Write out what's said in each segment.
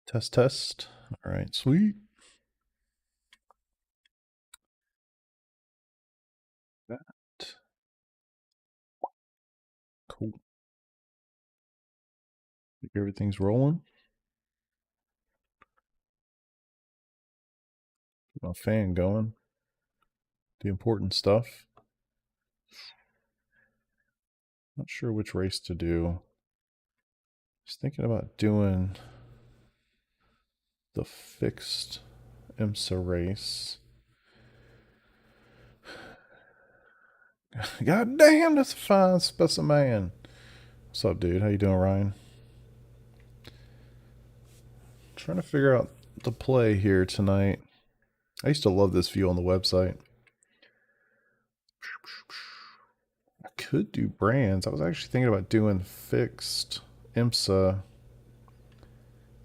Test, test. All right, sweet. That. Cool. Think everything's rolling. Get my fan going. The important stuff. Not sure which race to do. Just thinking about doing the fixed IMSA race. God damn, that's a fine specimen. What's up, dude? How you doing, Ryan? Trying to figure out the play here tonight. I used to love this view on the website. I could do brands. I was actually thinking about doing fixed IMSA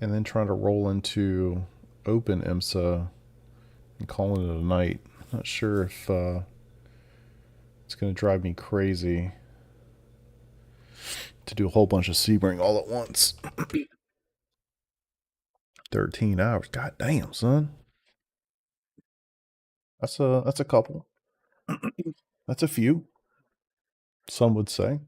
and then trying to roll into open IMSA and calling it a night. Not sure if it's going to drive me crazy to do a whole bunch of Sebring all at once. 13 hours. God damn, son. That's a couple. That's a few. Some would say.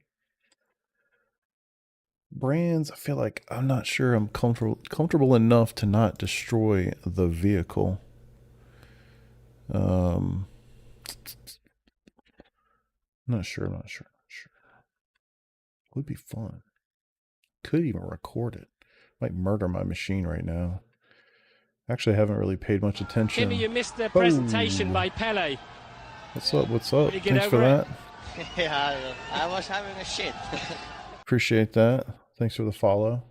Brands, I feel like I'm not sure I'm comfortable enough to not destroy the vehicle. Not sure. Would be fun. Could even record it. Might murder my machine right now. Actually, I haven't really paid much attention. Kimmy, you missed the presentation by Pele. What's up? What's up? Thanks for that. Yeah, I was having a shit. Appreciate that. Thanks for the follow.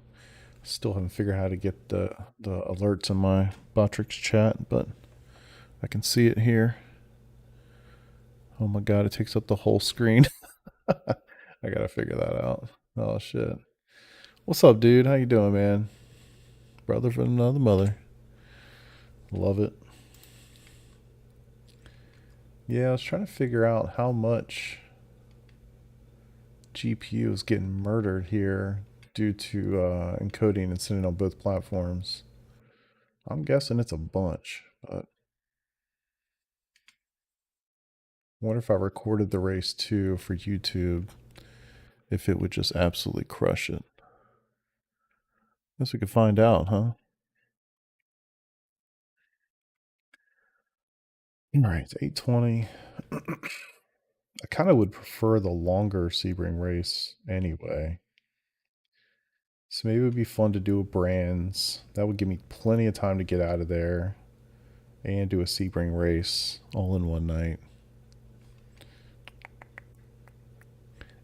Still haven't figured out how to get the alerts in my Botrix chat, but I can see it here. Oh my god, it takes up the whole screen. I gotta figure that out. Oh shit. What's up, dude? How you doing, man? Brother from another mother. Love it. Yeah, I was trying to figure out how much GPU is getting murdered here due to encoding and sending on both platforms. I'm guessing it's a bunch, but I wonder if I recorded the race too for YouTube, if it would just absolutely crush it. Guess we could find out, huh? All right, it's 8:20. I kind of would prefer the longer Sebring race anyway. So maybe it would be fun to do a brands. That would give me plenty of time to get out of there and do a Sebring race all in one night.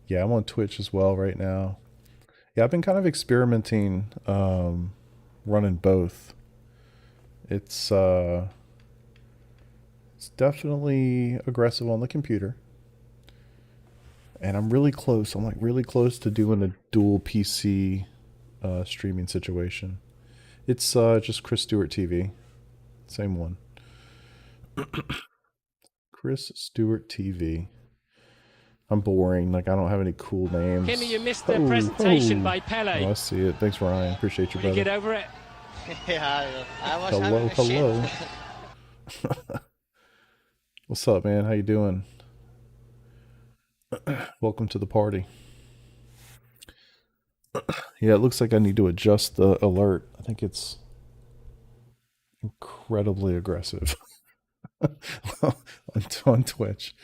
Yeah, I'm on Twitch as well right now. Yeah, I've been kind of experimenting running both. It's definitely aggressive on the computer. And I'm really close. I'm like really close to doing a dual PC streaming situation. It's just Chris Stewart TV. Same one. Chris Stewart TV. I'm boring. Like, I don't have any cool names. Kimmy, you missed the presentation by Pele. Oh, I see it. Thanks, Ryan. Appreciate you, brother. Get over it. Yeah, I was having a shit. What's up, man? How you doing? Welcome to the party. Yeah, it looks like I need to adjust the alert. I think it's incredibly aggressive on Twitch.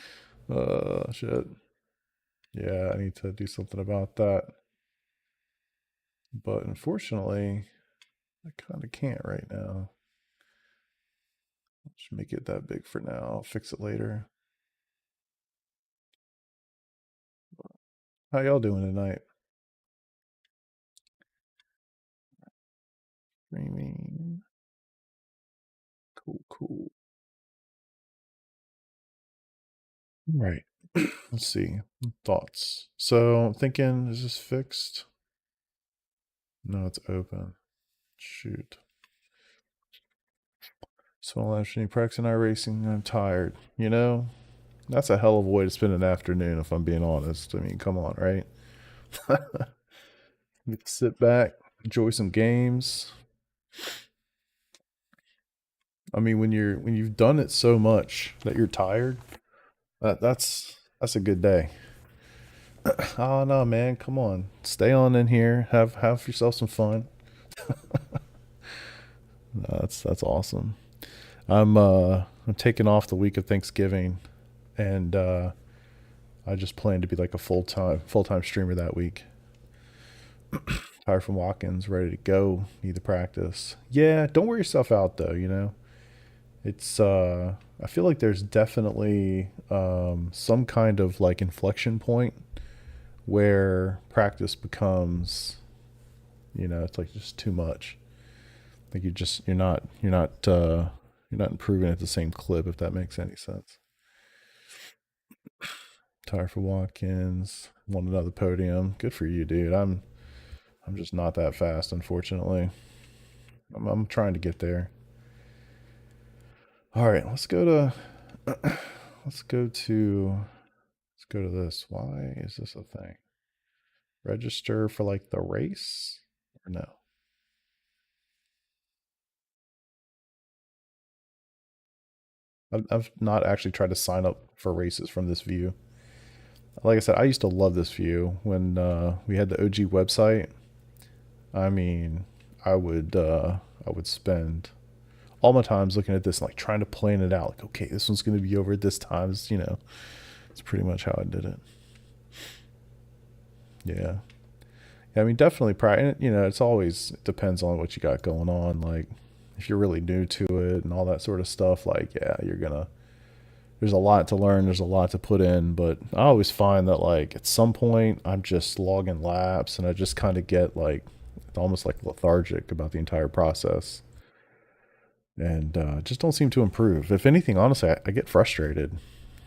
Shit. Yeah, I need to do something about that. But unfortunately, I kind of can't right now. Just make it that big for now. I'll fix it later. How y'all doing tonight? Streaming. Cool, cool. Right. Let's see. Thoughts. So I'm thinking, is this fixed? No, it's open. Shoot. So I'm actually practicing iRacing. I'm tired. You know, that's a hell of a way to spend an afternoon, if I'm being honest. I mean, come on, right? Get to sit back, enjoy some games. I mean, when you've done it so much that you're tired, that's a good day. Oh no, man, come on, stay on in here, have yourself some fun. No, that's awesome. I'm taking off the week of Thanksgiving, and I just plan to be like a full time streamer that week. Tired from walk-ins, ready to go. Need to practice. Yeah, don't wear yourself out though. You know, it's I feel like there's definitely some kind of like inflection point where practice becomes, you know, it's like just too much. Like you're not improving at the same clip, if that makes any sense. Tired for walk-ins. Want another podium. Good for you, dude. I'm just not that fast, unfortunately. I'm trying to get there. All right, let's go to let's go to this. Why is this a thing? Register for like the race or no? I've not actually tried to sign up for races from this view. Like I said, I used to love this view when we had the OG website. I mean, I would spend all my times looking at this and like trying to plan it out. Like, okay, this one's going to be over at this time. It's, you know, it's pretty much how I did it. Yeah. I mean, definitely, you know, it depends on what you got going on. Like, if you're really new to it and all that sort of stuff, like, yeah, there's a lot to learn, there's a lot to put in. But I always find that, like, at some point, I'm just logging laps and I just kind of get, like, almost like lethargic about the entire process. And just don't seem to improve. If anything, honestly, I get frustrated,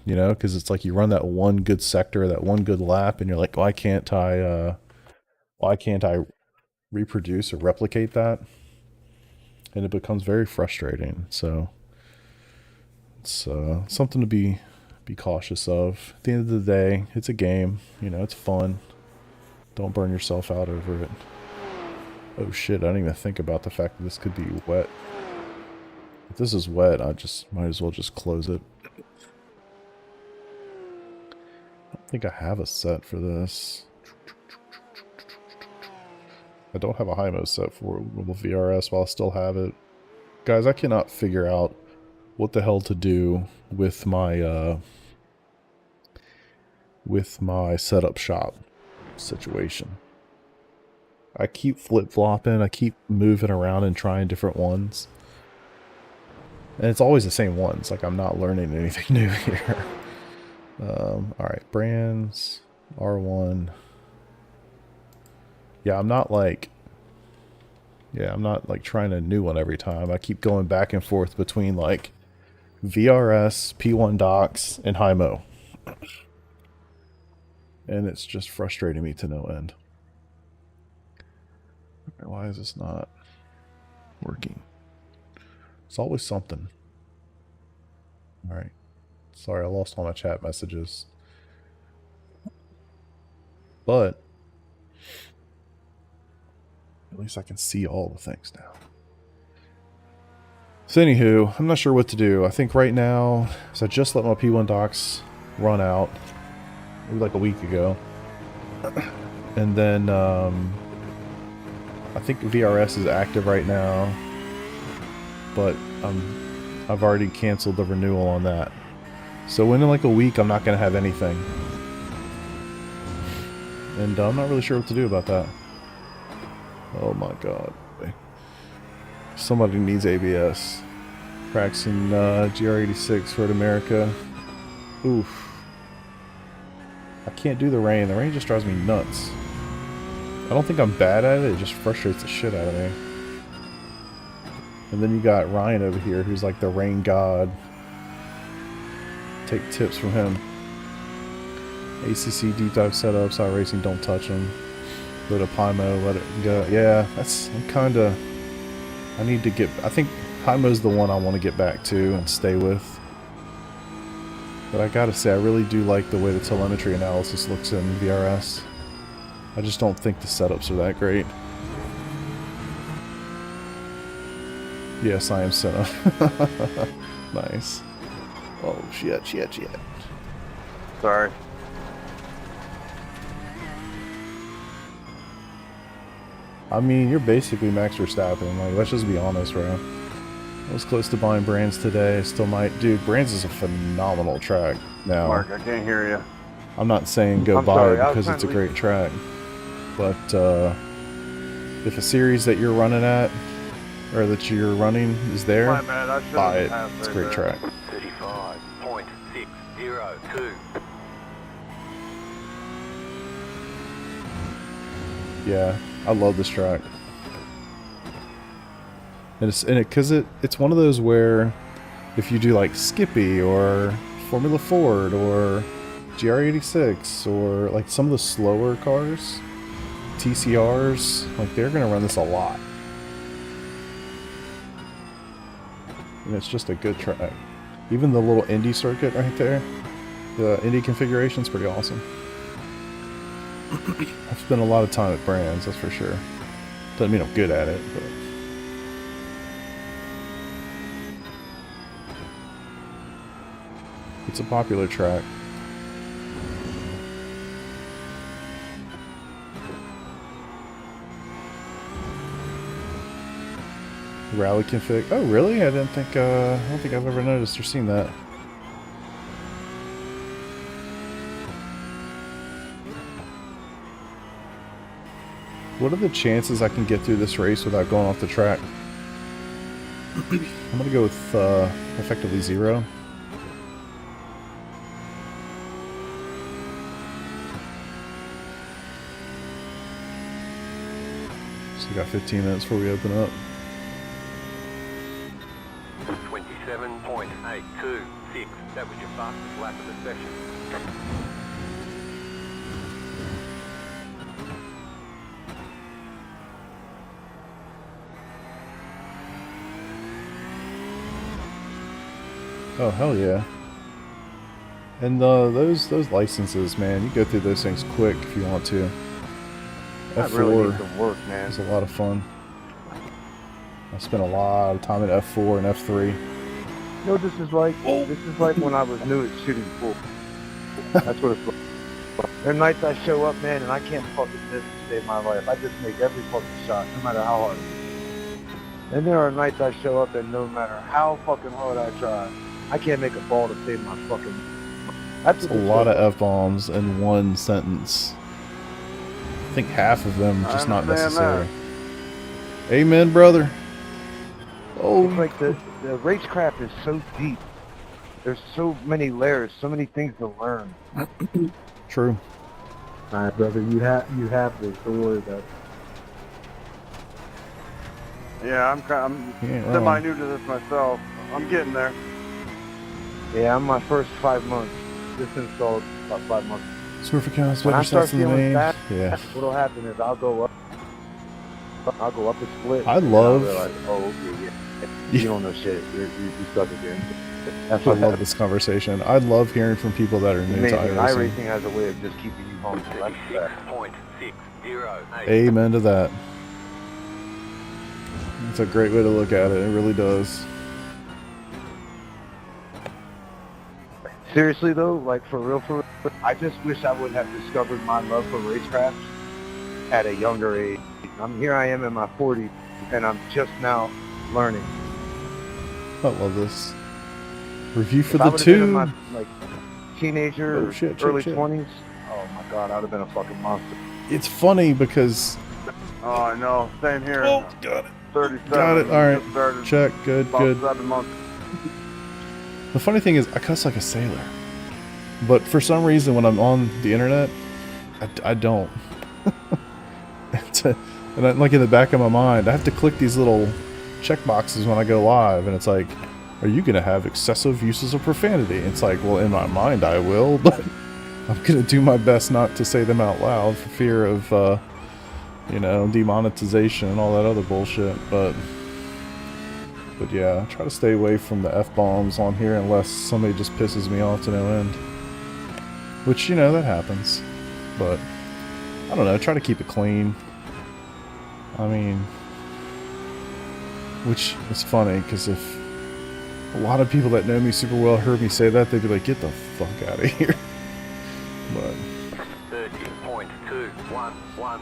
you know, because it's like you run that one good sector, that one good lap, and you're like, why can't I reproduce or replicate that? And it becomes very frustrating. So it's something to be cautious of. At the end of the day, it's a game. You know, it's fun. Don't burn yourself out over it. Oh shit! I didn't even think about the fact that this could be wet. If this is wet, I just might as well just close it. I don't think I have a set for this. I don't have a high mode set for VRS while I still have it. Guys, I cannot figure out what the hell to do with my setup shop situation. I keep flip-flopping, I keep moving around and trying different ones. And it's always the same ones, like I'm not learning anything new here. Alright, brands, R1. Yeah, I'm not like trying a new one every time. I keep going back and forth between like VRS, P1 docks, and HIMO. And it's just frustrating me to no end. Why is this not working? It's always something. Alright. Sorry, I lost all my chat messages. But at least I can see all the things now. So anywho, I'm not sure what to do. I think right now, so I just let my P1 docks run out maybe like a week ago. And then I think VRS is active right now, but I've already canceled the renewal on that. So in like a week, I'm not going to have anything. And I'm not really sure what to do about that. Oh my god. Somebody needs ABS. Practicing GR86 for America. Oof. I can't do the rain. The rain just drives me nuts. I don't think I'm bad at it. It just frustrates the shit out of me. And then you got Ryan over here, who's like the rain god. Take tips from him. ACC deep dive setups, iRacing, don't touch them. Go to Pymo, let it go. Yeah, I'm kind of... I need to get... I think Pymo's the one I want to get back to and stay with. But I gotta say, I really do like the way the telemetry analysis looks in VRS. I just don't think the setups are that great. Yes, I am Senna. Nice. Oh, shit. Sorry. I mean, you're basically Max Verstappen. Like, let's just be honest, bro. I was close to buying Brands today. I still might. Dude, Brands is a phenomenal track now. Mark, I can't hear you. I'm not saying go buy sorry, it because it's a great track. But if a series that you're running at, or that you're running is there, My bad, I buy it. have It's a great track. 35.602. Yeah, I love this track. And it's one of those where if you do like Skippy or Formula Ford or GR86 or like some of the slower cars, TCRs, like they're gonna run this a lot. And it's just a good track. Even the little Indy circuit right there, the Indy configuration is pretty awesome. I've spent a lot of time at Brands, that's for sure. Doesn't mean I'm good at it, but... It's a popular track. Rally config. Oh, really? I don't think I've ever noticed or seen that. What are the chances I can get through this race without going off the track? I'm gonna go with effectively 0. So we got 15 minutes before we open up. 27.826. That was your fastest lap of the session. Oh, hell yeah. And those licenses, man, you go through those things quick if you want to. That really F4 needs some work, man. is a lot of fun. I spent a lot of time at F4 and F3. You know what this is like? This is like when I was new at shooting pool. That's what it's like. There are nights I show up, man, and I can't fucking miss to save my life. I just make every fucking shot, no matter how hard it is. And there are nights I show up and no matter how fucking hard I try, I can't make a ball to save my fucking... That's a lot of F-bombs in one sentence. I think half of them are just not necessary. Amen, brother. Oh, it's like the racecraft is so deep. There's so many layers, so many things to learn. True. All right, brother, you have this. Don't worry about it. Yeah, I'm semi-new to this myself. I'm getting there. Yeah, I'm my first 5 months. Just installed about 5 months. Swerve accounts, When I start feeling that, fast, yeah. what'll happen is I'll go up a split. I love... Realize, oh, okay, yeah. You don't know shit. You're stuck again. That's I what love this conversation. I love hearing from people that are new to iRacing. iRacing has a way of just keeping you home. So that's that. Amen to that. It's a great way to look at it. It really does. Seriously though, like for real, I just wish I would have discovered my love for racecraft at a younger age. Here I am in my 40s, and I'm just now learning. I love this. Review for if the I two. Been in my, like teenager, oh, shit, early 20s. Oh my god, I'd have been a fucking monster. It's funny because. Oh, I know. Same here. Oh, got it. 37. Got it. All right. Check. Good. About Good. 7 months. The funny thing is, I cuss like a sailor. But for some reason, when I'm on the internet, I don't. And I, like in the back of my mind, I have to click these little check boxes when I go live, and it's like, are you going to have excessive uses of profanity? It's like, well, in my mind I will, but I'm going to do my best not to say them out loud for fear of, you know, demonetization and all that other bullshit. But yeah, I try to stay away from the F-bombs on here unless somebody just pisses me off to no end. Which, you know, that happens. But, I don't know, try to keep it clean. I mean, which is funny, because if a lot of people that know me super well heard me say that, they'd be like, get the fuck out of here. But 30.211.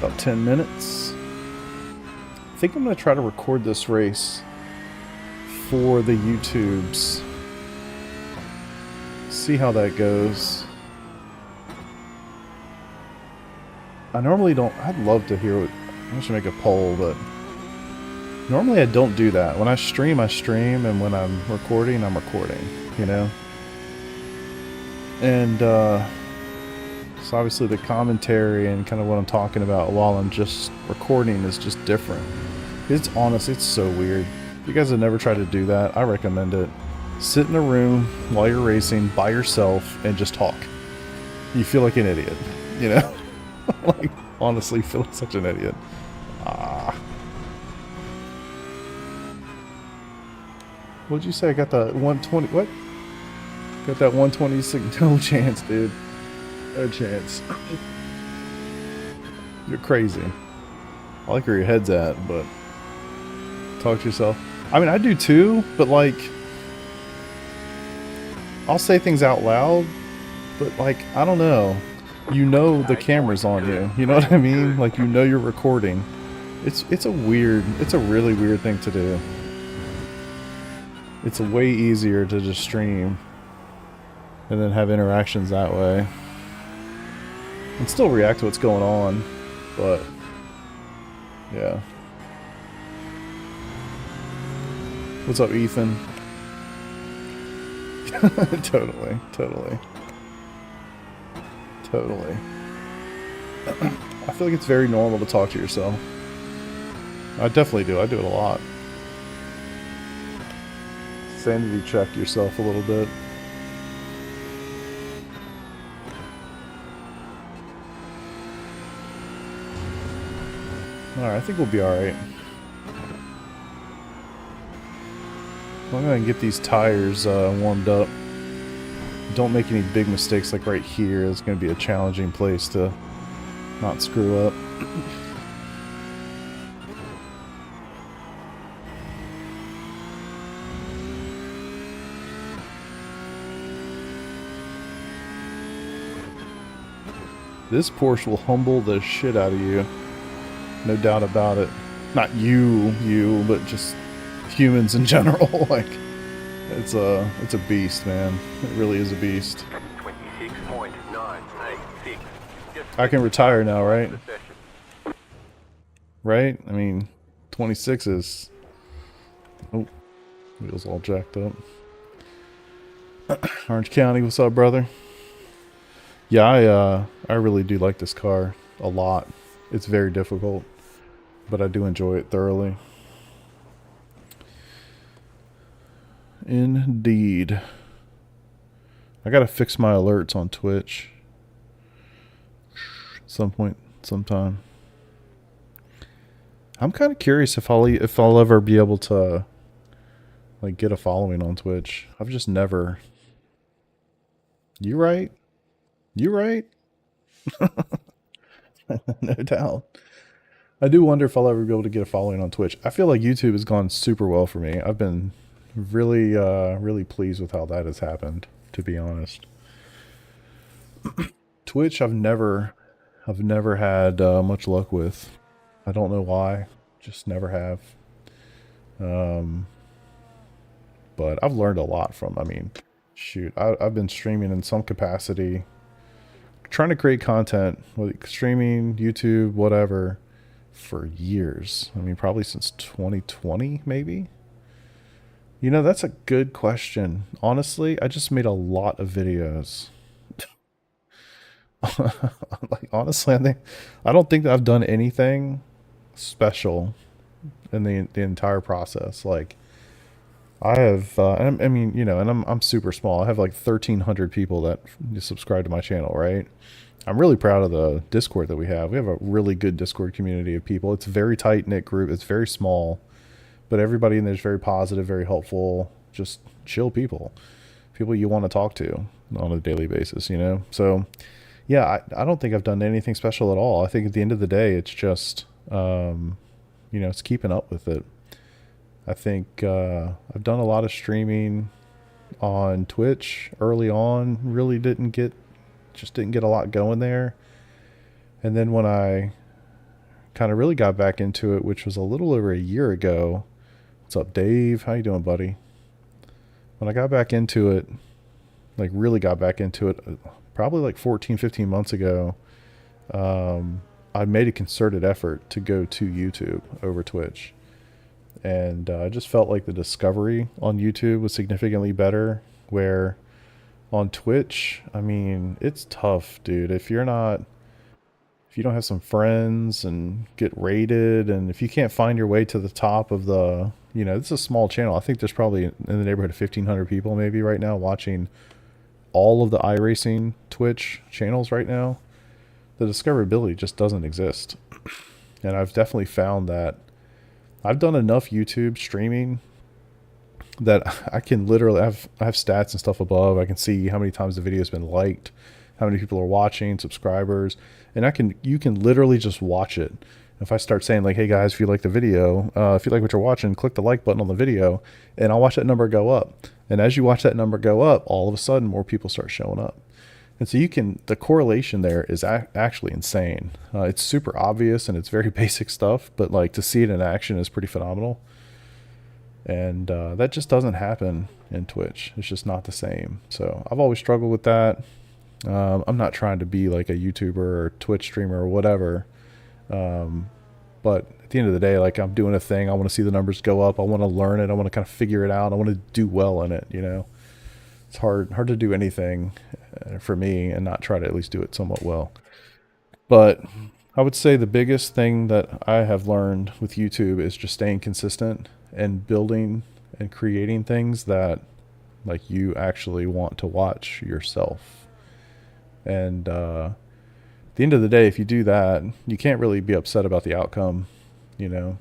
about 10 minutes. I think I'm going to try to record this race for the YouTubes. See how that goes. I normally don't. I'd love to hear what. I should make a poll, but normally I don't do that. When I stream, and when I'm recording, I'm recording, you know? And, so obviously the commentary and kind of what I'm talking about while I'm just recording is just different. It's honest, it's so weird. If you guys have never tried to do that, I recommend it. Sit in a room while you're racing by yourself and just talk. You feel like an idiot, you know? Like, honestly, feel like such an idiot. What'd you say? I got the 120, what? Got that 126, no chance, dude. No chance. You're crazy. I like where your head's at, but talk to yourself. I mean, I do too, but like, I'll say things out loud, but like, I don't know. You know the camera's on you. You know what I mean? Like, you know you're recording. It's a really weird thing to do. It's way easier to just stream and then have interactions that way. And still react to what's going on, but yeah. What's up, Ethan? Totally. I feel like it's very normal to talk to yourself. I definitely do. I do it a lot. Sanity check yourself a little bit. Alright, I think we'll be alright. I'm going to get these tires warmed up. Don't make any big mistakes like right here. It's going to be a challenging place to not screw up. This Porsche will humble the shit out of you. No doubt about it. Not you, but just humans in general. Like, it's a beast, man. It really is a beast. 26.986. I can retire now, right? Right? I mean, 26 is... Oh, wheels all jacked up. Orange County, what's up, brother? Yeah, I really do like this car a lot. It's very difficult, but I do enjoy it thoroughly. Indeed. I gotta fix my alerts on Twitch. At some point, sometime. I'm kind of curious if I'll ever be able to like get a following on Twitch. I've just never. You right? You right? No doubt. I do wonder if I'll ever be able to get a following on Twitch. I feel like YouTube has gone super well for me. I've been really, really pleased with how that has happened, to be honest. Twitch, I've never had much luck with. I don't know why. Just never have. But I've learned a lot from. I mean, shoot, I've been streaming in some capacity trying to create content, with streaming, YouTube, whatever, for years. I mean, probably since 2020, maybe. You know, that's a good question. Honestly, I just made a lot of videos. Like, honestly, I don't think that I've done anything special in the entire process. Like, I have, I mean, you know, and I'm super small. I have like 1,300 people that subscribe to my channel, right? I'm really proud of the Discord that we have. We have a really good Discord community of people. It's a very tight knit group. It's very small, but everybody in there is very positive, very helpful, just chill people you want to talk to on a daily basis, you know? So yeah, I don't think I've done anything special at all. I think at the end of the day, it's just, you know, it's keeping up with it. I think I've done a lot of streaming on Twitch early on. Really didn't get a lot going there. And then when I kind of really got back into it, which was a little over a year ago. What's up, Dave? How you doing, buddy? When I got back into it, like really got back into it, probably like 14, 15 months ago, I made a concerted effort to go to YouTube over Twitch. And I just felt like the discovery on YouTube was significantly better, where on Twitch, I mean, it's tough, dude. If you don't have some friends and get rated, and if you can't find your way to the top of the, you know, it's a small channel. I think there's probably in the neighborhood of 1,500 people maybe right now watching all of the iRacing Twitch channels right now. The discoverability just doesn't exist. And I've definitely found that I've done enough YouTube streaming that I can literally I have stats and stuff above. I can see how many times the video has been liked, how many people are watching, subscribers, and you can literally just watch it. If I start saying like, hey guys, if you like the video, if you like what you're watching, click the like button on the video, and I'll watch that number go up. And as you watch that number go up, all of a sudden more people start showing up. And so the correlation there is actually insane. It's super obvious and it's very basic stuff, but like to see it in action is pretty phenomenal. And that just doesn't happen in Twitch. It's just not the same. So I've always struggled with that. I'm not trying to be like a YouTuber or Twitch streamer or whatever. But at the end of the day, like I'm doing a thing. I want to see the numbers go up. I want to learn it. I want to kind of figure it out. I want to do well in it, you know. It's hard to do anything for me and not try to at least do it somewhat well. But I would say the biggest thing that I have learned with YouTube is just staying consistent and building and creating things that like you actually want to watch yourself. And at the end of the day, if you do that, you can't really be upset about the outcome, you know.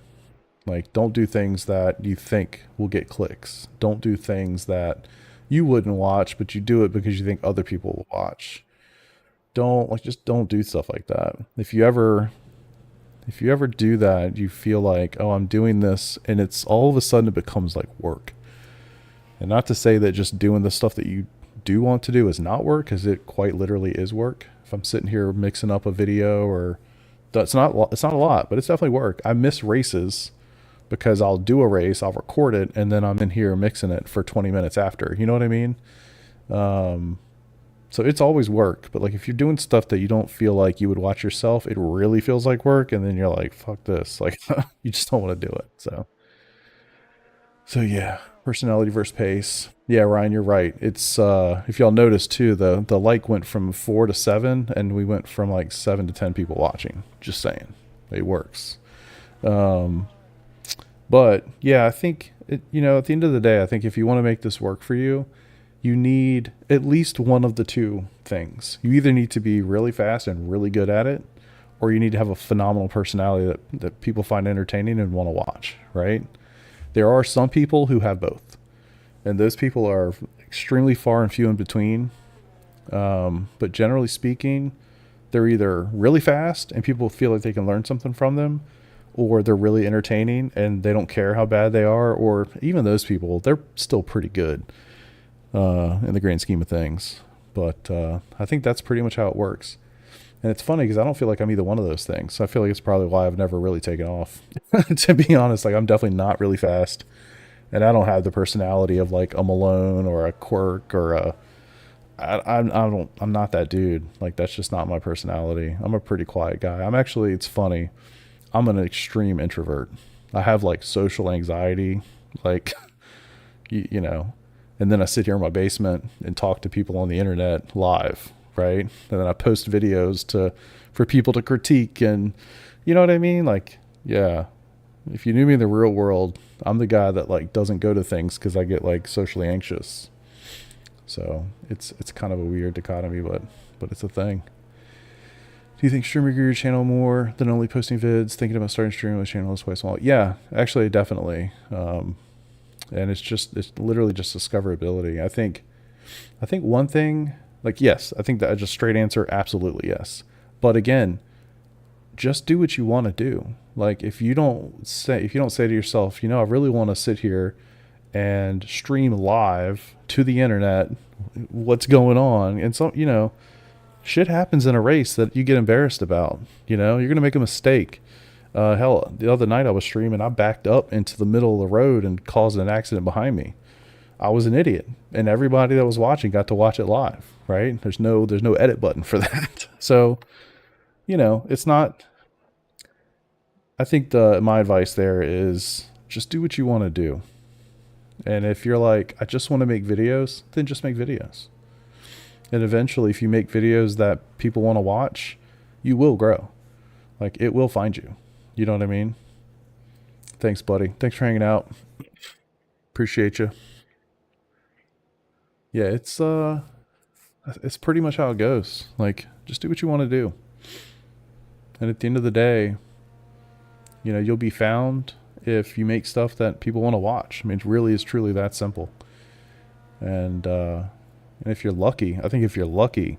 Like, don't do things that you think will get clicks. Don't do things that you wouldn't watch, but you do it because you think other people will watch. Just don't do stuff like that. If you ever do that, you feel like, oh, I'm doing this, and it's all of a sudden it becomes like work. And not to say that just doing the stuff that you do want to do is not work, because it quite literally is work. If I'm sitting here mixing up a video, or it's not a lot, but it's definitely work. I miss races because I'll do a race, I'll record it, and then I'm in here mixing it for 20 minutes after. You know what I mean? So it's always work. But like if you're doing stuff that you don't feel like you would watch yourself, it really feels like work, and then you're like, fuck this. Like you just don't want to do it. So yeah, personality versus pace. Yeah, Ryan, you're right. It's if y'all notice too, the like went from 4 to 7, and we went from like 7 to 10 people watching. Just saying, it works. But yeah, I think at the end of the day, I think if you want to make this work for you, you need at least one of the two things. You either need to be really fast and really good at it, or you need to have a phenomenal personality that people find entertaining and want to watch, right? There are some people who have both, and those people are extremely far and few in between. But generally speaking, they're either really fast and people feel like they can learn something from them, or they're really entertaining and they don't care how bad they are, or even those people, they're still pretty good in the grand scheme of things. But I think that's pretty much how it works. And it's funny because I don't feel like I'm either one of those things. So I feel like it's probably why I've never really taken off. To be honest, like I'm definitely not really fast. And I don't have the personality of like a Malone or a Quirk or I'm not that dude. Like, that's just not my personality. I'm a pretty quiet guy. I'm actually, it's funny. I'm an extreme introvert. I have like social anxiety, like, you know, and then I sit here in my basement and talk to people on the internet live, right? And then I post videos for people to critique, and you know what I mean? Like, yeah, if you knew me in the real world, I'm the guy that like doesn't go to things because I get like socially anxious. So it's kind of a weird dichotomy, but it's a thing. Do you think streaming grew your channel more than only posting vids? Thinking about starting streaming with channel is quite small. Yeah, actually, definitely. And it's literally just discoverability. I think one thing, like, yes, I think that just straight answer, absolutely yes. But again, just do what you want to do. Like, if you don't say to yourself, I really want to sit here and stream live to the internet what's going on, and so shit happens in a race that you get embarrassed about. You're gonna make a mistake. Hell, the other night I was streaming, I backed up into the middle of the road and caused an accident behind me. I was an idiot, and everybody that was watching got to watch it live, right? There's no edit button for that. So it's not. I think my advice there is just do what you want to do. And if you're like, I just want to make videos, then just make videos. And eventually, if you make videos that people want to watch, you will grow. Like, it will find you. You know what I mean? Thanks, buddy. Thanks for hanging out. Appreciate you. Yeah, it's pretty much how it goes. Like, just do what you want to do. And at the end of the day, you'll be found if you make stuff that people want to watch. I mean, it really is truly that simple. And if you're lucky, I think if you're lucky,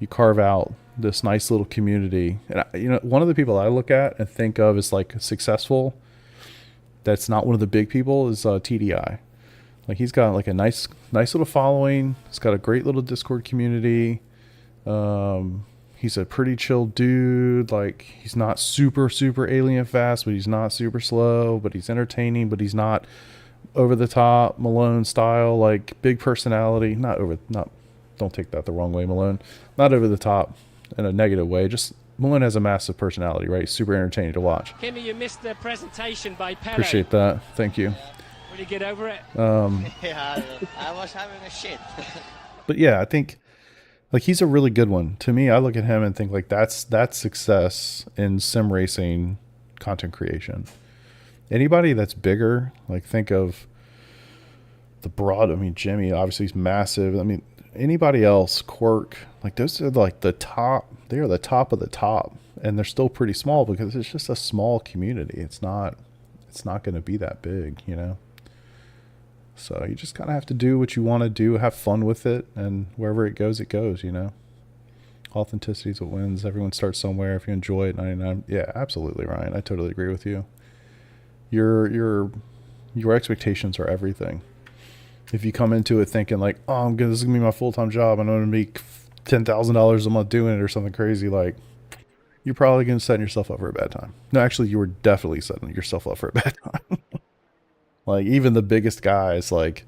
you carve out this nice little community. And one of the people I look at and think of as like successful, that's not one of the big people, is TDI. Like, he's got like a nice little following. He's got a great little Discord community. He's a pretty chill dude. Like, he's not super alien fast, but he's not super slow, but he's entertaining, but he's not over the top Malone style, like big personality. Don't take that the wrong way, Malone. Not over the top in a negative way. Just Malone has a massive personality, right? Super entertaining to watch. Kimmy, you missed the presentation by Pele. Appreciate that. Thank you. Will you get over it? Yeah, I was having a shit. But yeah, I think like he's a really good one. To me, I look at him and think like that's success in sim racing content creation. Anybody that's bigger, like think of Jimmy, obviously he's massive. I mean, anybody else, Quirk, like those are like the top. They are the top of the top, and they're still pretty small because it's just a small community. It's not going to be that big, So you just kind of have to do what you want to do, have fun with it, and wherever it goes, Authenticity is what wins. Everyone starts somewhere. If you enjoy it, 99. Yeah, absolutely, Ryan. I totally agree with you. Your expectations are everything. If you come into it thinking like, oh, this is gonna be my full-time job, and I'm gonna make $10,000 a month doing it or something crazy, like, you're probably gonna set yourself up for a bad time. No, actually, you were definitely setting yourself up for a bad time. Like, even the biggest guys like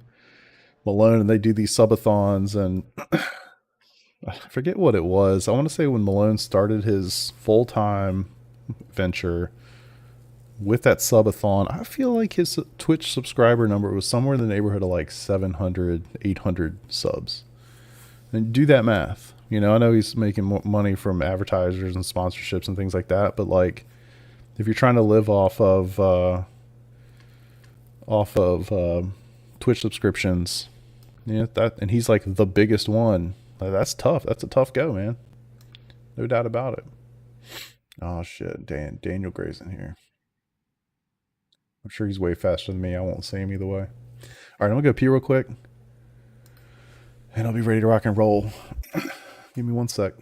Malone, and they do these subathons, and I forget what it was. I want to say when Malone started his full-time venture with that subathon, I feel like his Twitch subscriber number was somewhere in the neighborhood of like 700, 800 subs. And do that math. I know he's making money from advertisers and sponsorships and things like that, but like, if you're trying to live off of Twitch subscriptions, and he's like the biggest one. Like, that's tough. That's a tough go, man. No doubt about it. Oh shit, Daniel Gray's in here. I'm sure he's way faster than me. I won't see him either way. All right, I'm gonna go pee real quick, and I'll be ready to rock and roll. Give me 1 sec.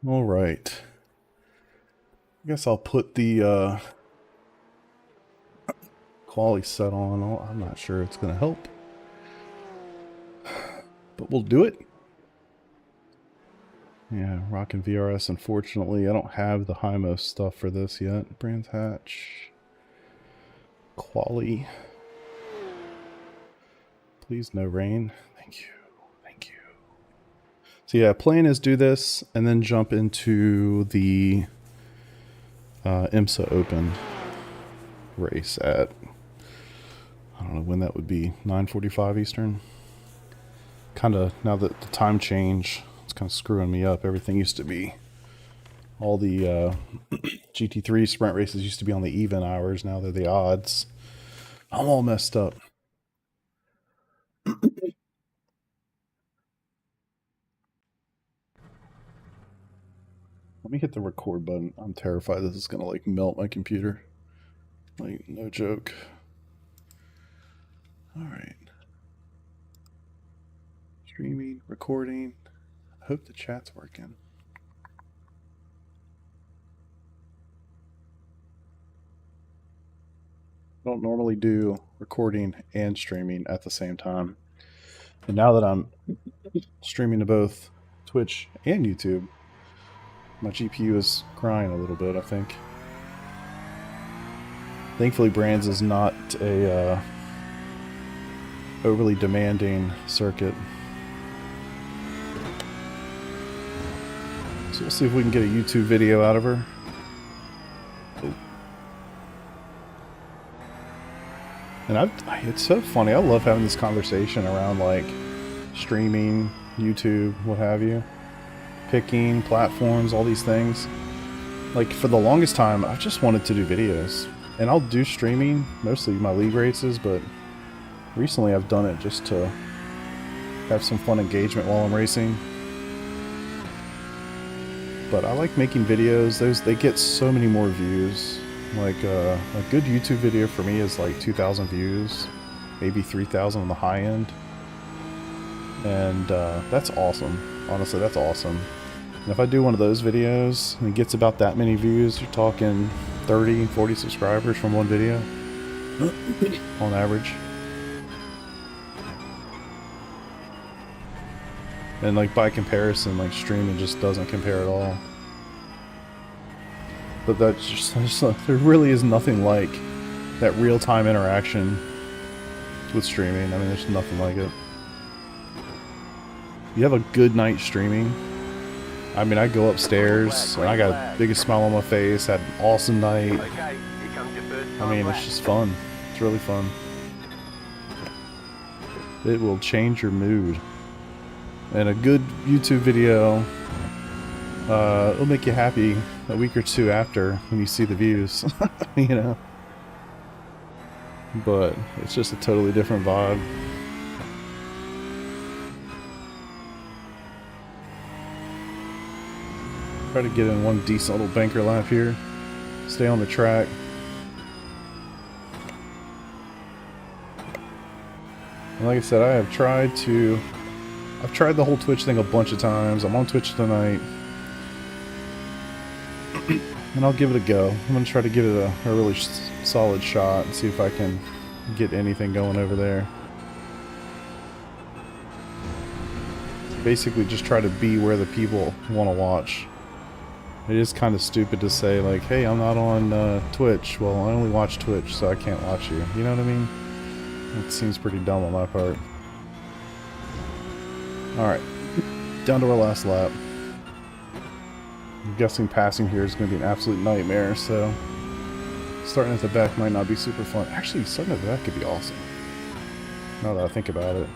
All right. I guess I'll put the quality set on. I'm not sure it's going to help, but we'll do it. Yeah, rocking VRS. Unfortunately, I don't have the HIMO stuff for this yet. Brands Hatch. Quali. Please no rain. Thank you. Thank you. So yeah, plan is do this and then jump into the IMSA Open race at, I don't know when that would be, 9:45 Eastern. Kind of, now that the time change, it's kind of screwing me up. Everything used to be, all the GT3 sprint races used to be on the even hours. Now they're the odds. I'm all messed up. Let me hit the record button. I'm terrified this is going to like melt my computer. Like, no joke. Alright. Streaming, recording. I hope the chat's working. I don't normally do recording and streaming at the same time. And now that I'm streaming to both Twitch and YouTube, my GPU is crying a little bit, I think. Thankfully, Brands is not a overly demanding circuit. So we'll see if we can get a YouTube video out of her. Oh. And it's so funny. I love having this conversation around like streaming, YouTube, what have you. Picking platforms, all these things. Like for the longest time, I just wanted to do videos. And I'll do streaming, mostly my league races, but recently I've done it just to have some fun engagement while I'm racing. But I like making videos. They get so many more views. Like a good YouTube video for me is like 2,000 views, maybe 3,000 on the high end. And that's awesome. Honestly, that's awesome. And if I do one of those videos and it gets about that many views, you're talking 30, 40 subscribers from one video on average. And like by comparison, like streaming just doesn't compare at all. But that's just there really is nothing like that real-time interaction with streaming. I mean, there's nothing like it. You have a good night streaming. I mean, I go upstairs and I got the biggest smile on my face, had an awesome night. I mean, it's just fun. It's really fun. It will change your mood. And a good YouTube video, it'll make you happy a week or two after when you see the views, you know. But it's just a totally different vibe. Try to get in one decent little banker lap here. Stay on the track. And like I said, I've tried the whole Twitch thing a bunch of times. I'm on Twitch tonight. And I'll give it a go. I'm going to try to give it a really solid shot and see if I can get anything going over there. Basically just try to be where the people want to watch. It is kind of stupid to say like, hey, I'm not on Twitch. Well, I only watch Twitch, so I can't watch you. You know what I mean? It seems pretty dumb on my part. Alright, down to our last lap. I'm guessing passing here is going to be an absolute nightmare, so starting at the back might not be super fun. Actually, starting at the back could be awesome. Now that I think about it.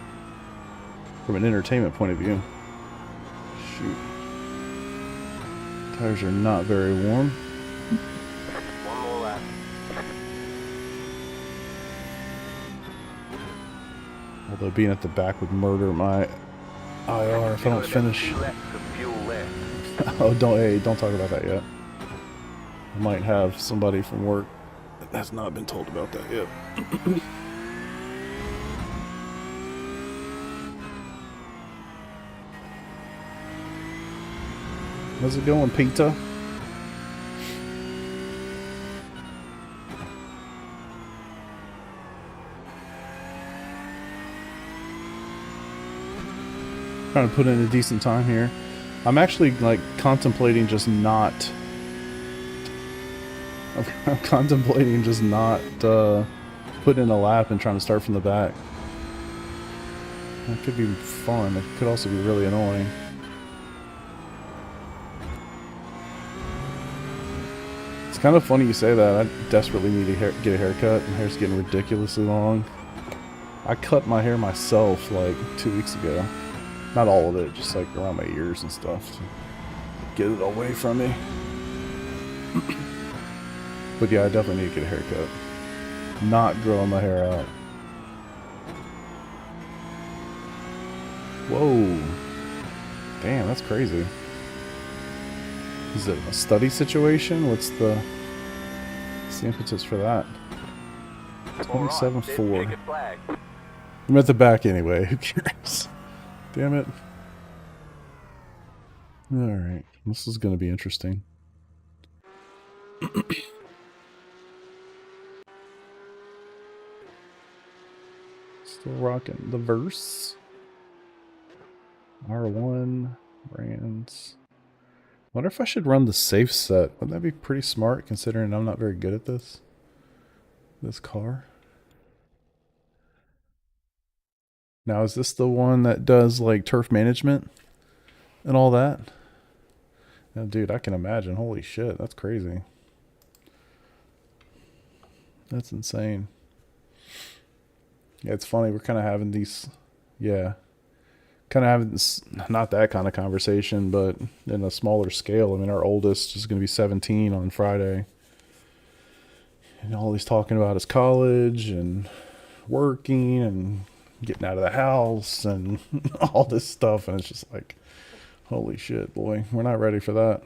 From an entertainment point of view. Shoot. Tires are not very warm. One more lap. Although being at the back would murder my IR if I don't finish. Oh, don't talk about that yet. I might have somebody from work that has not been told about that yet. How's it going, Peter? Trying to put in a decent time here. I'm actually like contemplating just not. I'm contemplating just not putting in a lap and trying to start from the back. That could be fun. It could also be really annoying. It's kind of funny you say that. I desperately need to get a haircut. My hair's getting ridiculously long. I cut my hair myself like 2 weeks ago. Not all of it, just like around my ears and stuff to get it away from me. But yeah, I definitely need to get a haircut. Not growing my hair out. Whoa. Damn, that's crazy. Is it a study situation? What's the impetus for that? 27.4. I'm at the back anyway. Who cares? Damn it. Alright. This is going to be interesting. Still rocking the verse. R1. Brands. Wonder if I should run the safe set. Wouldn't that be pretty smart considering I'm not very good at this car? Now, is this the one that does like turf management and all that? Now, dude, I can imagine. Holy shit, that's crazy. That's insane. Yeah, it's funny. We're kind of having these, yeah, kind of having this, not that kind of conversation, but in a smaller scale. I mean, our oldest is going to be 17 on Friday. And all he's talking about is college and working and getting out of the house and all this stuff, and it's just like, holy shit, boy, we're not ready for that.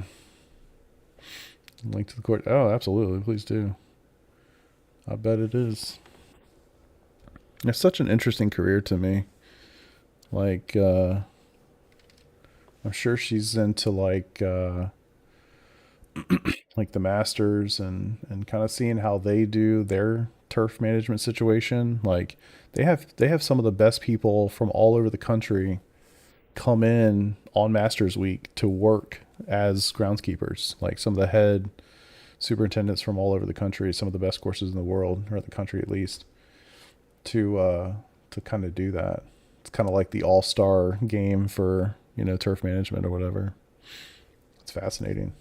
Link to the court. Oh, absolutely, please do. I bet it is. It's such an interesting career to me. Like, I'm sure she's into like like the Masters and kind of seeing how they do their turf management situation. Like they have some of the best people from all over the country come in on Masters Week to work as groundskeepers. Like some of the head superintendents from all over the country, some of the best courses in the world, or the country at least, to kind of do that. It's kind of like the all-star game for, you know, turf management or whatever. It's fascinating.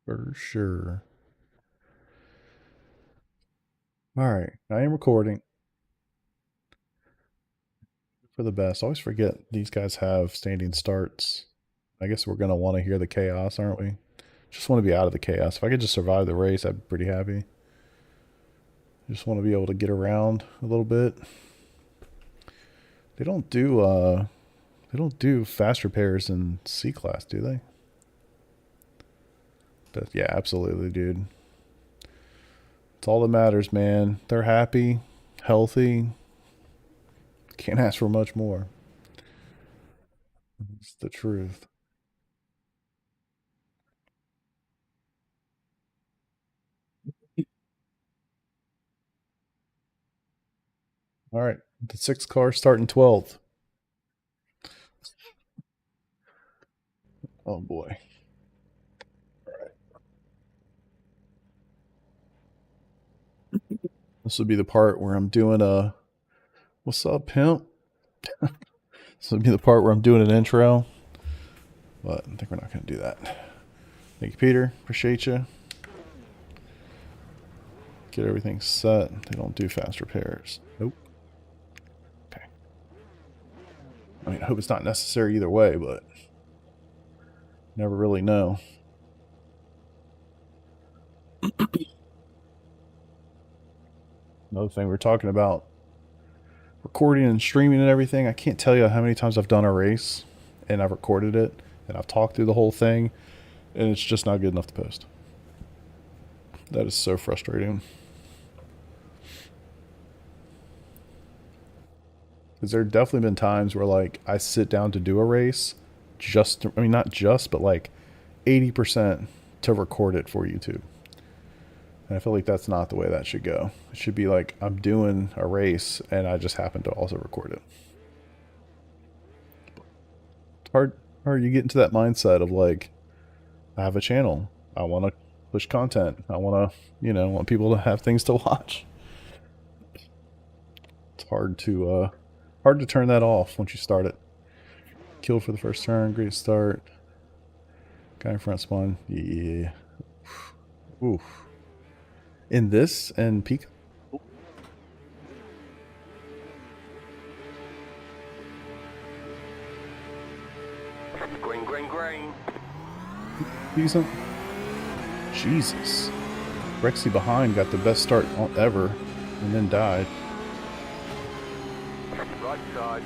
For sure. All right, I am recording. For the best. I always forget these guys have standing starts. I guess we're going to want to hear the chaos, aren't we? Just want to be out of the chaos. If I could just survive the race, I'd be pretty happy. Just want to be able to get around a little bit. They don't do fast repairs in C class, do they? But yeah, absolutely, dude. It's all that matters, man. They're happy, healthy. Can't ask for much more. It's the truth. All right, the 6 car starting 12th. Oh boy. This will be the part where I'm doing a, what's up, pimp? This will be the part where I'm doing an intro, but I think we're not going to do that. Thank you, Peter. Appreciate you. Get everything set. They don't do fast repairs. Nope. Okay. I mean, I hope it's not necessary either way, but never really know. Another thing we're talking about, recording and streaming and everything. I can't tell you how many times I've done a race and I've recorded it and I've talked through the whole thing and it's just not good enough to post. That is so frustrating. Because there have definitely been times where, like, I sit down to do a race just to, I mean, not just, but like 80% to record it for YouTube. And I feel like that's not the way that should go. It should be like I'm doing a race and I just happen to also record it. It's hard you get into that mindset of like, I have a channel. I want to push content. I want to, you know, want people to have things to watch. It's hard to turn that off once you start it. Kill for the first turn, great start. Guy in front spawn. Yeah. Oof. In this and peak. Green, green, green. Decent. Jesus. Rexy behind got the best start ever and then died. Right side.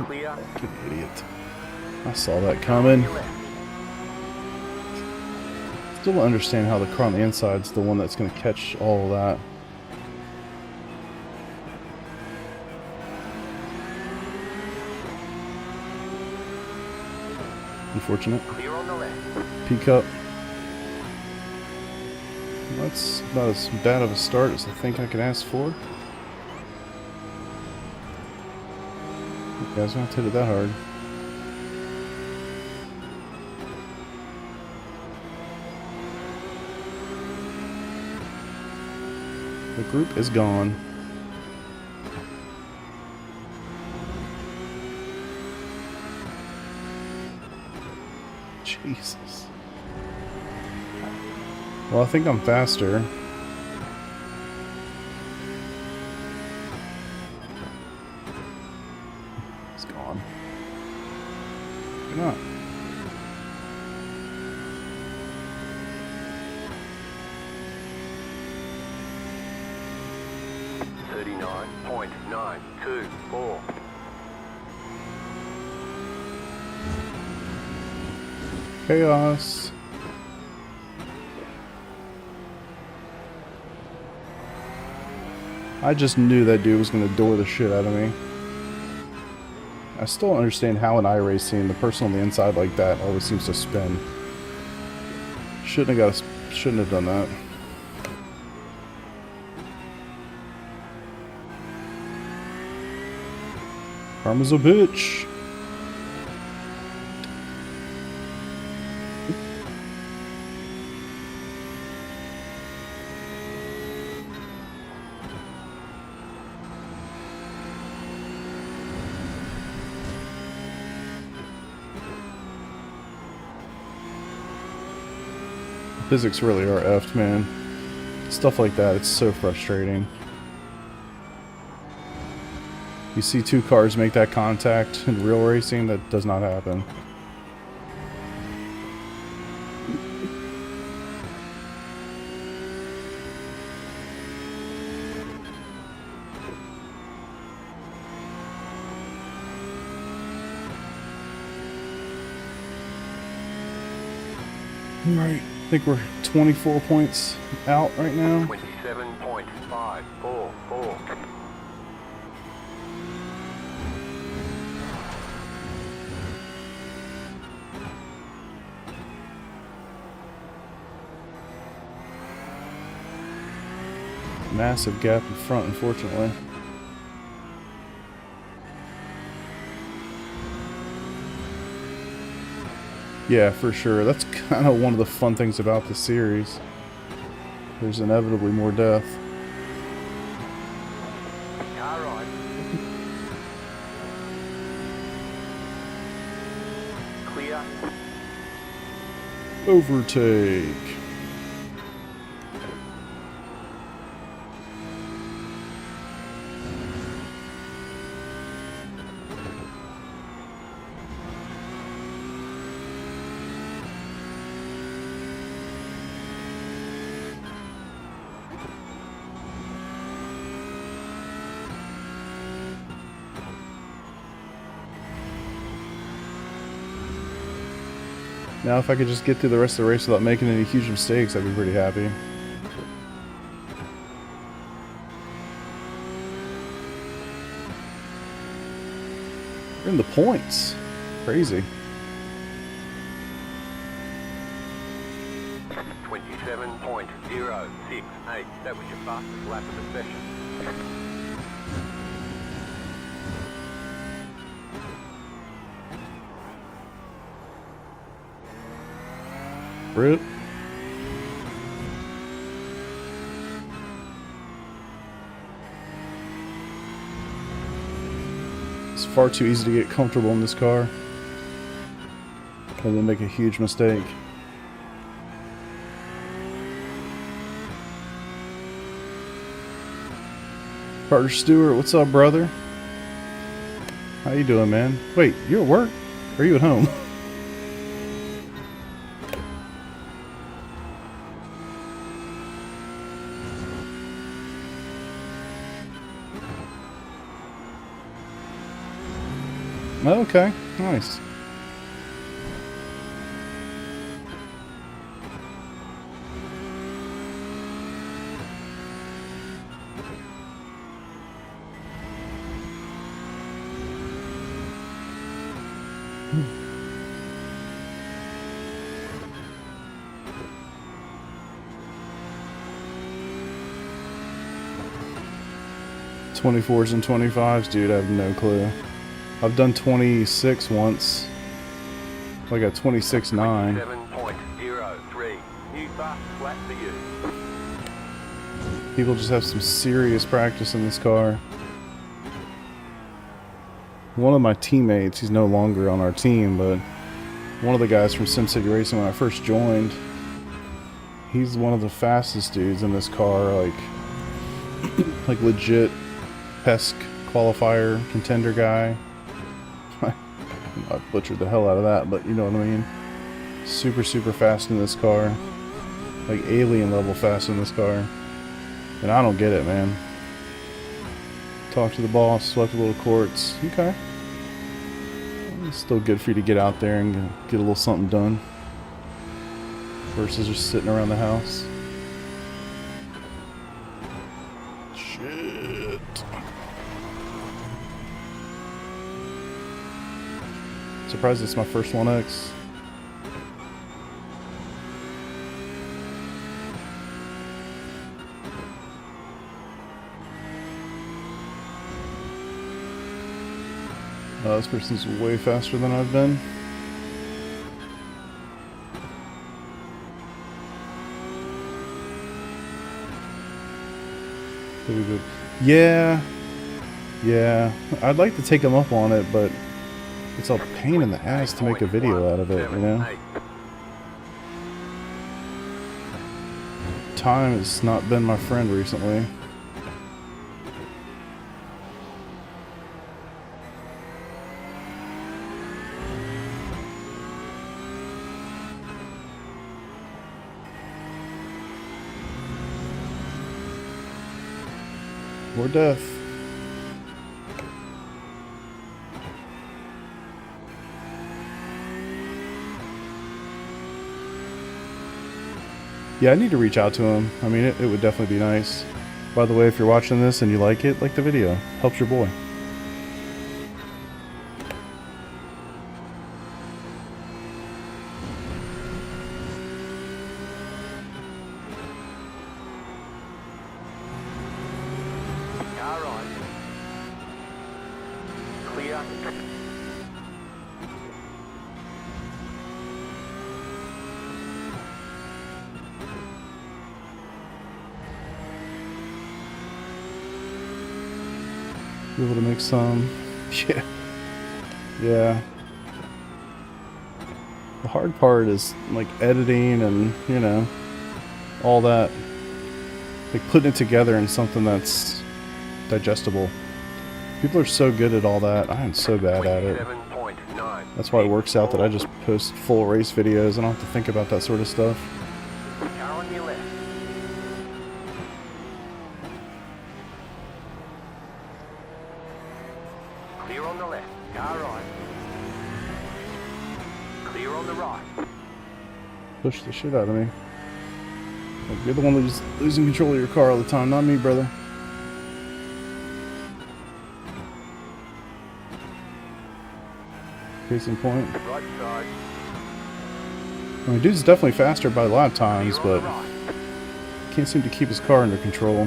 Clear. Good idiot. I saw that coming. Still don't understand how the car on the inside's the one that's going to catch all of that. Unfortunate. Clear on the left. Peak up. That's about as bad of a start as I think I could ask for. You guys don't have to hit it that hard. The group is gone. Jesus. Well, I think I'm faster. It's gone. Why not? .924. Chaos. I just knew that dude was going to door the shit out of me. I still don't understand how in iRacing the person on the inside like that always seems to spin. Shouldn't have done that. Karma's a bitch. Physics really are effed, man. Stuff like that, it's so frustrating. You see two cars make that contact in real racing, that does not happen. Right. I think we're 24 points out right now. 27.544. Massive gap in front, unfortunately. Yeah, for sure. That's kind of one of the fun things about the series. There's inevitably more death. Car right. Clear. Overtake. Now if I could just get through the rest of the race without making any huge mistakes, I'd be pretty happy. We're in the points. Crazy. 27.068. That was your fastest lap of the session. Rip. It's far too easy to get comfortable in this car and then make a huge mistake. Carter Stewart, what's up, brother? How you doing, man? Wait, you at work? Or are you at home? Okay, nice. '24s and 25s, dude, I have no clue. I've done 26 once. Like a 26.9. 7.03. New fastest lap for you. People just have some serious practice in this car. One of my teammates, he's no longer on our team, but one of the guys from SimCity Racing when I first joined, he's one of the fastest dudes in this car, like legit PESC qualifier contender guy. I butchered the hell out of that, but you know what I mean. Super, super fast in this car. Like alien level fast in this car. And I don't get it, man. Talk to the boss, swept a little courts. Okay. It's still good for you to get out there and get a little something done. Versus just sitting around the house. Shit. Surprised it's my first 1X. This person's way faster than I've been. Yeah. Yeah. I'd like to take him up on it, but it's a pain in the ass to make a video out of it, you know? Time has not been my friend recently. Or death. Yeah, I need to reach out to him. I mean, it would definitely be nice. By the way, if you're watching this and you like it, like the video. Helps your boy. Be able to make some. Yeah. Yeah. The hard part is like editing and, you know, all that. Like putting it together in something that's digestible. People are so good at all that. I am so bad at it. That's why it works out that I just post full race videos. I don't have to think about that sort of stuff. Clear on the left, car right. Clear on the right. Push the shit out of me. Like, you're the one who's losing control of your car all the time, not me, brother. Case in point. Right side. I mean, dude's definitely faster by lap times, You're on but the right. can't seem to keep his car under control.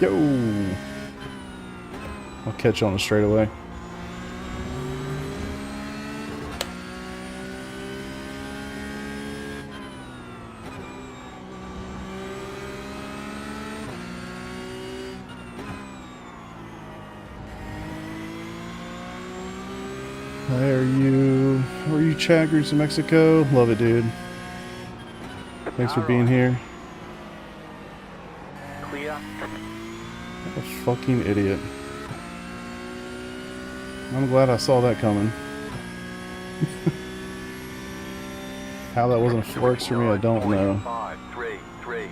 Yo! I'll catch on the straightaway. There you. How are you, Chaggers in Mexico? Love it, dude. Thanks for being here. Clear. What a fucking idiot. I'm glad I saw that coming. How that wasn't forks for me, I don't know. 5, 3, 3.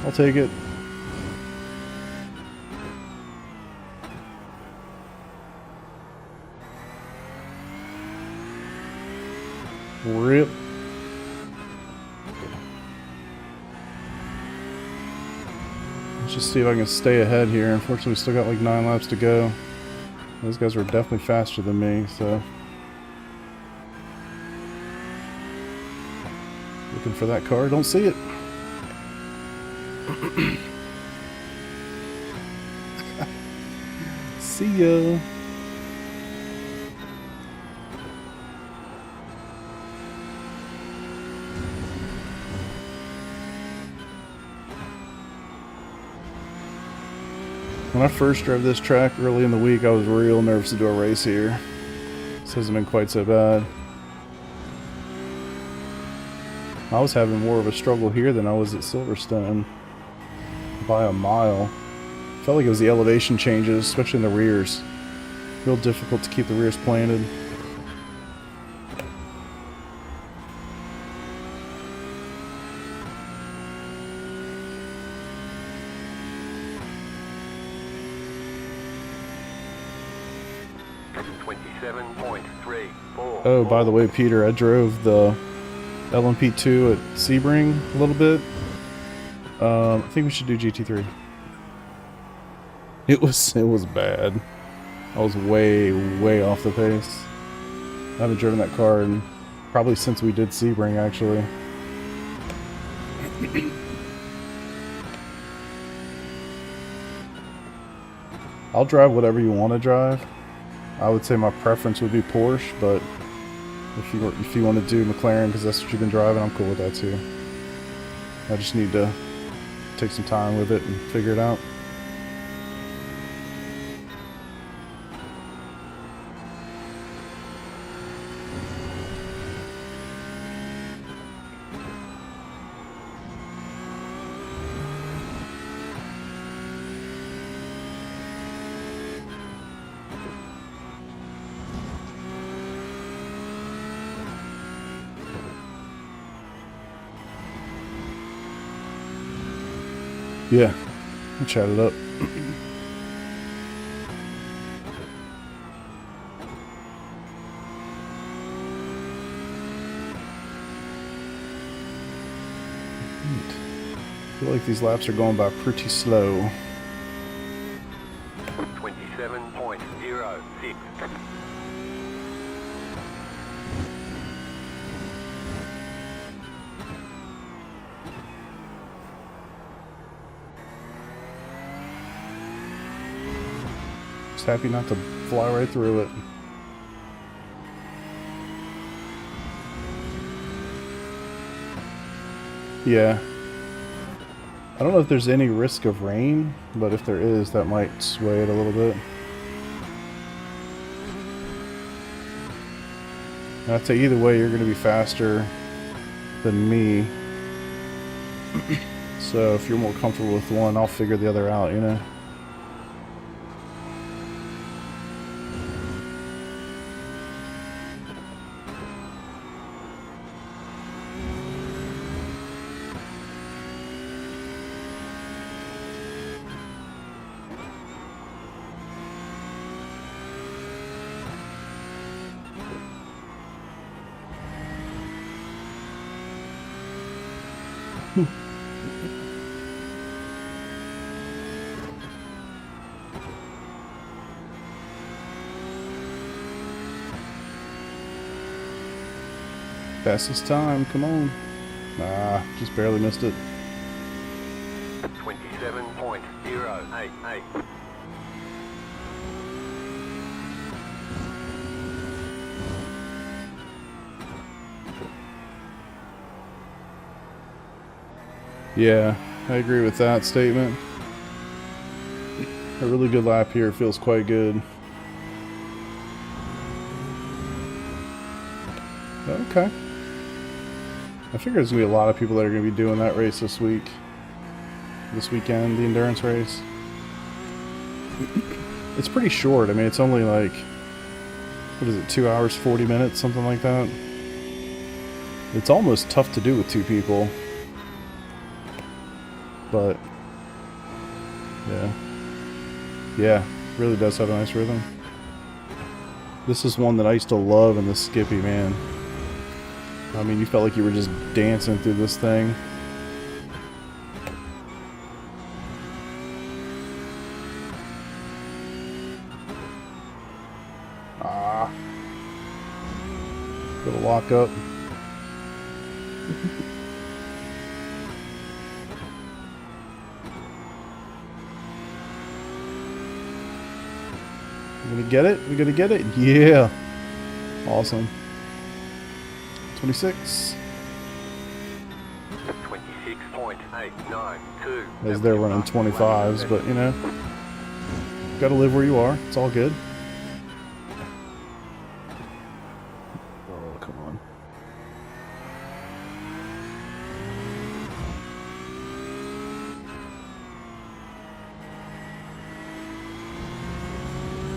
I'll take it. Rip. Let's just see if I can stay ahead here. Unfortunately, we still got like 9 laps to go. Those guys were definitely faster than me, so. Looking for that car, don't see it. See ya. When I first drove this track early in the week, I was real nervous to do a race here. This hasn't been quite so bad. I was having more of a struggle here than I was at Silverstone by a mile. Felt like it was the elevation changes, especially in the rears. Real difficult to keep the rears planted. Oh, by the way, Peter, I drove the LMP2 at Sebring a little bit. I think we should do GT3. It was bad. I was way off the pace. I haven't driven that car in probably since we did Sebring, actually. I'll drive whatever you want to drive. I would say my preference would be Porsche, but if you want to do McLaren because that's what you've been driving, I'm cool with that too. I just need to take some time with it and figure it out. Yeah, we'll chat it up. I feel like these laps are going by pretty slow. 27.06. Just happy not to fly right through it. Yeah. I don't know if there's any risk of rain, but if there is, that might sway it a little bit. And I'd say either way, you're going to be faster than me. So if you're more comfortable with one, I'll figure the other out, you know? Fastest time, come on. Ah, just barely missed it. 27.088. Yeah, I agree with that statement. A really good lap here feels quite good. Okay. I figure there's going to be a lot of people that are going to be doing that race this weekend, the endurance race. It's pretty short. I mean, it's only like, what is it, 2 hours, 40 minutes, something like that. It's almost tough to do with 2 people. But, yeah, really does have a nice rhythm. This is one that I used to love in the Skippy, man. I mean, you felt like you were just dancing through this thing. Ah. Little lock up. We're gonna get it? We're gonna get it? Yeah. Awesome. 26. 26.892. As they're running 25s, but you know, gotta live where you are. It's all good. Oh, come on.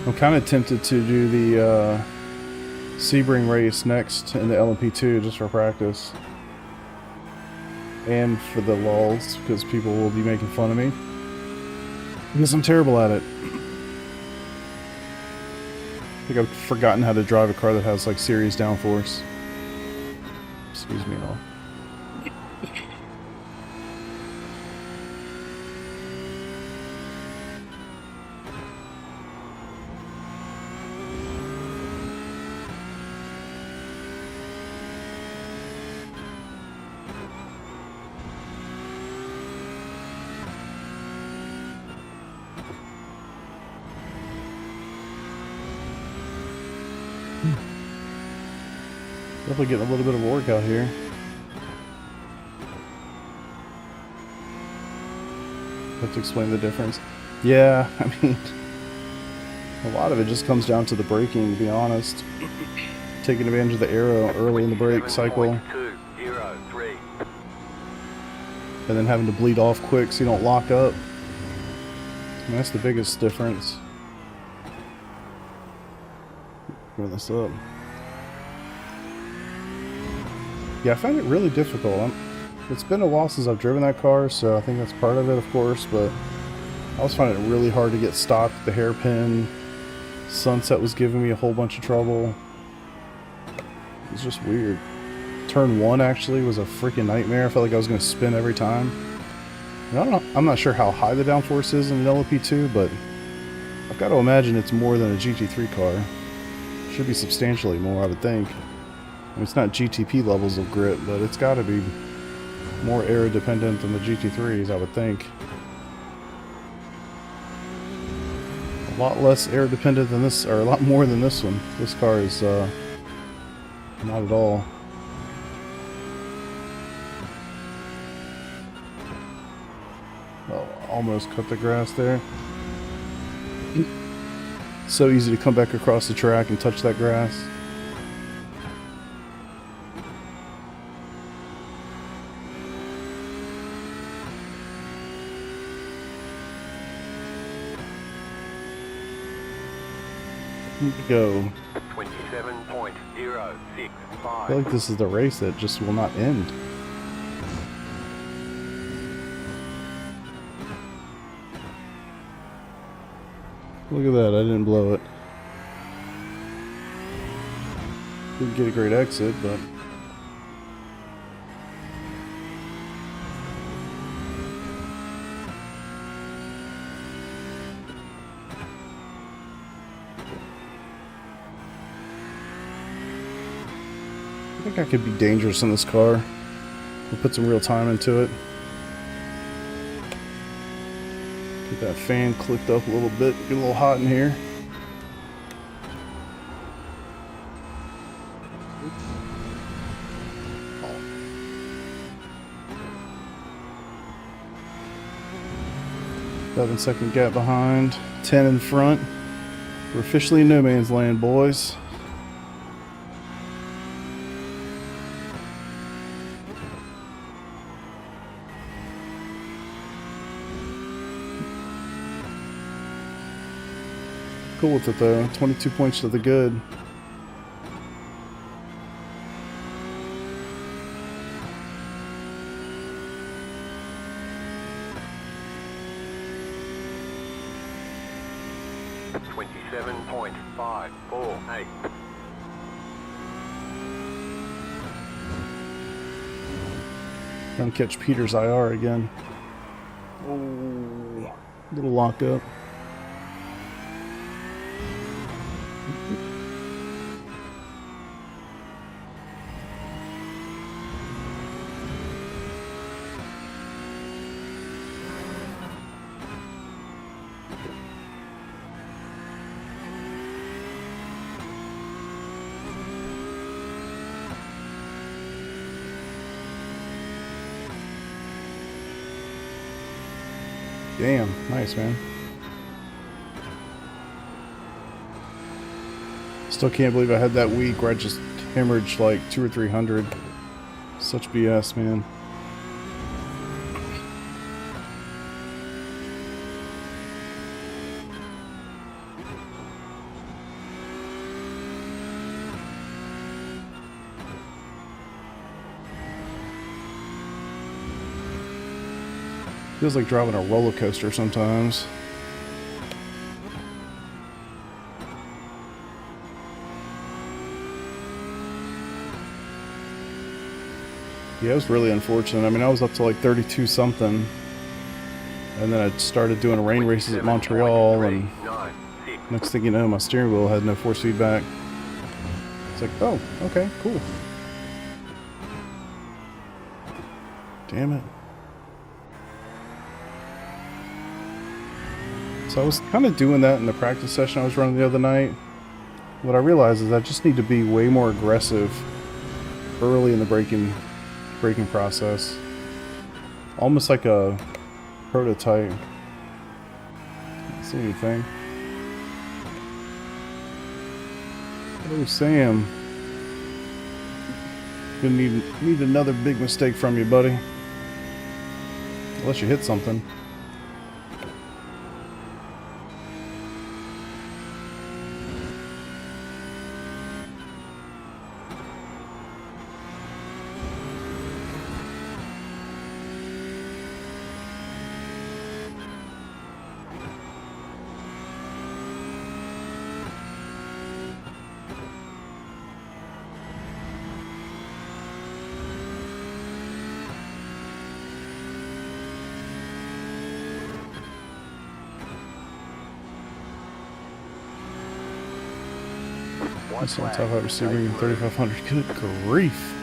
I'm kind of tempted to do the Sebring race next in the LMP2 just for practice. And for the lulz, because people will be making fun of me. Because I'm terrible at it. I think I've forgotten how to drive a car that has like serious downforce. Excuse me all. Definitely getting a little bit of a workout here. Have to explain the difference. Yeah, I mean, a lot of it just comes down to the braking, to be honest. Taking advantage of the aero early in the brake cycle. 27.203. And then having to bleed off quick so you don't lock up. I mean, that's the biggest difference. Bring this up. Yeah, I find it really difficult. It's been a while since I've driven that car, so I think that's part of it, of course, but I was finding it really hard to get stopped at the hairpin. Sunset was giving me a whole bunch of trouble. It was just weird. Turn 1 actually was a freaking nightmare. I felt like I was going to spin every time. And I don't know, I'm not sure how high the downforce is in an LP2, but I've got to imagine it's more than a GT3 car. It should be substantially more, I would think. I mean, it's not GTP levels of grip, but it's got to be more aero dependent than the GT3s, I would think. A lot less aero dependent than this, or a lot more than this one. This car is not at all. Oh, almost cut the grass there. So easy to come back across the track and touch that grass. Go. 27.065. I feel like this is the race that just will not end. Look at that, I didn't blow it. Didn't get a great exit, but I think I could be dangerous in this car. We'll put some real time into it. Get that fan clicked up a little bit. Get a little hot in here. Oh. 7-second gap behind. 10 in front. We're officially in no man's land, boys. Cool with it though. 22 points to the good. .548. Trying to catch Peter's IR again. Oh, little lockup. Damn, nice, man. Still can't believe I had that week where I just hemorrhaged like 200 or 300. Such BS, man. Feels like driving a roller coaster sometimes. Yeah, it was really unfortunate. I mean, I was up to like 32 something, and then I started doing rain races at Montreal, and next thing you know, my steering wheel had no force feedback. It's like, oh, okay, cool. Damn it. So I was kind of doing that in the practice session I was running the other night. What I realized is I just need to be way more aggressive early in the braking process. Almost like a prototype. Can't see anything. Oh, Sam. Gonna need another big mistake from you, buddy. Unless you hit something. That's on top of receiving 3,500. Good grief.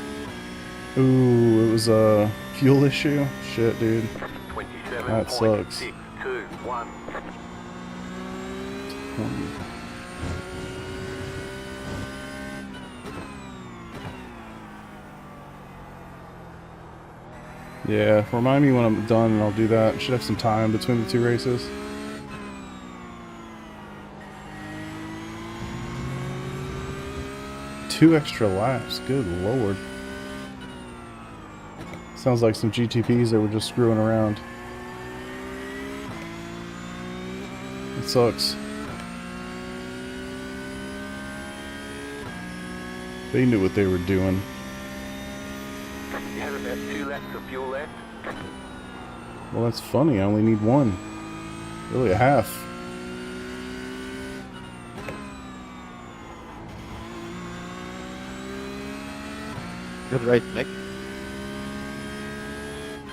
Ooh, it was a fuel issue? Shit, dude. That sucks. 27.621. Yeah, remind me when I'm done and I'll do that. Should have some time between the two races. Two extra laps, good lord. Sounds like some GTPs that were just screwing around. It sucks. They knew what they were doing. You have about 2 laps of fuel left. Well, that's funny, I only need one. Really a half. Good race, Nick.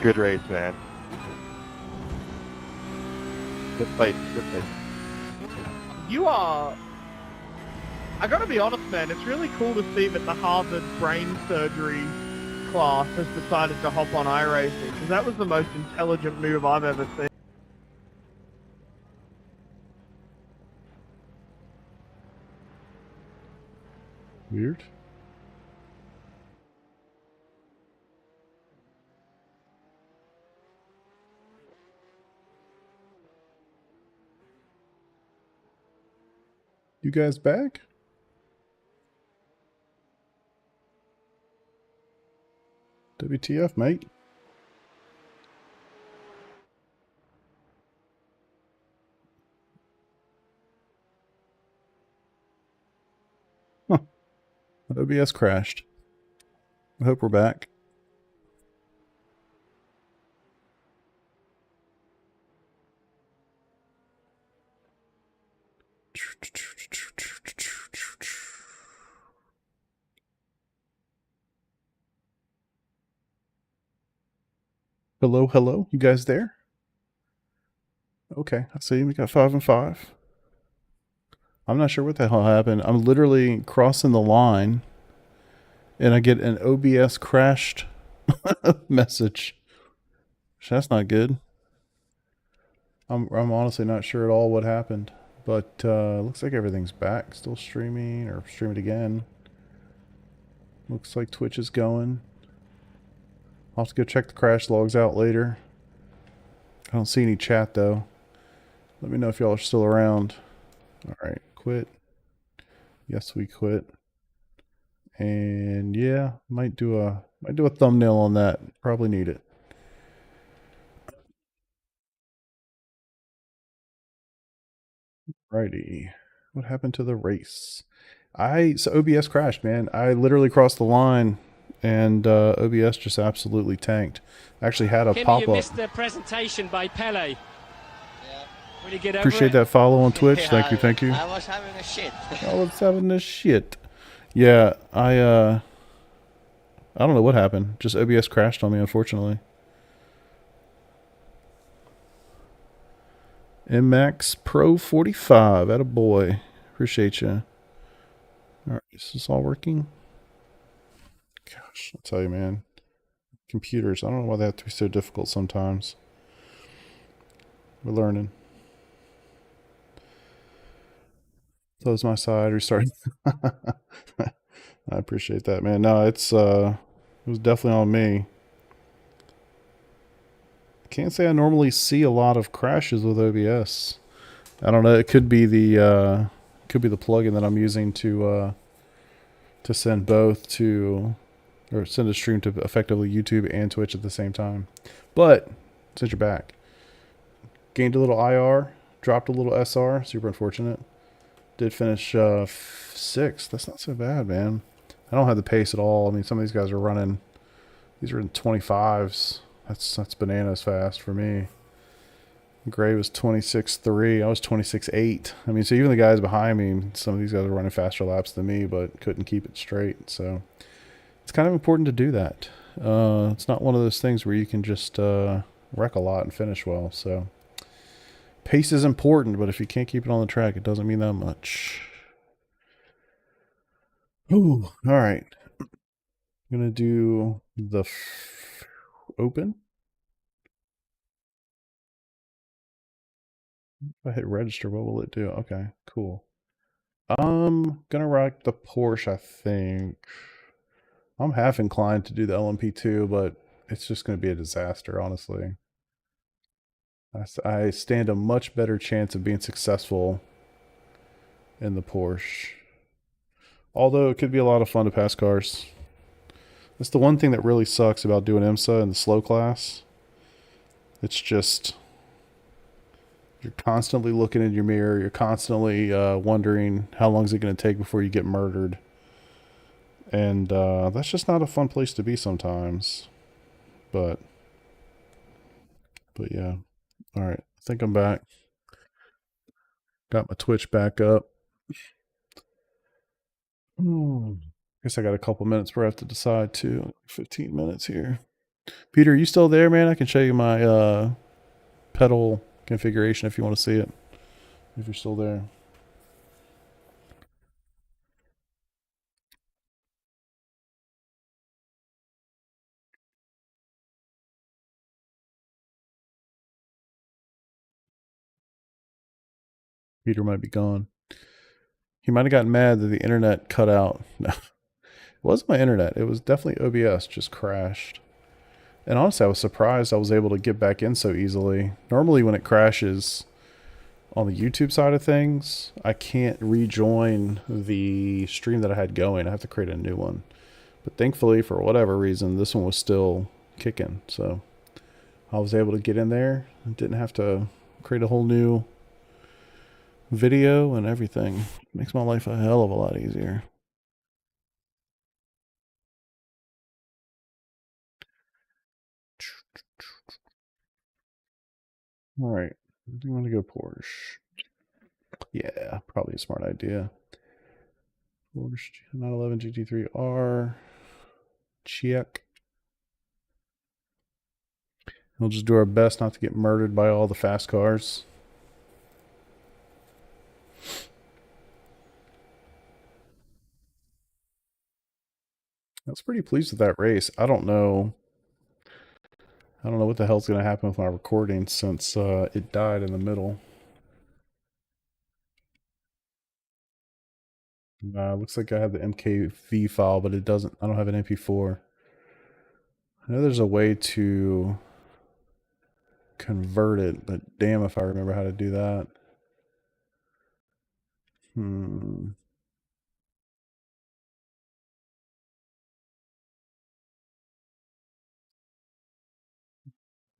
Good race, man. Good fight, good fight. You are. I gotta be honest, man, it's really cool to see that the Harvard brain surgery class has decided to hop on iRacing, because that was the most intelligent move I've ever seen. Weird. You guys back? WTF, mate? Huh. OBS crashed. I hope we're back. Hello, hello. You guys there? Okay, I see. We got 5 and 5. I'm not sure what the hell happened. I'm literally crossing the line, and I get an OBS crashed message. That's not good. I'm honestly not sure at all what happened, but looks like everything's back. Still streaming, or stream it again. Looks like Twitch is going. I'll have to go check the crash logs out later. I don't see any chat though. Let me know if y'all are still around. All right, quit. Yes, we quit. And yeah, might do a thumbnail on that. Probably need it. Righty. What happened to the race? So OBS crashed, man. I literally crossed the line, and OBS just absolutely tanked. I actually had a Kimmy, pop you up. missed the presentation by Pele. Yeah. Will you get over Appreciate it? that follow on Twitch. Yeah, Thank you, thank you. I was having a shit. I was having this shit. Yeah, I don't know what happened. Just OBS crashed on me, unfortunately. MX Pro 45. Attaboy. Appreciate you. All right, is this all working? Gosh, I'll tell you, man. Computers, I don't know why they have to be so difficult sometimes. We're learning. Close my side, restart. I appreciate that, man. No, it was definitely on me. Can't say I normally see a lot of crashes with OBS. I don't know. It could be the plugin that I'm using to send both to, or send a stream to effectively YouTube and Twitch at the same time. But since you're back, gained a little IR, dropped a little SR. Super unfortunate. Did finish 6th. That's not so bad, man. I don't have the pace at all. I mean, some of these guys are running. These are in 25s. That's bananas fast for me. Gray was 26.3. I was 26.8. I mean, so even the guys behind me, some of these guys are running faster laps than me, but couldn't keep it straight. So it's kind of important to do that. It's not one of those things where you can just wreck a lot and finish well. So pace is important, but if you can't keep it on the track, it doesn't mean that much. Ooh, all right. I'm going to do the open. If I hit register, what will it do? Okay, cool. I'm gonna rock the Porsche, I think. I'm half inclined to do the LMP2, but it's just gonna be a disaster, honestly. I stand a much better chance of being successful in the Porsche. Although it could be a lot of fun to pass cars. That's the one thing that really sucks about doing IMSA in the slow class. It's just, you're constantly looking in your mirror. You're constantly wondering how long is it going to take before you get murdered. And that's just not a fun place to be sometimes. But yeah. All right. I think I'm back. Got my Twitch back up. Guess I got a couple minutes where I have to decide too. 15 minutes here. Peter, are you still there, man? I can show you my pedal configuration if you want to see it. If you're still there. Peter might be gone. He might have gotten mad that the internet cut out. No, it wasn't my internet. It was definitely OBS just crashed. And honestly, I was surprised I was able to get back in so easily. Normally when it crashes on the YouTube side of things, I can't rejoin the stream that I had going. I have to create a new one. But thankfully, for whatever reason, this one was still kicking. So I was able to get in there and didn't have to create a whole new video and everything. Makes my life a hell of a lot easier. All right. Do you want to go Porsche? Yeah, probably a smart idea. Porsche 911 GT3R. Check. We'll just do our best not to get murdered by all the fast cars. I was pretty pleased with that race. I don't know what the hell's going to happen with my recording since it died in the middle. Looks like I have the MKV file, but it doesn't. I don't have an MP4. I know there's a way to convert it, but damn if I remember how to do that.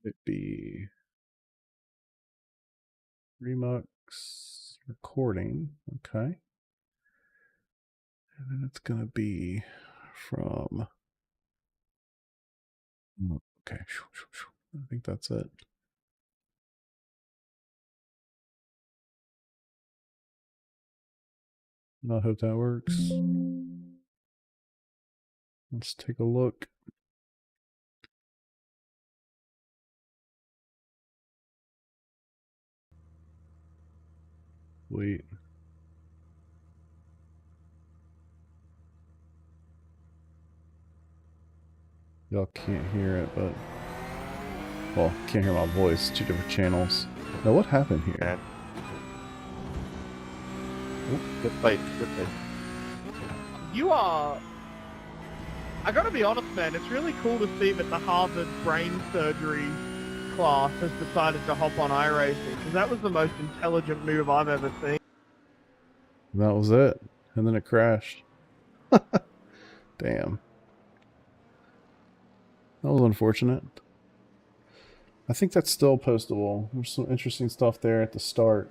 It'd be Remux recording. Okay. And then it's going to be from... Okay. I think that's it. I hope that works. Let's take a look. Wait. Y'all can't hear it, but... Well, can't hear my voice. Two different channels. Now, what happened here? Good fight. Good fight. You are... I gotta be honest, man, it's really cool to see that the Harvard brain surgery class has decided to hop on iRacing, because that was the most intelligent move I've ever seen. That was it. And then it crashed. Damn. That was unfortunate. I think that's still postable. There's some interesting stuff there at the start.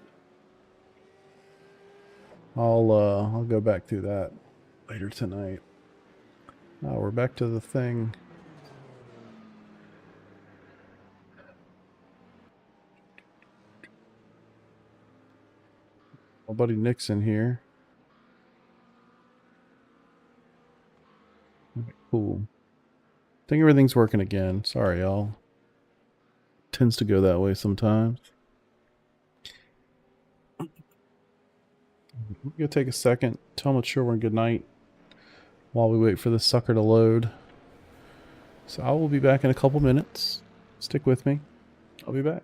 I'll go back through that later tonight. Oh, we're back to the thing. My buddy Nick's in here. Okay, cool. I think everything's working again. Sorry, y'all. Tends to go that way sometimes. We're gonna take a second, tell them sure we're in good night while we wait for the sucker to load. So I will be back in a couple minutes. Stick with me. I'll be back.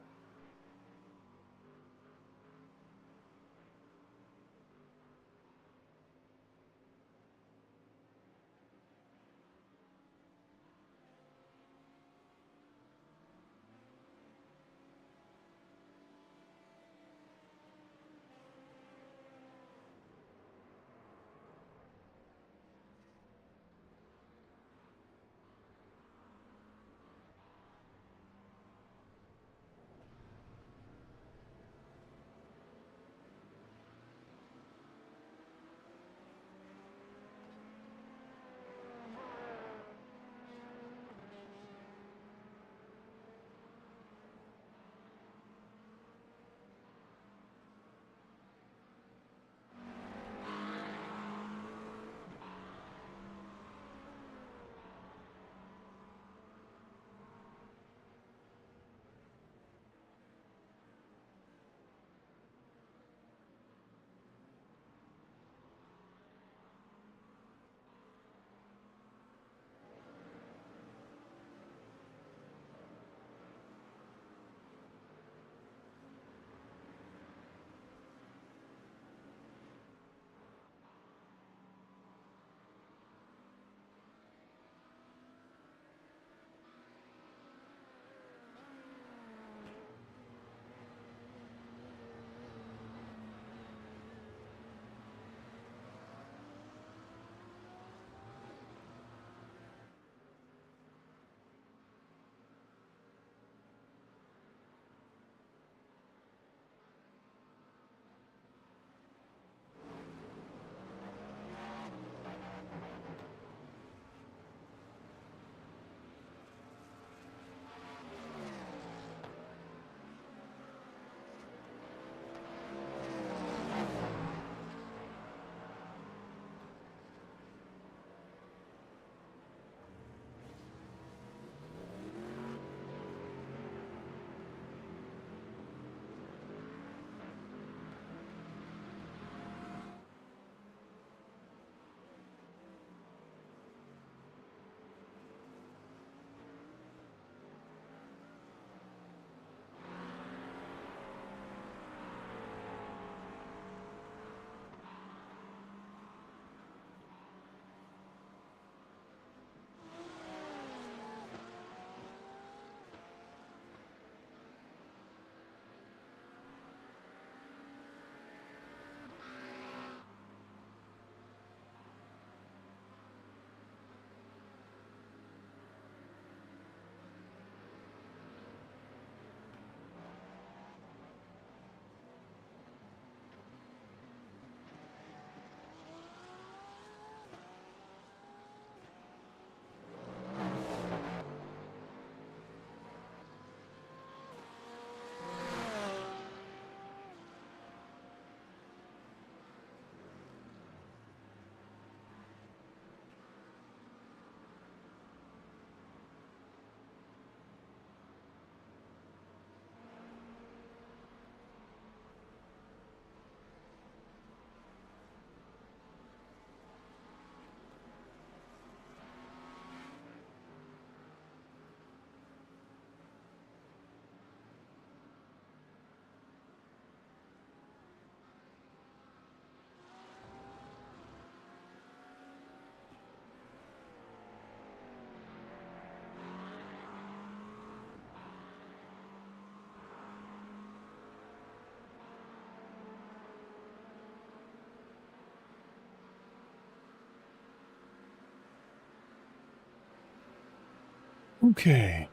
Okay.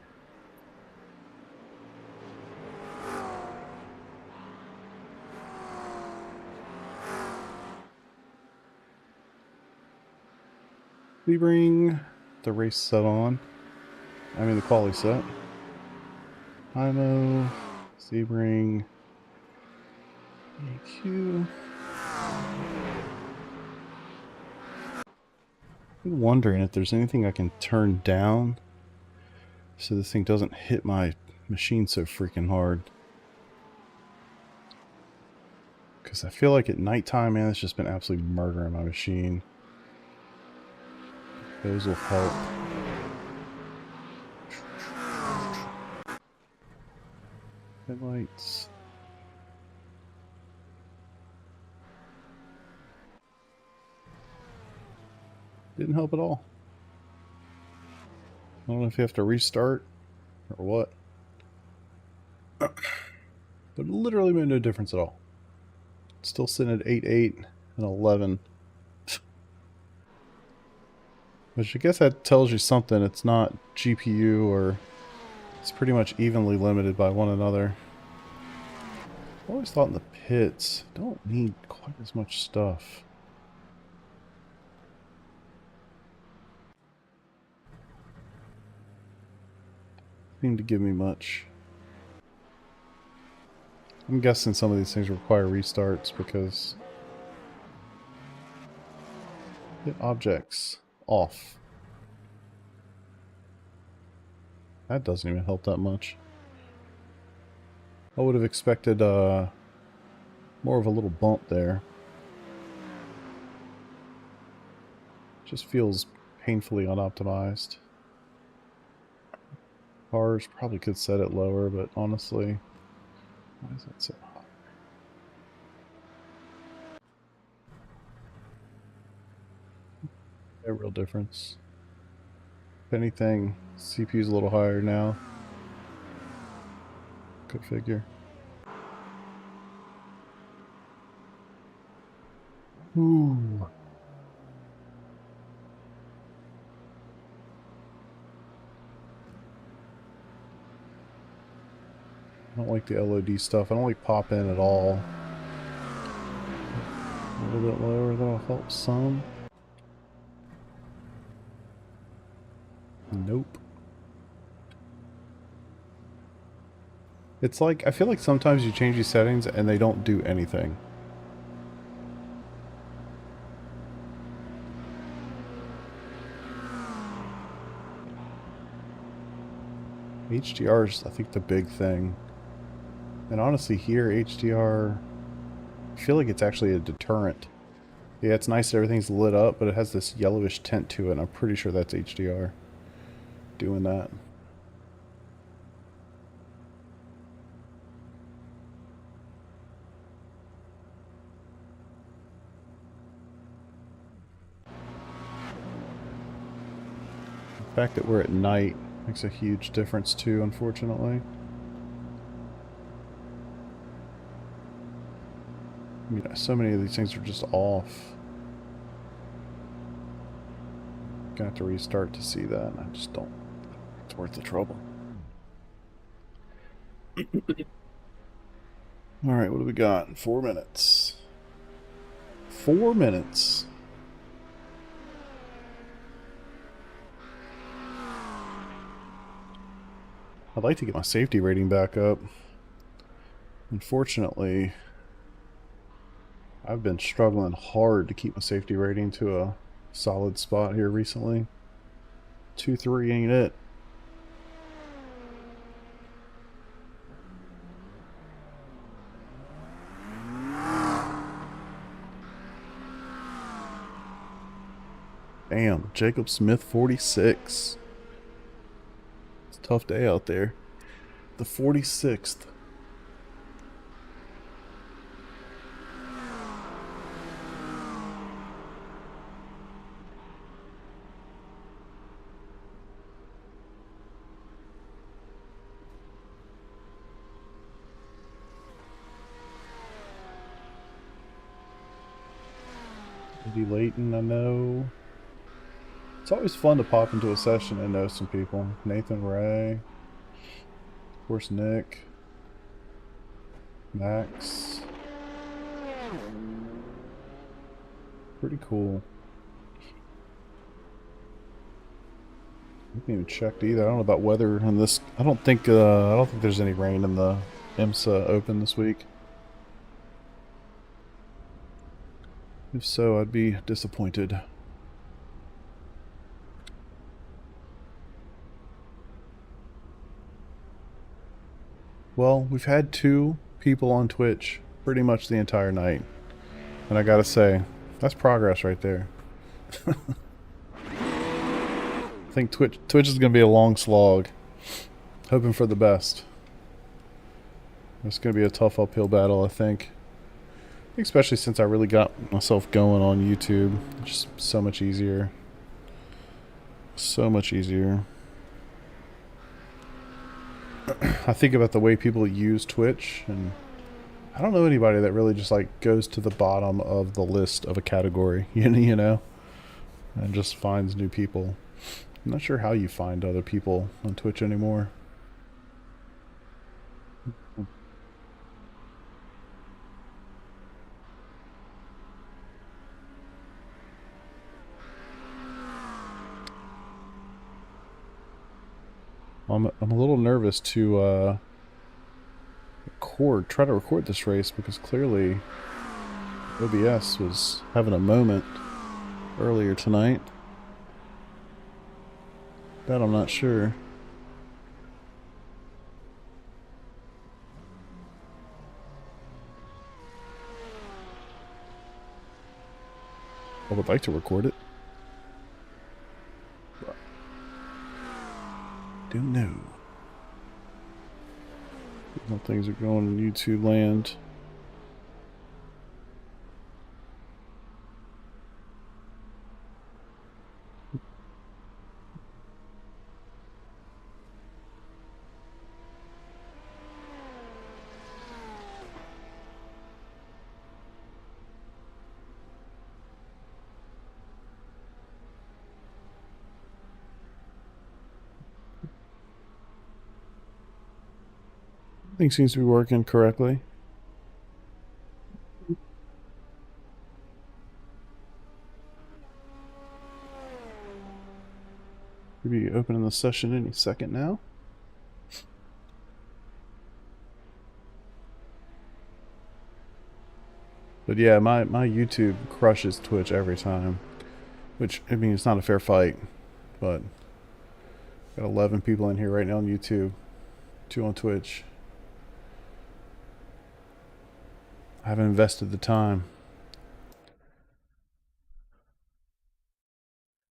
We bring the race set on. I mean the quali set. IMO, Sebring, EQ. I'm wondering if there's anything I can turn down so this thing doesn't hit my machine so freaking hard. Because I feel like at nighttime, man, it's just been absolutely murdering my machine. Those will help. Headlights. Didn't help at all. I don't know if you have to restart or what. But it literally made no difference at all. Still sitting at 8.8 and 11. Which I guess that tells you something. It's not GPU or... It's pretty much evenly limited by one another. I always thought in the pits, don't need quite as much stuff. Seem to give me much. I'm guessing some of these things require restarts because... Hit objects. Off. That doesn't even help that much. I would have expected more of a little bump there. Just feels painfully unoptimized. Cars probably could set it lower, but honestly, why is that so high? No real difference. If anything, CPU's a little higher now. Good figure. Ooh. I don't like the LOD stuff. I don't like pop in at all. A little bit lower, that'll help some. Nope. It's like, I feel like sometimes you change these settings and they don't do anything. HDR is, I think, the big thing. And honestly, here, HDR, I feel like it's actually a deterrent. Yeah, it's nice that everything's lit up, but it has this yellowish tint to it, and I'm pretty sure that's HDR doing that. The fact that we're at night makes a huge difference too, unfortunately. I mean, so many of these things are just off. Gonna have to restart to see that, and I just don't think it's worth the trouble. Alright, what do we got? 4 minutes. 4 minutes. I'd like to get my safety rating back up. Unfortunately, I've been struggling hard to keep my safety rating to a solid spot here recently. 2.3 ain't it. Damn, Jacob Smith 46. It's a tough day out there. The 46th. Eddie Layton, I know. It's always fun to pop into a session and know some people. Nathan Ray, of course Nick, Max. Pretty cool. I haven't even checked either. I don't know about weather in this. I don't think there's any rain in the IMSA Open this week. If so, I'd be disappointed. Well, we've had 2 people on Twitch pretty much the entire night. And I gotta say, that's progress right there. I think Twitch is gonna be a long slog. Hoping for the best. It's gonna be a tough uphill battle, I think. Especially since I really got myself going on YouTube. It's just so much easier. So much easier. I think about the way people use Twitch, and I don't know anybody that really just like goes to the bottom of the list of a category, you know, and just finds new people. I'm not sure how you find other people on Twitch anymore. I'm a little nervous to try to record this race because clearly OBS was having a moment earlier tonight. That I'm not sure. I would like to record it. Don't know. How things are going in YouTube land. Everything seems to be working correctly. We'll be opening the session any second now. But yeah, my YouTube crushes Twitch every time. Which, I mean, it's not a fair fight. But got 11 people in here right now on YouTube. 2 on Twitch. I haven't invested the time.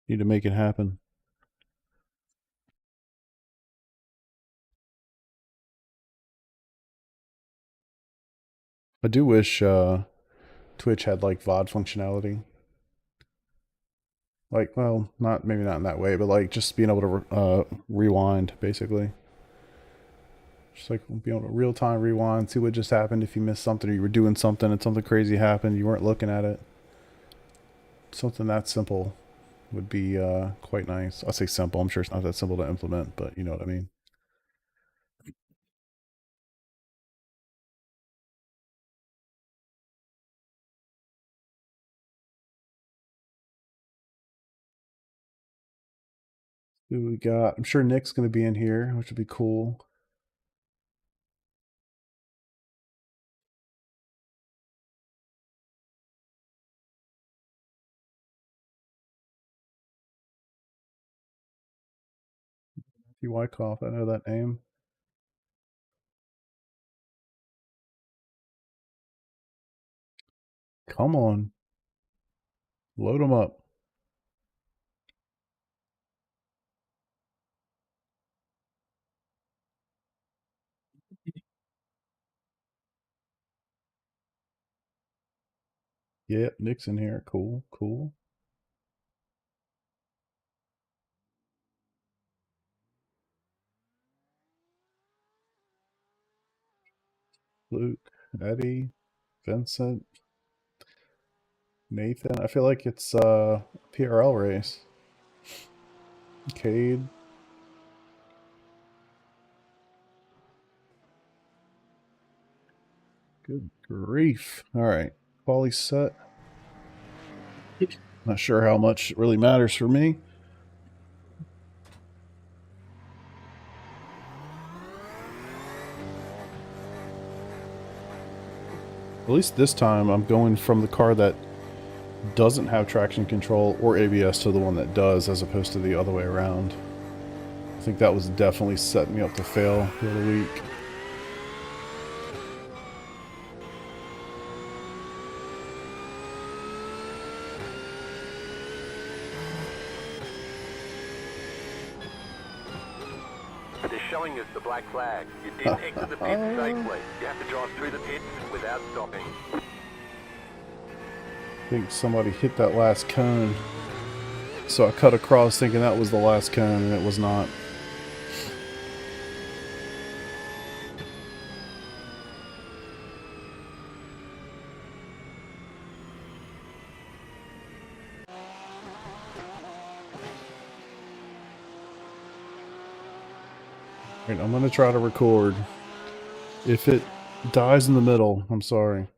Need to make it happen. I do wish Twitch had like VOD functionality. Like, well, maybe not in that way, but like just being able to rewind, basically. Just like be able to real time rewind, see what just happened if you missed something or you were doing something and something crazy happened, you weren't looking at it. Something that simple would be quite nice. I'll say simple. I'm sure it's not that simple to implement, but you know what I mean. Who we got? I'm sure Nick's going to be in here, which would be cool. Matthew Wyckoff, I know that name. Come on. Load them up. Yep, Nick's in here. Cool, cool. Luke, Eddie, Vincent, Nathan. I feel like it's a PRL race. Cade. Good grief. Alright. Quali set. Not sure how much it really matters for me. At least this time I'm going from the car that doesn't have traction control or ABS to the one that does, as opposed to the other way around. I think that was definitely setting me up to fail the other week. They're showing us the black flag. You didn't exit the pits safely. You have to drive through the pits without stopping. I think somebody hit that last cone. So I cut across thinking that was the last cone, and it was not. Alright, I'm gonna try to record. If it dies in the middle, I'm sorry.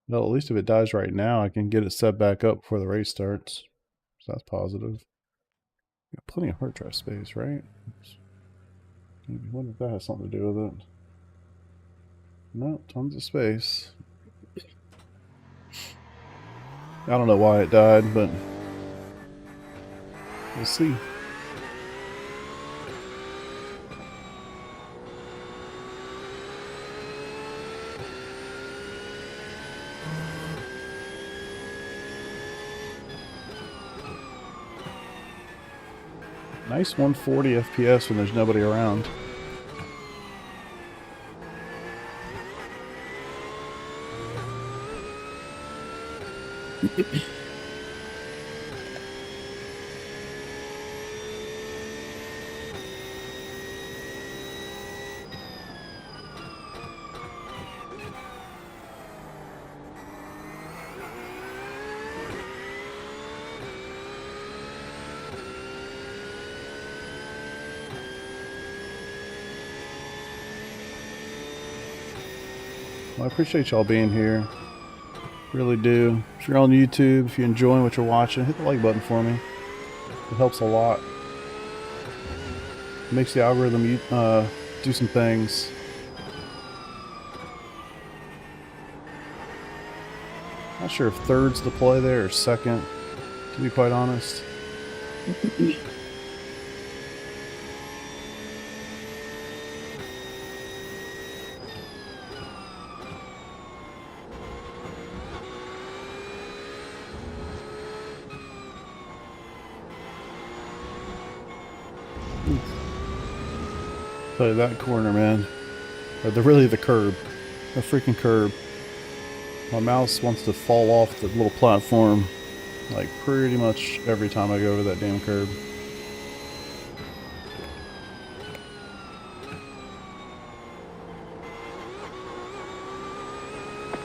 Well, at least if it dies right now, I can get it set back up before the race starts. So that's positive. Got plenty of hard drive space, right? I wonder if that has something to do with it. No, tons of space. I don't know why it died, but we'll see. Nice 140 FPS when there's nobody around. Well, I appreciate y'all being here. Really do. If you're on YouTube, if you're enjoying what you're watching, hit the like button for me. It helps a lot. It makes the algorithm do some things. Not sure if third's the play there or second, to be quite honest. Play that corner, man. Or really the curb. The freaking curb. My mouse wants to fall off the little platform like pretty much every time I go over that damn curb.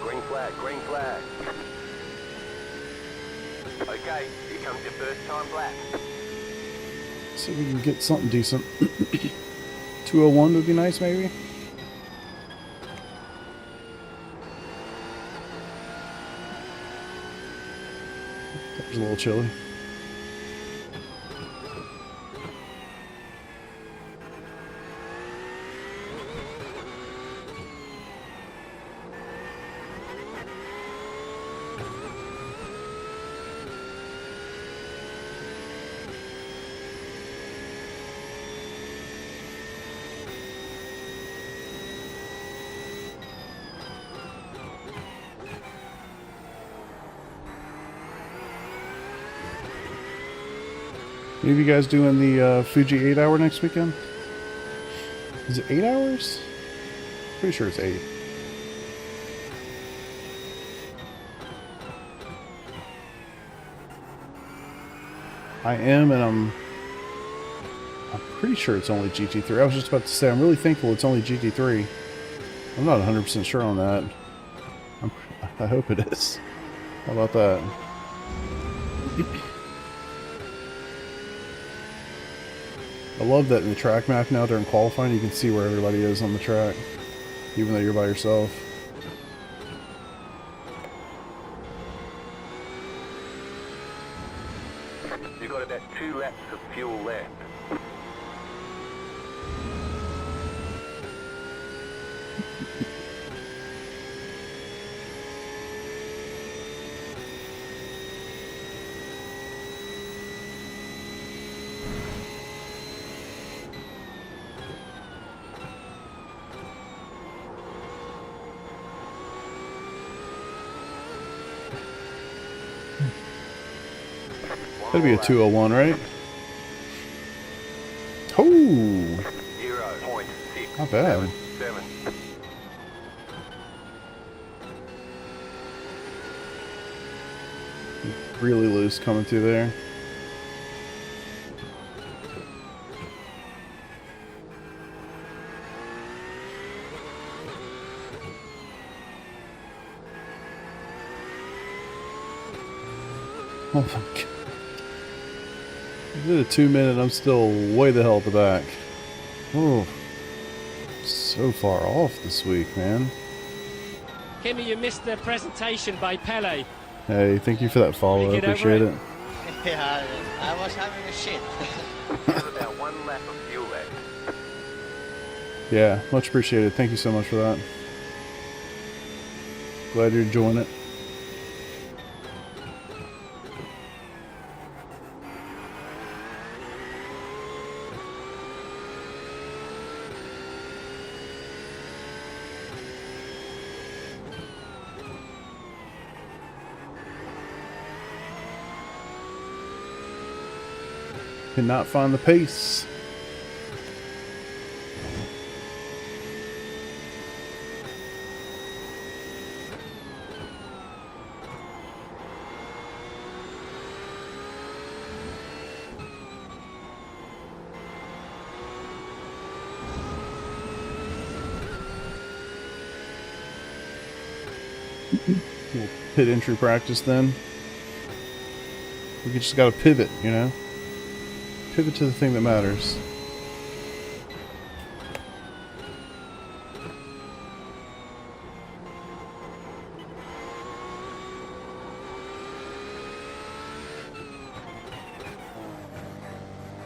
Green flag, green flag. Okay, here comes your first time lap. See if we can get something decent. 201 would be nice, maybe. That was a little chilly. Any of you guys doing the Fuji 8-hour next weekend? Is it 8 hours? Pretty sure it's 8. I am, and I'm pretty sure it's only GT3. I was just about to say, I'm really thankful it's only GT3. I'm not 100% sure on that. I hope it is. How about that? I love that in the track map now during qualifying you can see where everybody is on the track, even though you're by yourself. You've got about 2 laps of fuel left. That'd be a 201, right? Oh, 0.677. not bad. Really loose coming through there. Oh my god. I did a 2 minute, I'm still way the hell at the back. Oh, so far off this week, man. Kimmy, you missed the presentation by Pele. Hey, thank you for that follow. I Get over appreciate it. it. Yeah, I was having a shit. There's about 1 lap of fuel left. Yeah, much appreciated. Thank you so much for that. Glad you're enjoying it. Cannot find the pace. Little pit entry practice then. We just gotta pivot, you know? Pivot to the thing that matters.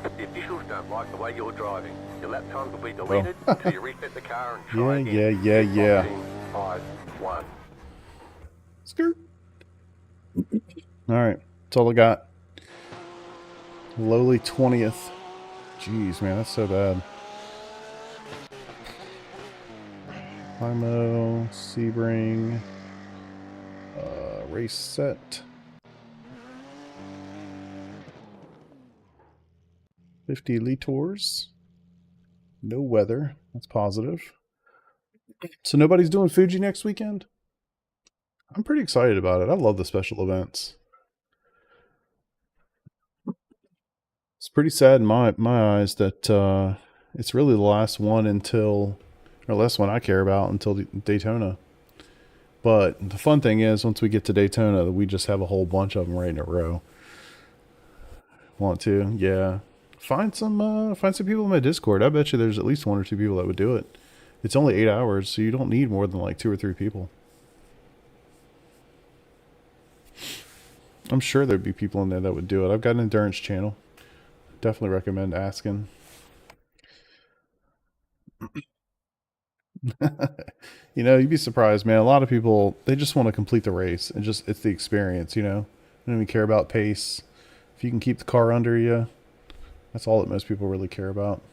The officials don't like the way you're driving. Your lap times will be deleted until you reset the car and try again. Yeah. 5, 1. Skirt. Alright, that's all I got. Lowly 20th. Jeez, man, that's so bad. Limo, Sebring, race set. 50 liters. No weather. That's positive. So nobody's doing Fuji next weekend? I'm pretty excited about it. I love the special events. It's pretty sad in my eyes that it's really the last one until, or last one I care about until Daytona. But the fun thing is, once we get to Daytona, we just have a whole bunch of them right in a row. Want to? Yeah. Find some people in my Discord. I bet you there's at least 1 or 2 people that would do it. It's only 8 hours, so you don't need more than like 2 or 3 people. I'm sure there'd be people in there that would do it. I've got an endurance channel. Definitely recommend asking. You know, you'd be surprised, man. A lot of people, they just want to complete the race and just, it's the experience, you know? They don't even care about pace. If you can keep the car under you, that's all that most people really care about.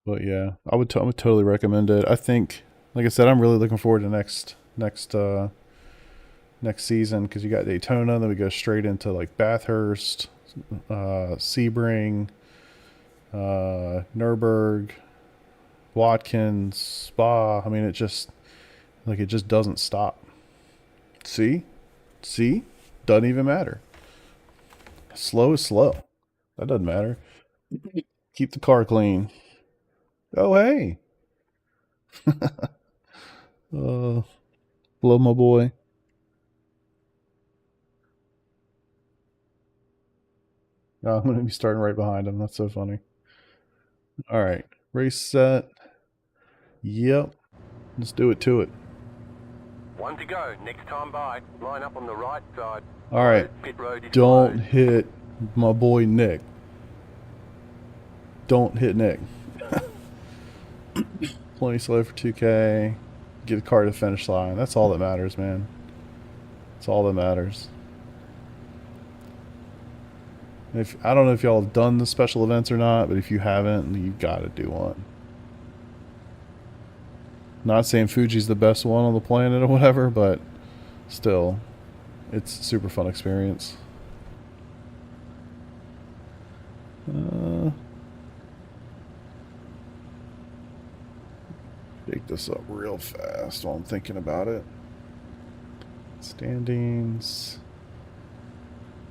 But yeah, I would totally recommend it. I think, like I said, I'm really looking forward to next season, because you got Daytona, then we go straight into like Bathurst, Sebring, Nürburgring, Watkins, Spa. I mean, it just doesn't stop. See, doesn't even matter. Slow is slow. That doesn't matter. Keep the car clean. Oh, hey. Hello, my boy. Oh, I'm going to be starting right behind him. That's so funny. All right. Race set. Yep. Let's do it to it. One to go. Next time by. Line up on the right side. All right. Pit road is Don't closed. hit my boy Nick. Don't hit Nick. Plenty slow for 2K. Get the car to the finish line. That's all that matters, man. That's all that matters. If I don't know if y'all have done the special events or not, but if you haven't, you gotta do one. Not saying Fuji's the best one on the planet or whatever, but still, it's a super fun experience. Pick this up real fast while I'm thinking about it. Standings.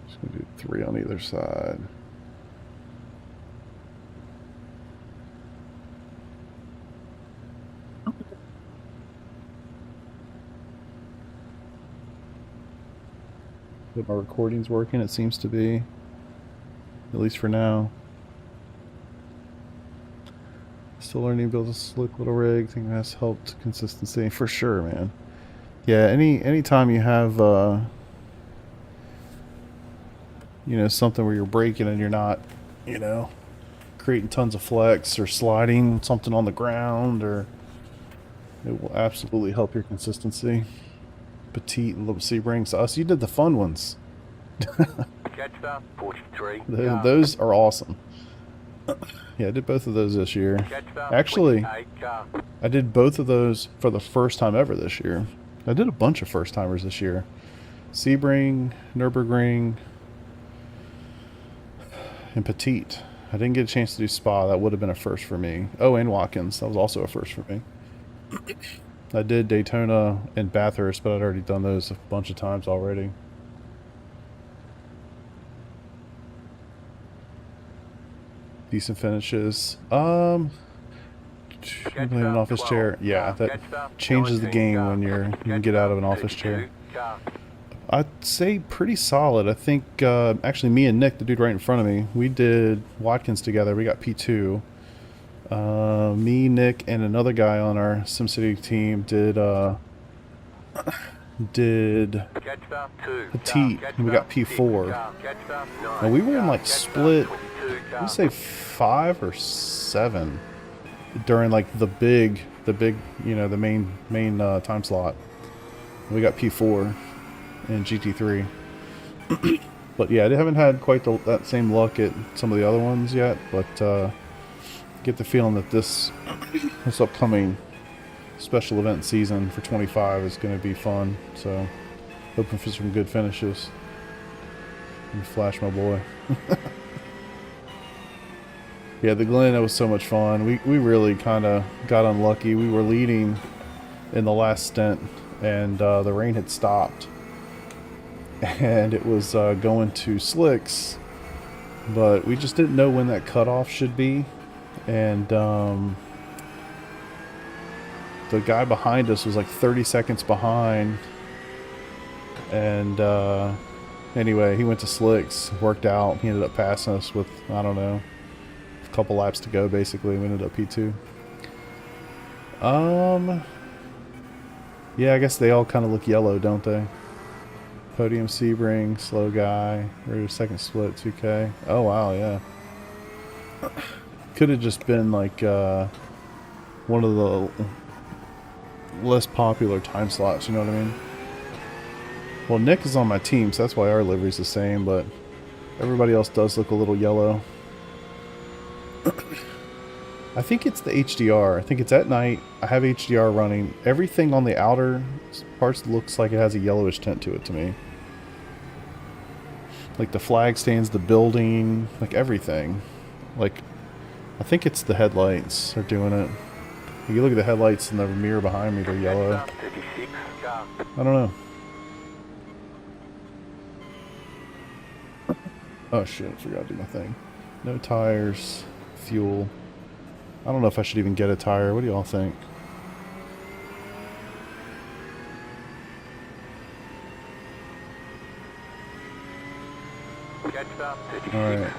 Just gonna do 3 on either side. Hope my recording's working. It seems to be, at least for now. Still learning to build a slick little rig. Think that's helped consistency for sure, man. Yeah, anytime you have you know, something where you're braking and you're not, you know, creating tons of flex or sliding something on the ground, or it will absolutely help your consistency. Petite and little Sebrings. Us, you did the fun ones. Catch 43. Those are awesome. Yeah, I did both of those this year. Actually, I did both of those for the first time ever this year. I did a bunch of first timers this year. Sebring, Nürburgring, and Petite. I didn't get a chance to do Spa. That would have been a first for me. Oh, and Watkins. That was also a first for me. I did Daytona and Bathurst, but I'd already done those a bunch of times already. Decent finishes. Moving an office chair. Yeah, that changes the game when you can get out of an office chair. I'd say pretty solid. I think actually me and Nick, the dude right in front of me, we did Watkins together. We got P2. Me, Nick, and another guy on our SimCity team did Petite, and we got P4. And we were in like split, I'd say 5 or 7 during like the big, you know, the main time slot. We got P4 in GT3. But yeah, I haven't had quite that same luck at some of the other ones yet, but get the feeling that this upcoming special event season for 25 is going to be fun. So hoping for some good finishes. Let me flash my boy. Yeah, the Glen, that was so much fun. We really kind of got unlucky. We were leading in the last stint, and the rain had stopped. And it was going to slicks, but we just didn't know when that cutoff should be. And the guy behind us was like 30 seconds behind. And anyway, he went to slicks, worked out. He ended up passing us with, I don't know, a couple laps to go, basically. We ended up P2. Yeah, I guess they all kind of look yellow, don't they? Podium Sebring, slow guy, ready to second split, 2K. Oh, wow, yeah. Could have just been like one of the less popular time slots, you know what I mean? Well, Nick is on my team, so that's why our livery's the same, but everybody else does look a little yellow. I think it's the HDR. I think it's at night. I have HDR running. Everything on the outer parts looks like it has a yellowish tint to it to me. Like the flag stands, the building, like everything. Like, I think it's the headlights are doing it. If you look at the headlights in the mirror behind me, they're yellow. I don't know. Oh shit, I forgot to do my thing. No tires, fuel. I don't know if I should even get a tire. What do y'all think? Catch up. Alright.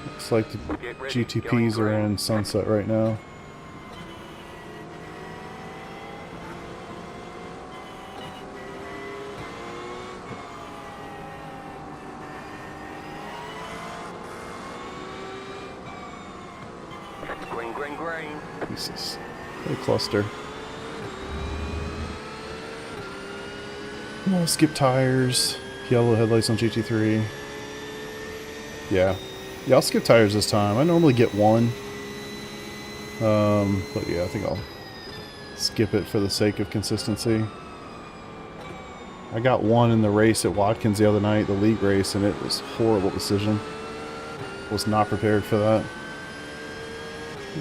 Looks like the GTPs are in sunset right now. Green, green, green. Jesus. What a cluster. Oh, skip tires. Yellow headlights on GT3. Yeah. Yeah, I'll skip tires this time. I normally get one. But yeah, I think I'll skip it for the sake of consistency. I got one in the race at Watkins the other night, the league race, and it was a horrible decision. Was not prepared for that.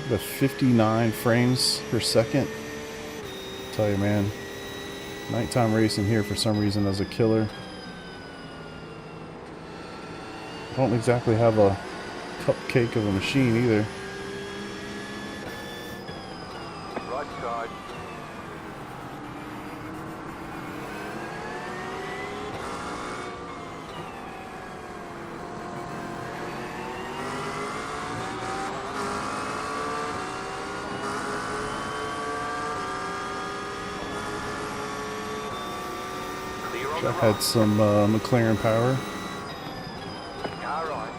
The 59 frames per second. I'll tell you, man. Nighttime racing here for some reason is a killer. I don't exactly have a cupcake of a machine either. Right side. Clear on the I right. had some McLaren power. Car right.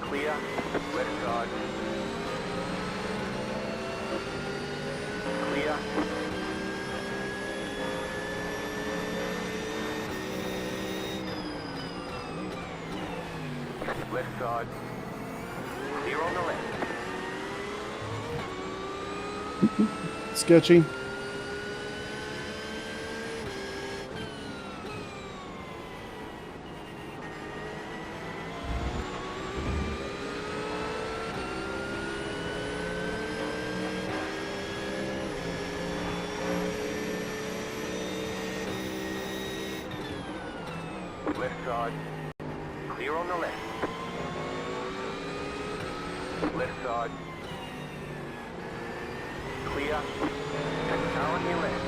Clear. Left side. Clear. Left side. Clear on the left. Sketchy. Left side. Clear on the left. Left side. Clear. And car on your left.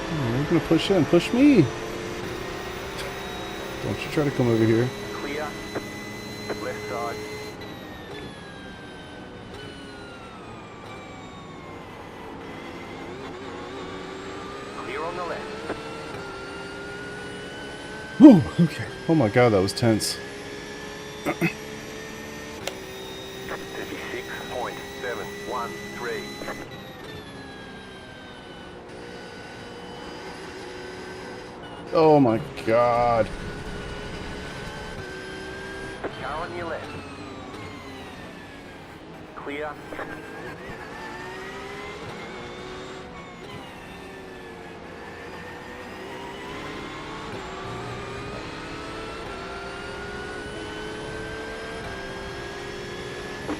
Oh, you're gonna push in. Push me. Don't you try to come over here. Clear. Left side. Clear on the left. Whoa, okay. Oh my god, that was tense. 56.713. Oh my god. Car on your left. Clear.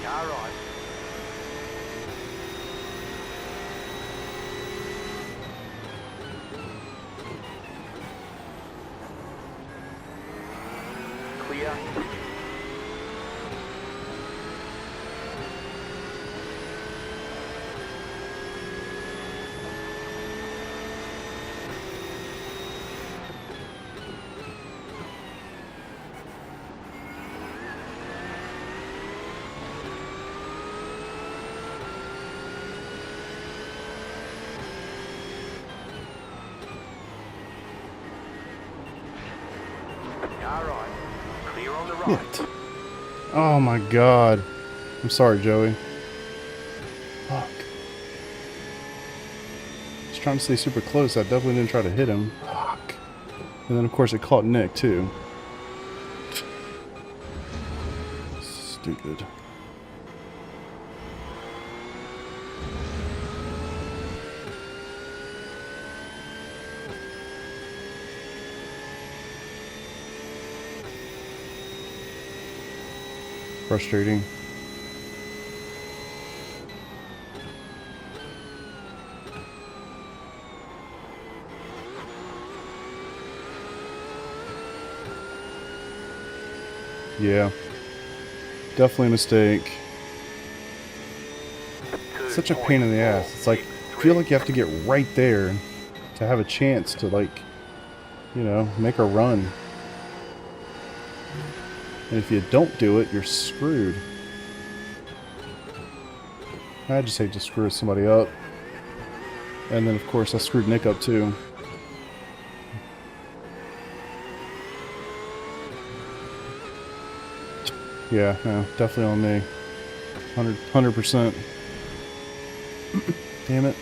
Car right. Clear. Car right. Clear on the right. Shit. Oh my god. I'm sorry, Joey. Fuck. Just trying to stay super close. I definitely didn't try to hit him. Fuck. And then of course it caught Nick too. Stupid. Frustrating. Yeah. Definitely a mistake. Such a pain in the ass. It's like, I feel like you have to get right there to have a chance to, like, you know, make a run. And if you don't do it, you're screwed. I just hate to screw somebody up. And then, of course, I screwed Nick up, too. Yeah, no, definitely on me. 100%. Damn it.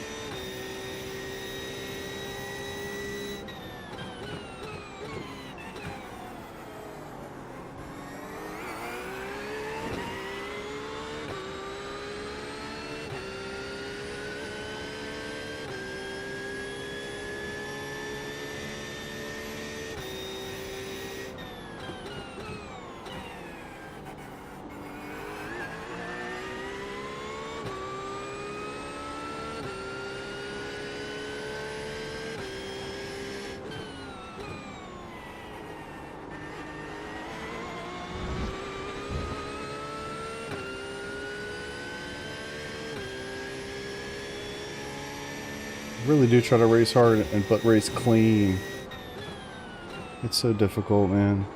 Really do try to race hard but race clean. It's so difficult, man.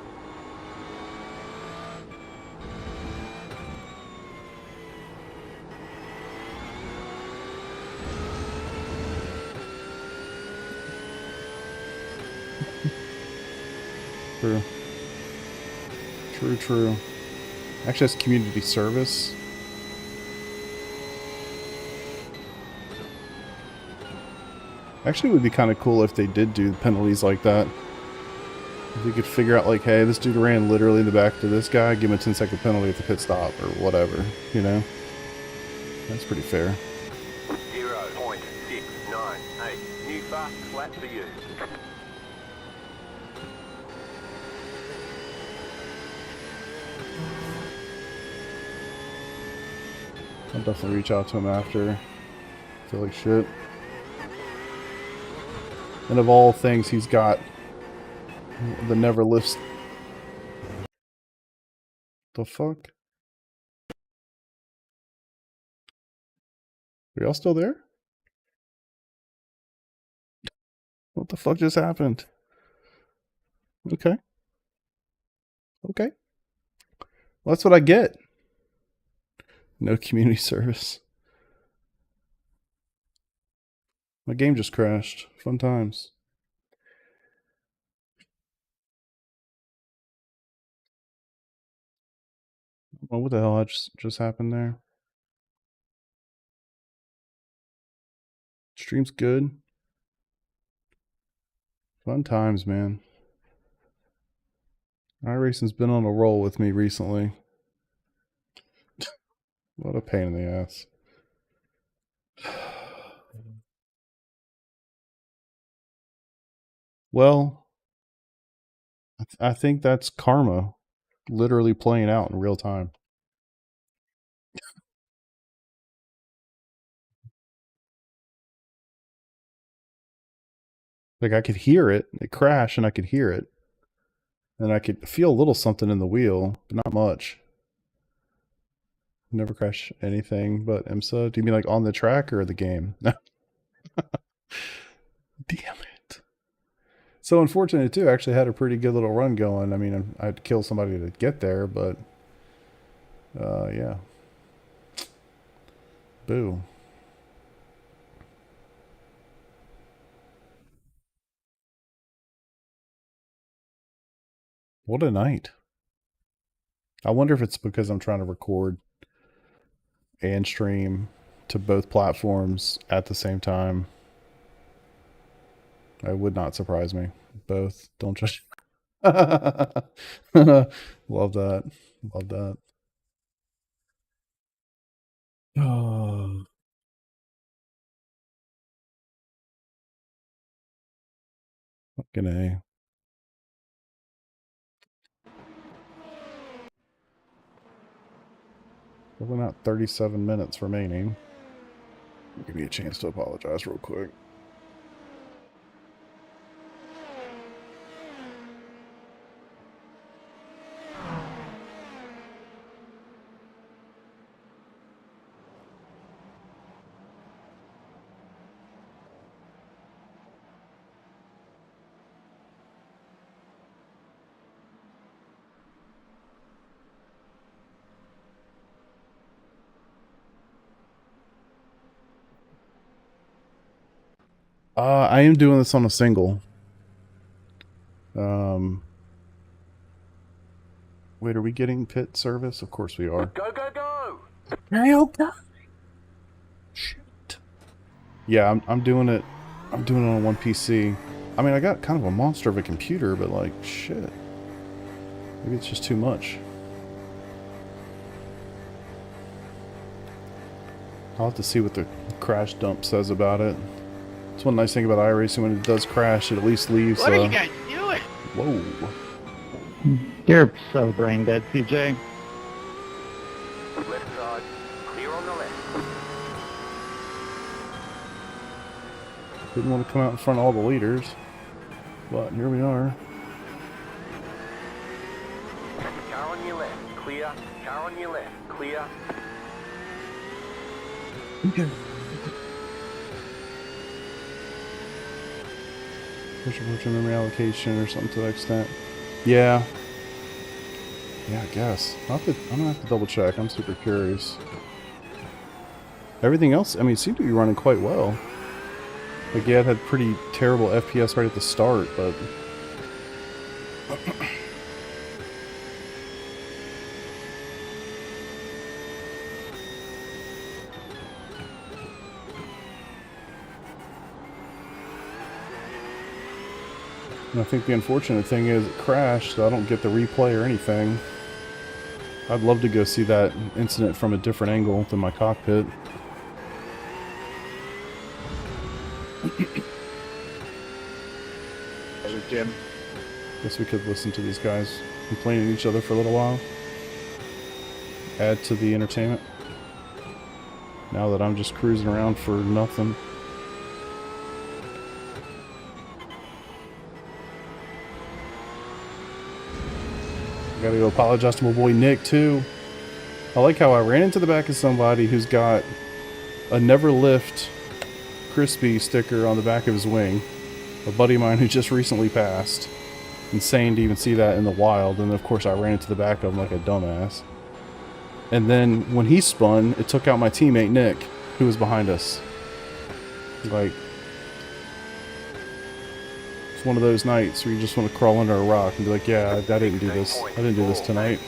True. True. Actually, that's community service. Actually, it would be kind of cool if they did do penalties like that. If you could figure out, like, hey, this dude ran literally in the back to this guy, give him a 10-second penalty at the pit stop, or whatever, you know? That's pretty fair. 0.698. New fast flat for you. I'll definitely reach out to him after. I feel like shit. And of all things, he's got the never lifts. The fuck? Are y'all still there? What the fuck just happened? Okay. Okay. Well, that's what I get. No community service. My game just crashed. Fun times. Well, what the hell just happened there? Stream's good. Fun times, man. iRacing's been on a roll with me recently. What a pain in the ass. Well, I think that's karma literally playing out in real time. Like, I could hear it crash, and I could hear it. And I could feel a little something in the wheel, but not much. Never crash anything but IMSA. Do you mean like on the track or the game? No. Damn it. So unfortunate too. I actually had a pretty good little run going. I mean, I'd kill somebody to get there, but yeah. Boo. What a night. I wonder if it's because I'm trying to record and stream to both platforms at the same time. It would not surprise me. Both. Don't judge. Love that. Love that. Oh. Fucking A. Probably not 37 minutes remaining. Give me a chance to apologize real quick. I am doing this on a single. Wait, are we getting pit service? Of course we are. Go, go, go! Shit. Yeah, I'm doing it. I'm doing it on one PC. I mean, I got kind of a monster of a computer, but like, shit. Maybe it's just too much. I'll have to see what the crash dump says about it. That's one nice thing about iRacing. When it does crash, it at least leaves. What are you guys doing? Whoa. You're so brain dead, CJ. Left side, clear on the left. Didn't want to come out in front of all the leaders, but here we are. Car on your left, clear. Car on your left, clear. Push memory allocation or something to that extent. Yeah. Yeah, I guess. I'm gonna have to double check. I'm super curious. Everything else, I mean, seemed to be running quite well. Like, yeah, it had pretty terrible FPS right at the start, but... And I think the unfortunate thing is it crashed, so I don't get the replay or anything. I'd love to go see that incident from a different angle than my cockpit. Jim. Guess we could listen to these guys complaining at each other for a little while. Add to the entertainment. Now that I'm just cruising around for nothing. Gotta go apologize to my boy Nick too. I like how I ran into the back of somebody who's got a Never Lift Crispy sticker on the back of his wing. A buddy of mine who just recently passed. Insane to even see that in the wild. And of course I ran into the back of him like a dumbass. And then when he spun, it took out my teammate Nick, who was behind us. Like, it's one of those nights where you just want to crawl under a rock and be like, yeah, I didn't do this. I didn't do this tonight.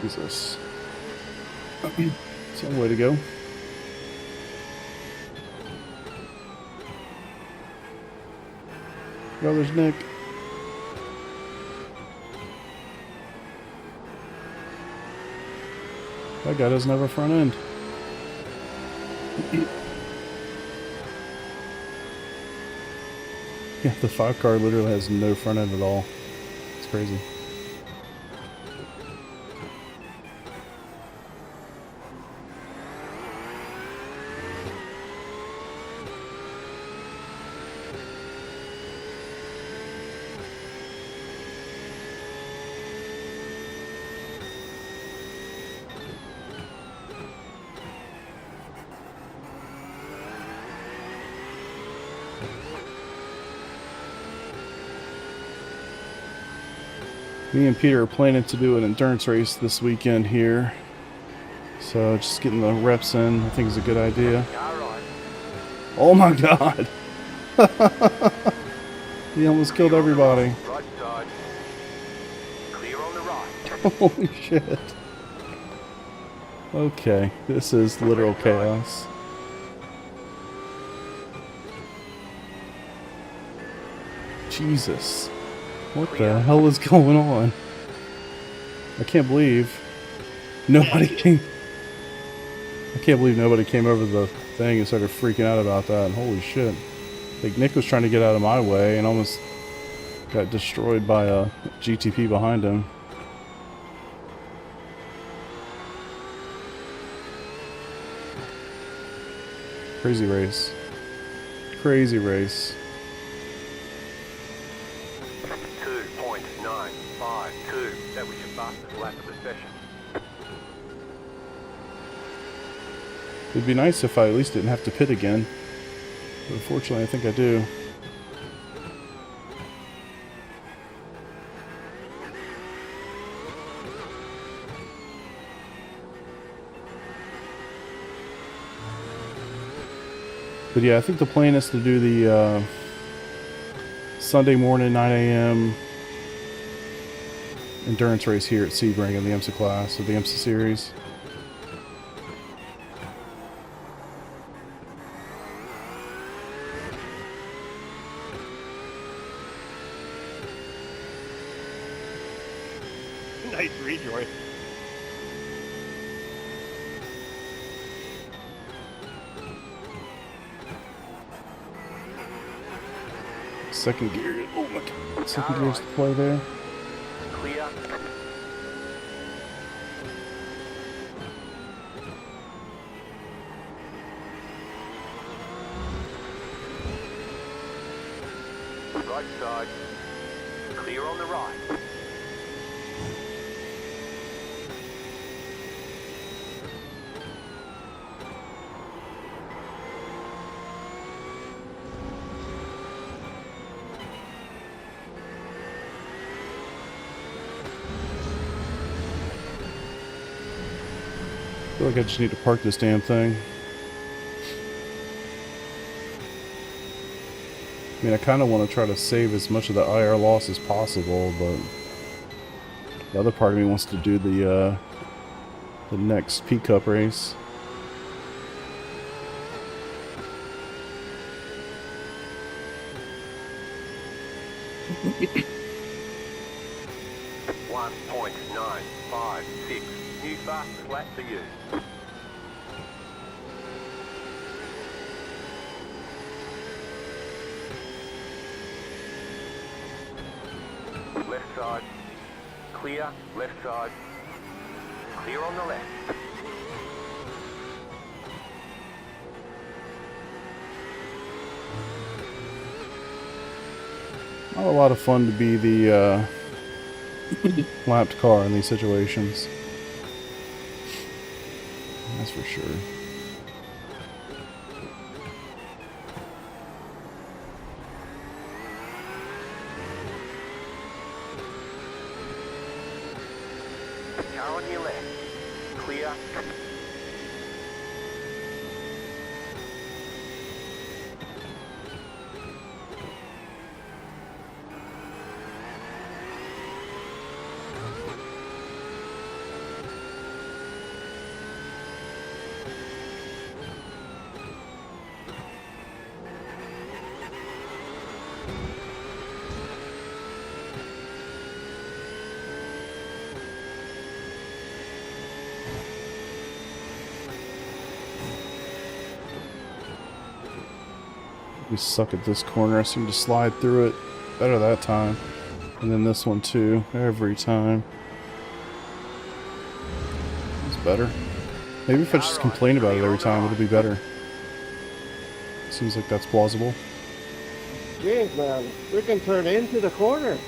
Jesus. It's the only way to go. Oh, there's Nick. That guy doesn't have a front end. Yeah, the 5 car literally has no front end at all. It's crazy. Me and Peter are planning to do an endurance race this weekend here. So just getting the reps in, I think is a good idea. Oh my god! He almost killed everybody. Right side. Clear on the right. Holy shit. Okay, this is literal chaos. Jesus. What the hell is going on? I can't believe nobody came. I can't believe nobody came over the thing and started freaking out about that. Holy shit. Like, Nick was trying to get out of my way and almost got destroyed by a GTP behind him. Crazy race. Crazy race. 2.952. That was your fastest lap of the session. It'd be nice if I at least didn't have to pit again. But unfortunately, I think I do. But yeah, I think the plan is to do the Sunday morning 9 a.m. endurance race here at Sebring in the IMSA class, or the IMSA series. Nice rejoin. Second gear. Oh my god. Second gear's to play there. Clear. Right side. Clear on the right. I feel like I just need to park this damn thing. I mean, I kind of want to try to save as much of the IR loss as possible, but the other part of me wants to do the next P Cup race. One 1.956. New fastest lap for you. Left side. Clear. Left side. Clear on the left. Not a lot of fun to be the lapped car in these situations. That's for sure. Car on your left. Clear. We suck at this corner. I seem to slide through it better that time. And then this one too, every time. It's better. Maybe if I just complain about it every time, it'll be better. Seems like that's plausible. Jeez, man, we can turn into the corner.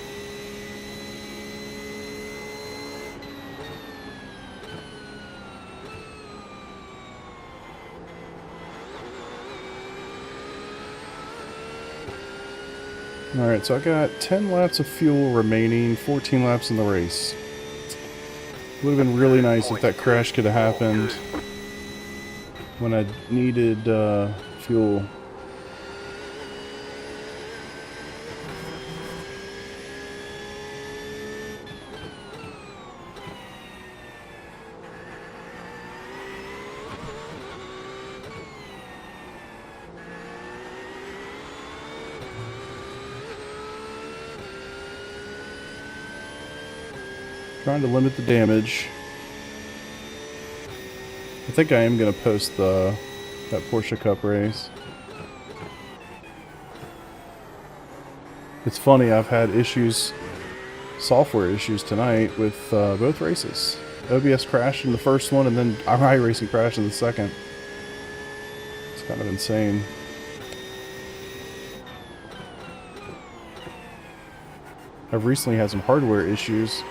Alright, so I got 10 laps of fuel remaining, 14 laps in the race. Would have been really nice if that crash could have happened when I needed fuel. Trying to limit the damage. I think I am going to post that Porsche Cup race. It's funny, I've had issues, software issues tonight with both races. OBS crashed in the first one and then iRacing crashed in the second. It's kind of insane. I've recently had some hardware issues.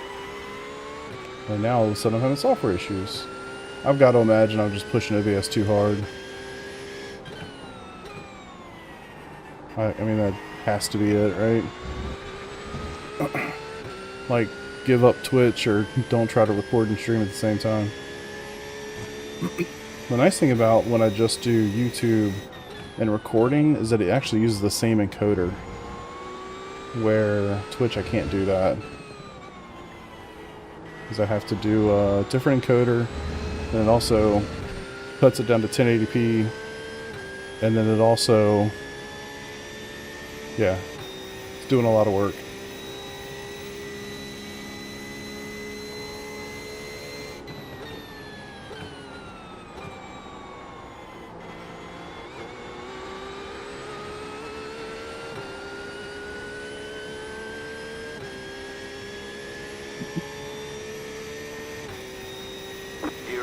And now all of a sudden I'm having software issues. I've got to imagine I'm just pushing OBS too hard. I mean, that has to be it, right? Like, give up Twitch or don't try to record and stream at the same time. The nice thing about when I just do YouTube and recording is that it actually uses the same encoder. Where Twitch, I can't do that. Because I have to do a different encoder, and it also cuts it down to 1080p, and then it also, yeah, it's doing a lot of work.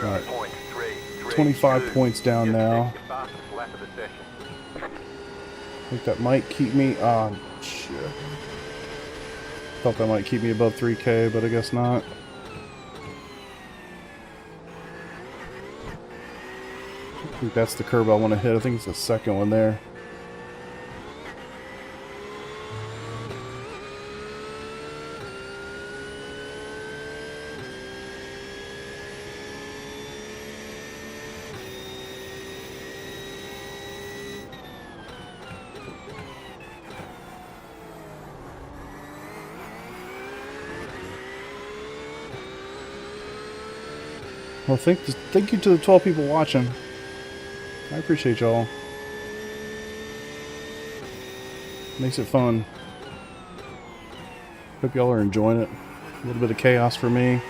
Alright, 25 points down now. I think that might keep me, shit. Thought that might keep me above 3K, but I guess not. I think that's the curb I want to hit. I think it's the second one there. Well, thank you to the 12 people watching. I appreciate y'all. Makes it fun. Hope y'all are enjoying it. A little bit of chaos for me.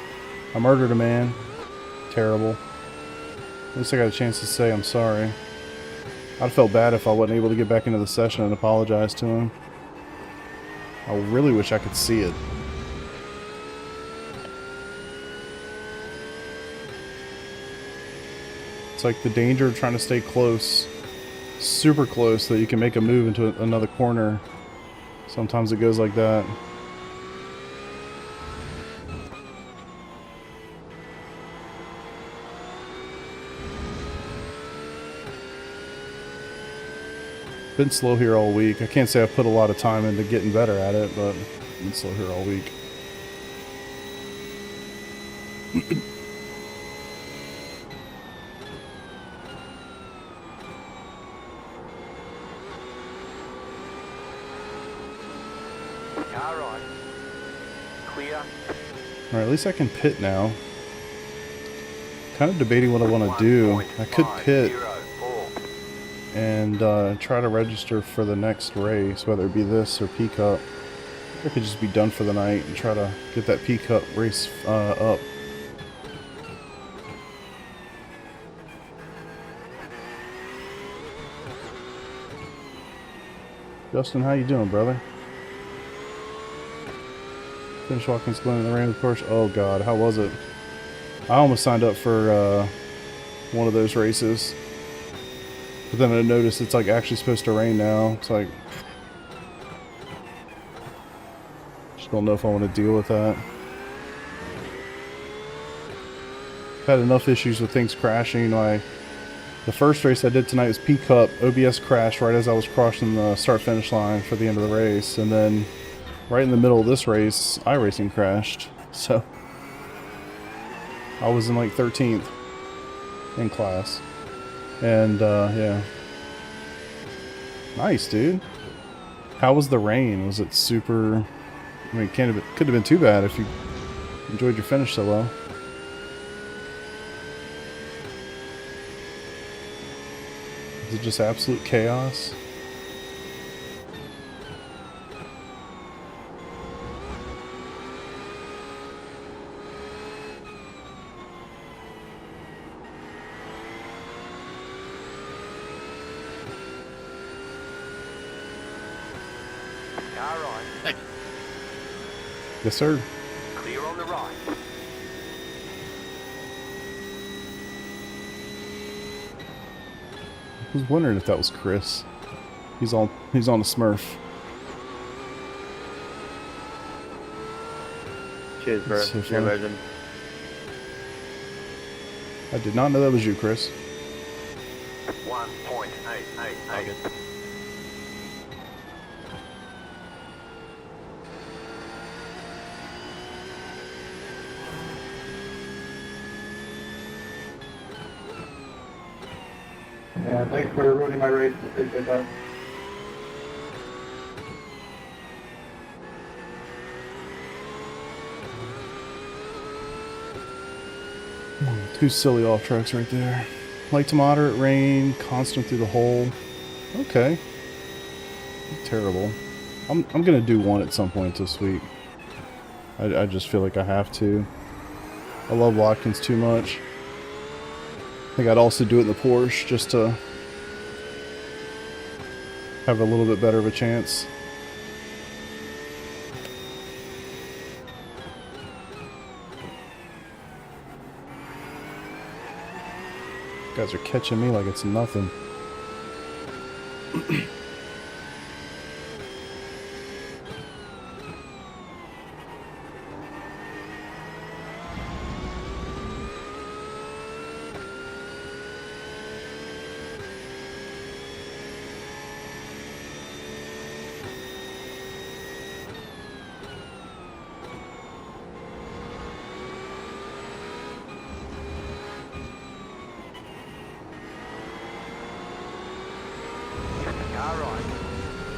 I murdered a man. Terrible. At least I got a chance to say I'm sorry. I'd felt bad if I wasn't able to get back into the session and apologize to him. I really wish I could see it. It's like the danger of trying to stay close, super close, so that you can make a move into another corner. Sometimes it goes like that. Been slow here all week. I can't say I've put a lot of time into getting better at it, but I've been slow here all week. Alright, at least I can pit now. Kind of debating what I want to do. I could pit and try to register for the next race, whether it be this or P-Cup. I could just be done for the night and try to get that P-Cup race up. Justin, how you doing, brother? Finish Watkins Glen in the rain with Porsche. Oh god, how was it? I almost signed up for one of those races. But then I noticed it's like actually supposed to rain now. It's like, just don't know if I want to deal with that. I've had enough issues with things crashing. The first race I did tonight was P-Cup. OBS crashed right as I was crossing the start-finish line for the end of the race. And then right in the middle of this race, iRacing crashed. So I was in like 13th in class. And yeah. Nice, dude. How was the rain? Was it super... I mean, could have been too bad if you enjoyed your finish so well. Is it just absolute chaos? Yes, sir. Clear on the right. I was wondering if that was Chris. He's on a Smurf. Cheers, bro. So You're a legend. I did not know that was you, Chris. 1.888. Yeah, Thanks for ruining my race. Appreciate that. Two silly off tracks right there. Light to moderate rain, constant through the hole. Okay. Terrible. I'm gonna do one at some point this week. I just feel like I have to. I love Watkins too much. I think I'd also do it in the Porsche just to have a little bit better of a chance. Guys are catching me like it's nothing.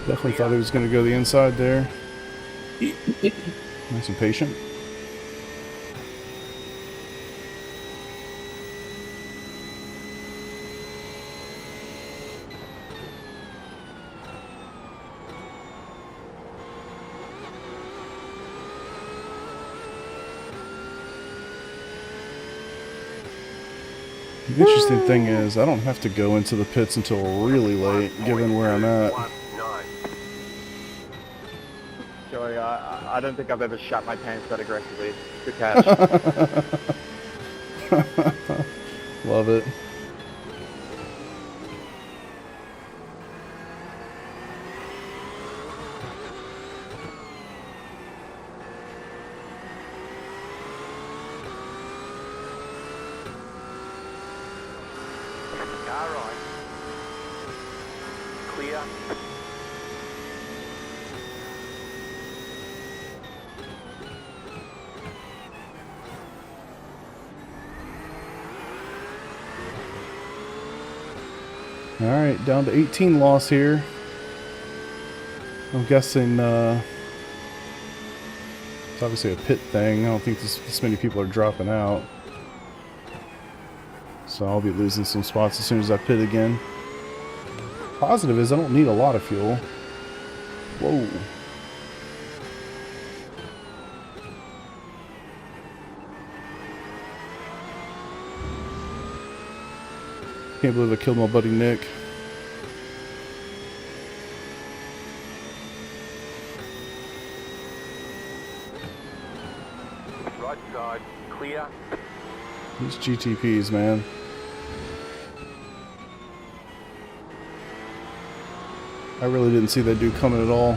Definitely thought he was going to go the inside there. Nice and patient. The interesting thing is, I don't have to go into the pits until really late, given where I'm at. Joey, I don't think I've ever shot my pants that aggressively. Good catch. Love it. Car right. Clear. Alright, down to 18 loss here. I'm guessing it's obviously a pit thing. I don't think this many people are dropping out. So I'll be losing some spots as soon as I pit again. Positive is I don't need a lot of fuel. Whoa. Can't believe I killed my buddy Nick. Right side. Clear. These GTPs, man. I really didn't see that dude coming at all.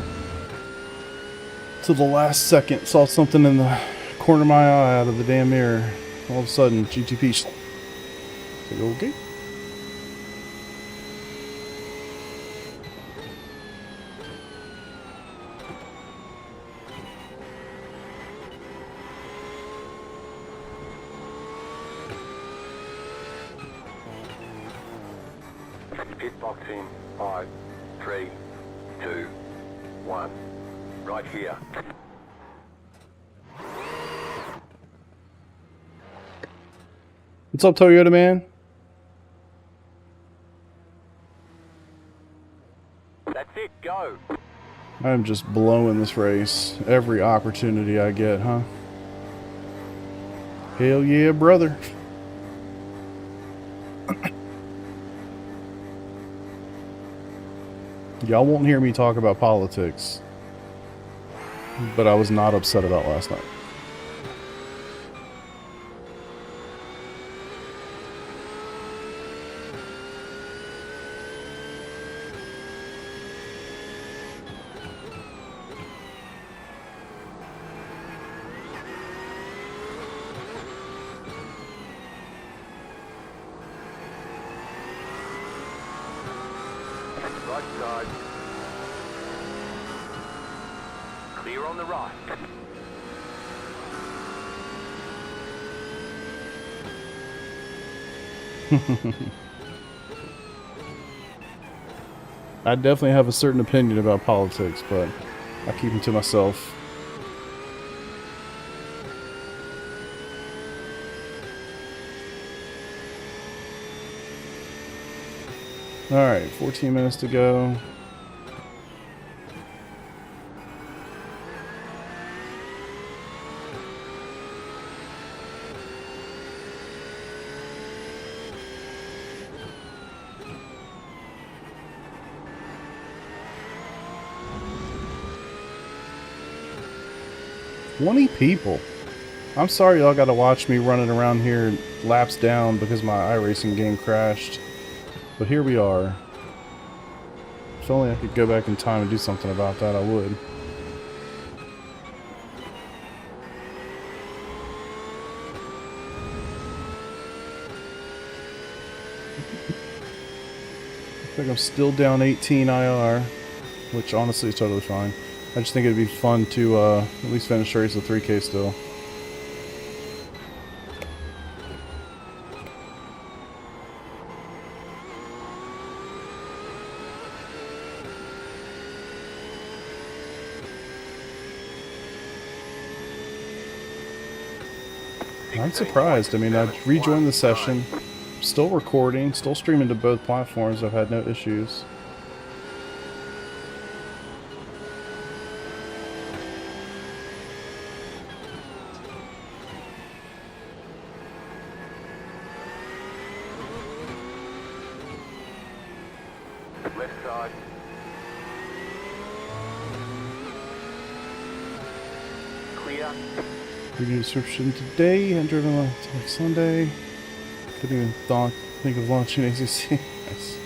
To the last second, saw something in the corner of my eye out of the damn mirror. All of a sudden, GTP. Like, okay. Pit box in 5, 3, 2, 1. Right here. What's up, Toyota man? That's it, go. I'm just blowing this race. Every opportunity I get, huh? Hell yeah, brother. Y'all won't hear me talk about politics, but I was not upset about last night. Right side. Clear on the right. I definitely have a certain opinion about politics, but I keep them to myself. Alright, 14 minutes to go. $20 people. I'm sorry y'all gotta watch me running around here laps down because my iRacing game crashed. But here we are. If only I could go back in time and do something about that, I would. I think I'm still down 18 IR, which honestly is totally fine. I just think it'd be fun to at least finish the race with 3K still. I'm surprised. I mean, I rejoined the session, still recording, still streaming to both platforms. I've had no issues. Left side. Clear. Review description today and driven on next Sunday. Couldn't even think of launching ACC. Nice.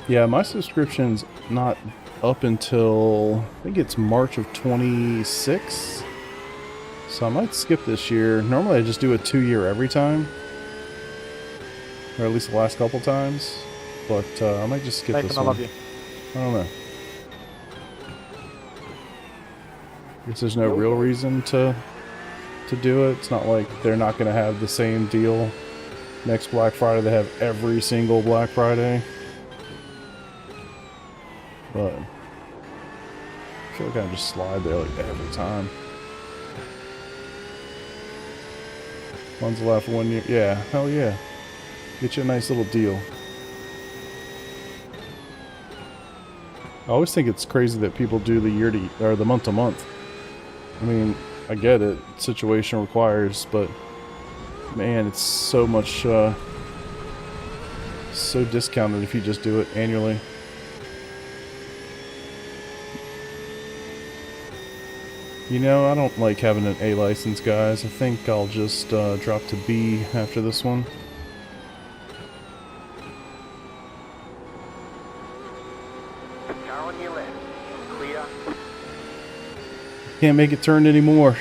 Yeah, my subscription's not up until I think it's March of 26. So I might skip this year. Normally I just do a 2-year every time. Or at least the last couple times. But I might just skip this one. I love you. I don't know. Guess there's no real reason to do it. It's not like they're not going to have the same deal next Black Friday. They have every single Black Friday. But I feel like I just slide there like every time. One's left 1 year. Yeah, hell yeah. Get you a nice little deal. I always think it's crazy that people do the year to or the month to month. I mean, I get it, situation requires, but man, it's so much so discounted if you just do it annually. You know, I don't like having an A license, guys. I think I'll just drop to B after this one. Car on your left. Clear. Can't make it turn anymore.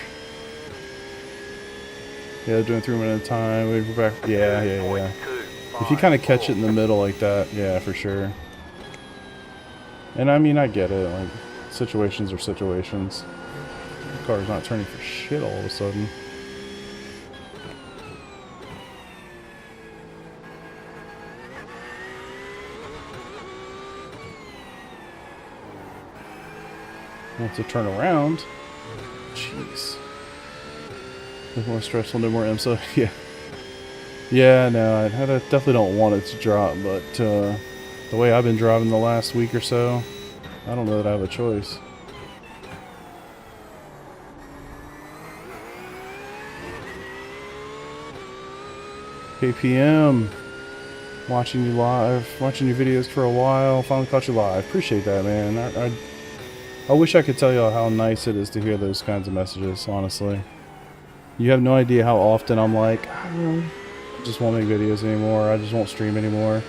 Yeah, doing 3 minutes at a time. Wait for back. Yeah. If you kind of catch it in the middle like that, yeah, for sure. And I mean, I get it. Like, situations are situations. The car's not turning for shit all of a sudden. I have to turn around. Jeez. No more stressful, no more IMSA. Yeah. Yeah, no, I definitely don't want it to drop, but the way I've been driving the last week or so, I don't know that I have a choice. KPM, watching you live, watching your videos for a while, finally caught you live. Appreciate that, man. I wish I could tell y'all how nice it is to hear those kinds of messages, honestly. You have no idea how often I'm like, I just won't make videos anymore, I just won't stream anymore.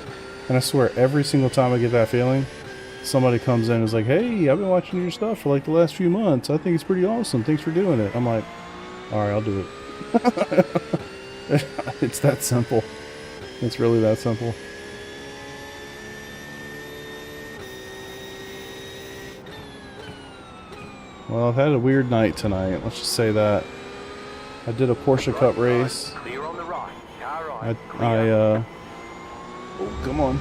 And I swear, every single time I get that feeling, somebody comes in and is like, hey, I've been watching your stuff for like the last few months. I think it's pretty awesome. Thanks for doing it. I'm like, alright, I'll do it. It's that simple. It's really that simple. Well, I've had a weird night tonight. Let's just say that. I did a Porsche Cup race. Clear on the right. Car right. Oh, come on.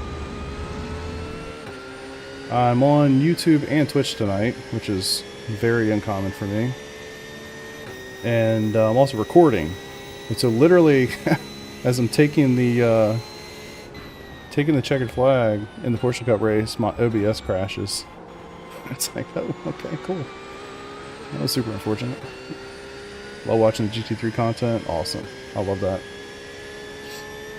I'm on YouTube and Twitch tonight, which is very uncommon for me. And I'm also recording. And so literally, as I'm taking the checkered flag in the Porsche Cup race, my OBS crashes. It's like, oh, okay, cool. That was super unfortunate. Love watching the GT3 content. Awesome. I love that.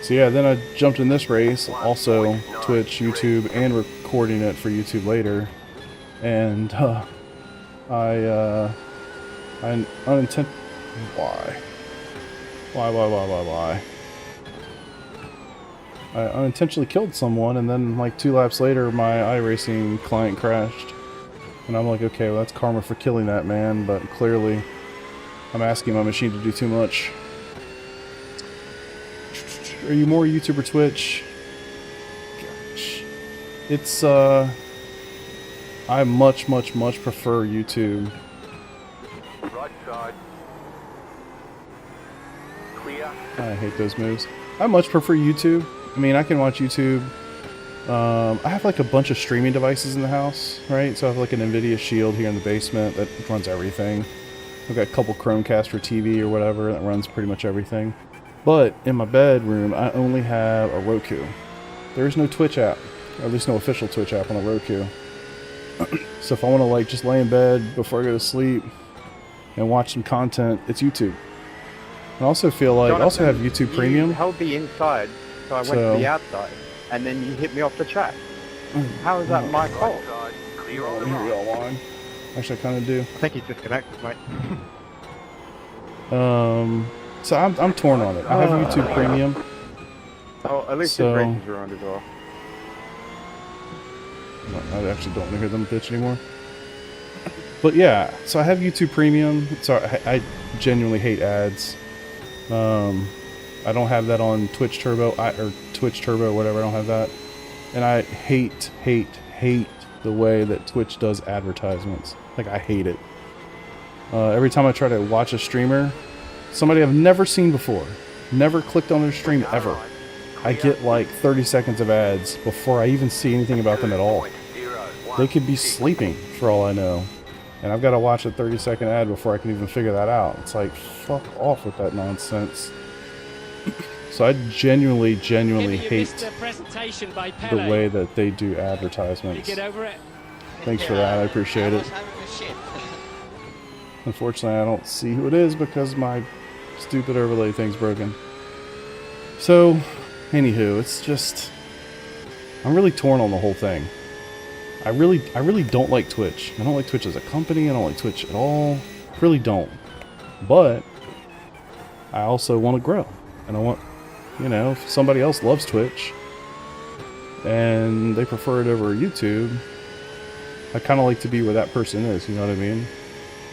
So yeah, then I jumped in this race, also Twitch, YouTube, and recording it for YouTube later. And I unintentionally... Why? I unintentionally killed someone, and then like 2 laps later, my iRacing client crashed. And I'm like, okay, well that's karma for killing that man, but clearly I'm asking my machine to do too much. Are you more YouTube or Twitch? Gosh. It's, I much prefer YouTube. Right side. Clear. I hate those moves. I much prefer YouTube. I mean, I can watch YouTube. I have like a bunch of streaming devices in the house, right? So I have like an NVIDIA Shield here in the basement that runs everything. I've got a couple Chromecast for TV or whatever that runs pretty much everything. But in my bedroom, I only have a Roku. There is no Twitch app, or at least no official Twitch app on a Roku. So if I want to like just lay in bed before I go to sleep and watch some content, it's YouTube. I also feel like I also have YouTube Premium. You held me inside, so I went to the outside, and then you hit me off the track. How is that my fault? Clear on the Here we right. go, line. Actually, I kind of do. I think he's disconnected, mate. So I'm torn on it. I have YouTube Premium. Oh, at least So- his races are on as well. I actually don't want to hear them bitch anymore. But yeah, so I have YouTube Premium. So I genuinely hate ads. I don't have that on Twitch Turbo or Twitch Turbo, whatever. I don't have that, and I hate the way that Twitch does advertisements. Like I hate it. Every time I try to watch a streamer, somebody I've never seen before, never clicked on their stream ever, I get like 30 seconds of ads before I even see anything about them at all. They could be sleeping for all I know, and I've got to watch a 30-second ad before I can even figure that out. It's like, fuck off with that nonsense. So I genuinely hate presentation by the way that they do advertisements. Get over it. Thanks for that, I appreciate I it. was having a shit. Unfortunately, I don't see who it is because my stupid overlay thing's broken. So, anywho, it's just... I'm really torn on the whole thing. I really don't like Twitch. I don't like Twitch as a company. I don't like Twitch at all. Really don't. But I also want to grow. And I want, you know, if somebody else loves Twitch and they prefer it over YouTube, I kind of like to be where that person is, you know what I mean?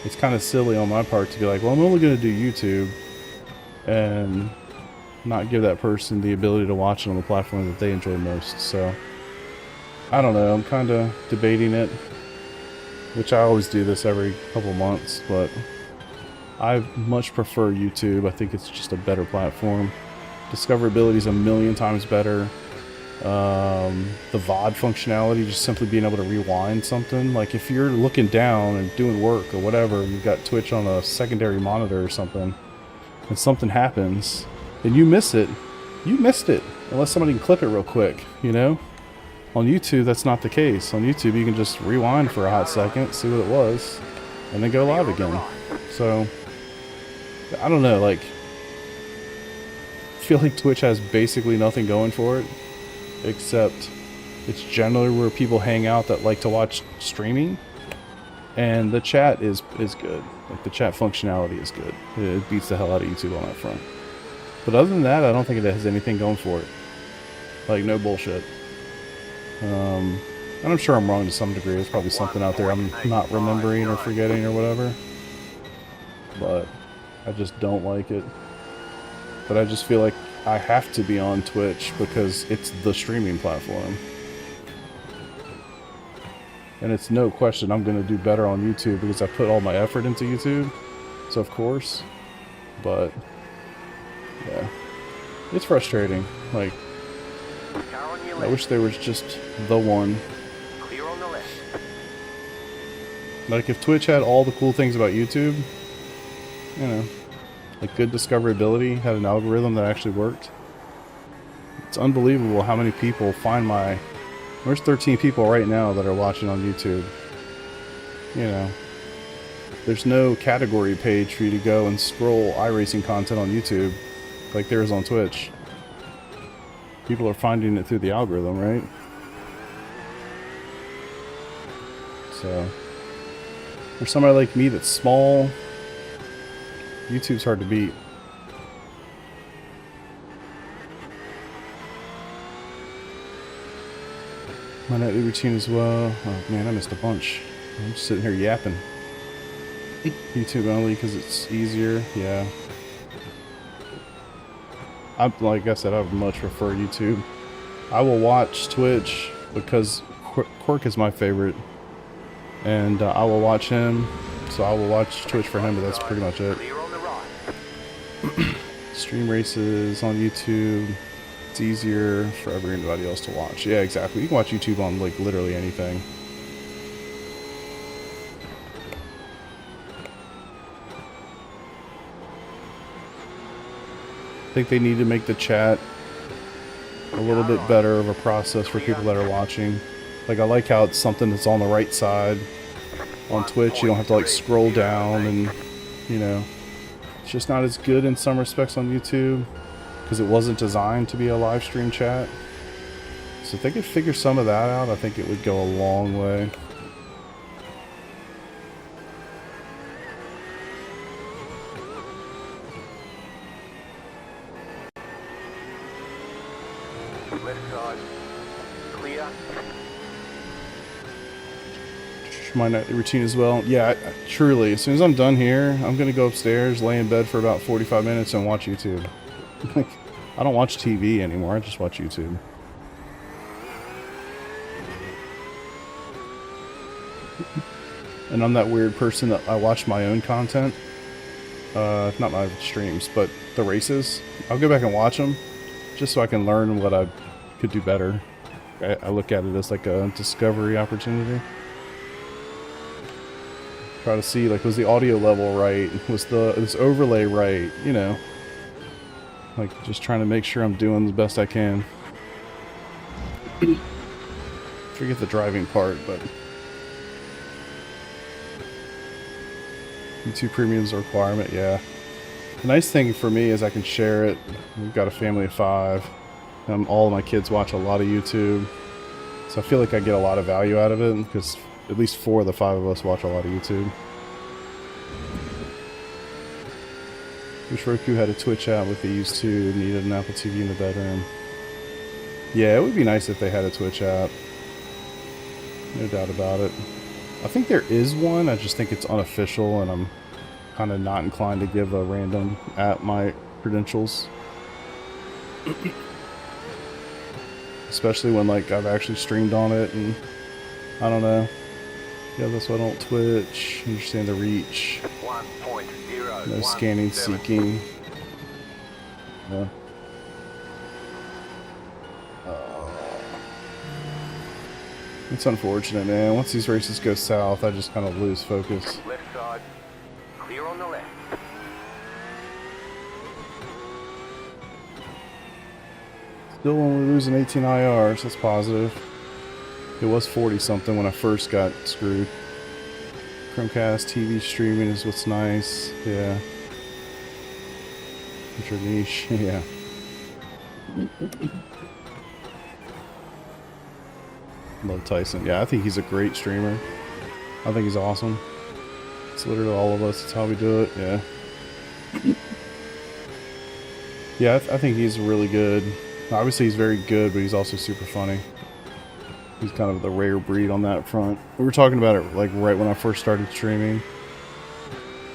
It's kind of silly on my part to be like, well, I'm only going to do YouTube and not give that person the ability to watch it on the platform that they enjoy most. So, I don't know. I'm kind of debating it, which I always do this every couple months, but I much prefer YouTube. I think it's just a better platform. Discoverability is a million times better. The VOD functionality, just simply being able to rewind something. Like if you're looking down and doing work or whatever, you've got Twitch on a secondary monitor or something, and something happens, and you miss it, you missed it. Unless somebody can clip it real quick, you know? On YouTube, that's not the case. On YouTube, you can just rewind for a hot second, see what it was, and then go live again. So, I don't know, like, I feel like Twitch has basically nothing going for it, except it's generally where people hang out that like to watch streaming, and the chat is good. Like, the chat functionality is good. It beats the hell out of YouTube on that front. But other than that, I don't think it has anything going for it. Like, no bullshit. And I'm sure I'm wrong to some degree. There's probably something out there I'm not remembering or forgetting or whatever. But I just don't like it. But I just feel like I have to be on Twitch because it's the streaming platform. And it's no question I'm going to do better on YouTube because I put all my effort into YouTube. So of course. But yeah. It's frustrating. Like, I wish there was just the one. Clear on the left. Like if Twitch had all the cool things about YouTube, you know, like good discoverability, had an algorithm that actually worked. It's unbelievable how many people find my... There's 13 people right now that are watching on YouTube. You know, there's no category page for you to go and scroll iRacing content on YouTube like there is on Twitch. People are finding it through the algorithm, right? So, for somebody like me that's small, YouTube's hard to beat. My nightly routine as well. Oh man, I missed a bunch. I'm just sitting here yapping. YouTube only because it's easier. Yeah. Like I said, I would much prefer YouTube. I will watch Twitch because Quirk is my favorite, and I will watch him. So I will watch Twitch for him, but that's pretty much it. Stream races on YouTube. It's easier for everybody else to watch. Yeah, exactly. You can watch YouTube on like literally anything. I think they need to make the chat a little bit better of a process for people that are watching. Like I like how it's something that's on the right side. On Twitch, you don't have to like scroll down, and you know, it's just not as good in some respects on YouTube because it wasn't designed to be a live stream chat. So if they could figure some of that out, I think it would go a long way. Left side. Clear. My nightly routine as well. Yeah, truly. As soon as I'm done here, I'm gonna go upstairs, lay in bed for about 45 minutes, and watch YouTube. Like, I don't watch TV anymore. I just watch YouTube. And I'm that weird person that I watch my own content. Not my streams, but the races. I'll go back and watch them just so I can learn what I could do better. I look at it as like a discovery opportunity. Try to see, like, was the audio level right? Was this overlay right? You know, like just trying to make sure I'm doing the best I can. Forget the driving part, but YouTube Premium's a requirement. Yeah. The nice thing for me is I can share it. We've got a family of 5. All of my kids watch a lot of YouTube, so I feel like I get a lot of value out of it because at least 4 of the 5 of us watch a lot of YouTube. Wish Roku had a Twitch app with these two. Needed an Apple TV in the bedroom. Yeah, it would be nice if they had a Twitch app. No doubt about it. I think there is one. I just think it's unofficial, and I'm kind of not inclined to give a random app my credentials. Especially when, like, I've actually streamed on it, and I don't know. Yeah, that's why I don't Twitch. Understand the reach. 1.0. No scanning, seeking. Yeah. It's unfortunate, man. Once these races go south, I just kind of lose focus. Left side. Clear on the left. Still only losing 18 IRs, that's positive. It was 40 something when I first got screwed. Chromecast TV streaming is what's nice. Yeah. Intro niche. Yeah. Love Tyson. Yeah, I think he's a great streamer. I think he's awesome. It's literally all of us. It's how we do it. Yeah. Yeah, I think he's really good. Obviously, he's very good, but he's also super funny. He's kind of the rare breed on that front. We were talking about it like right when I first started streaming.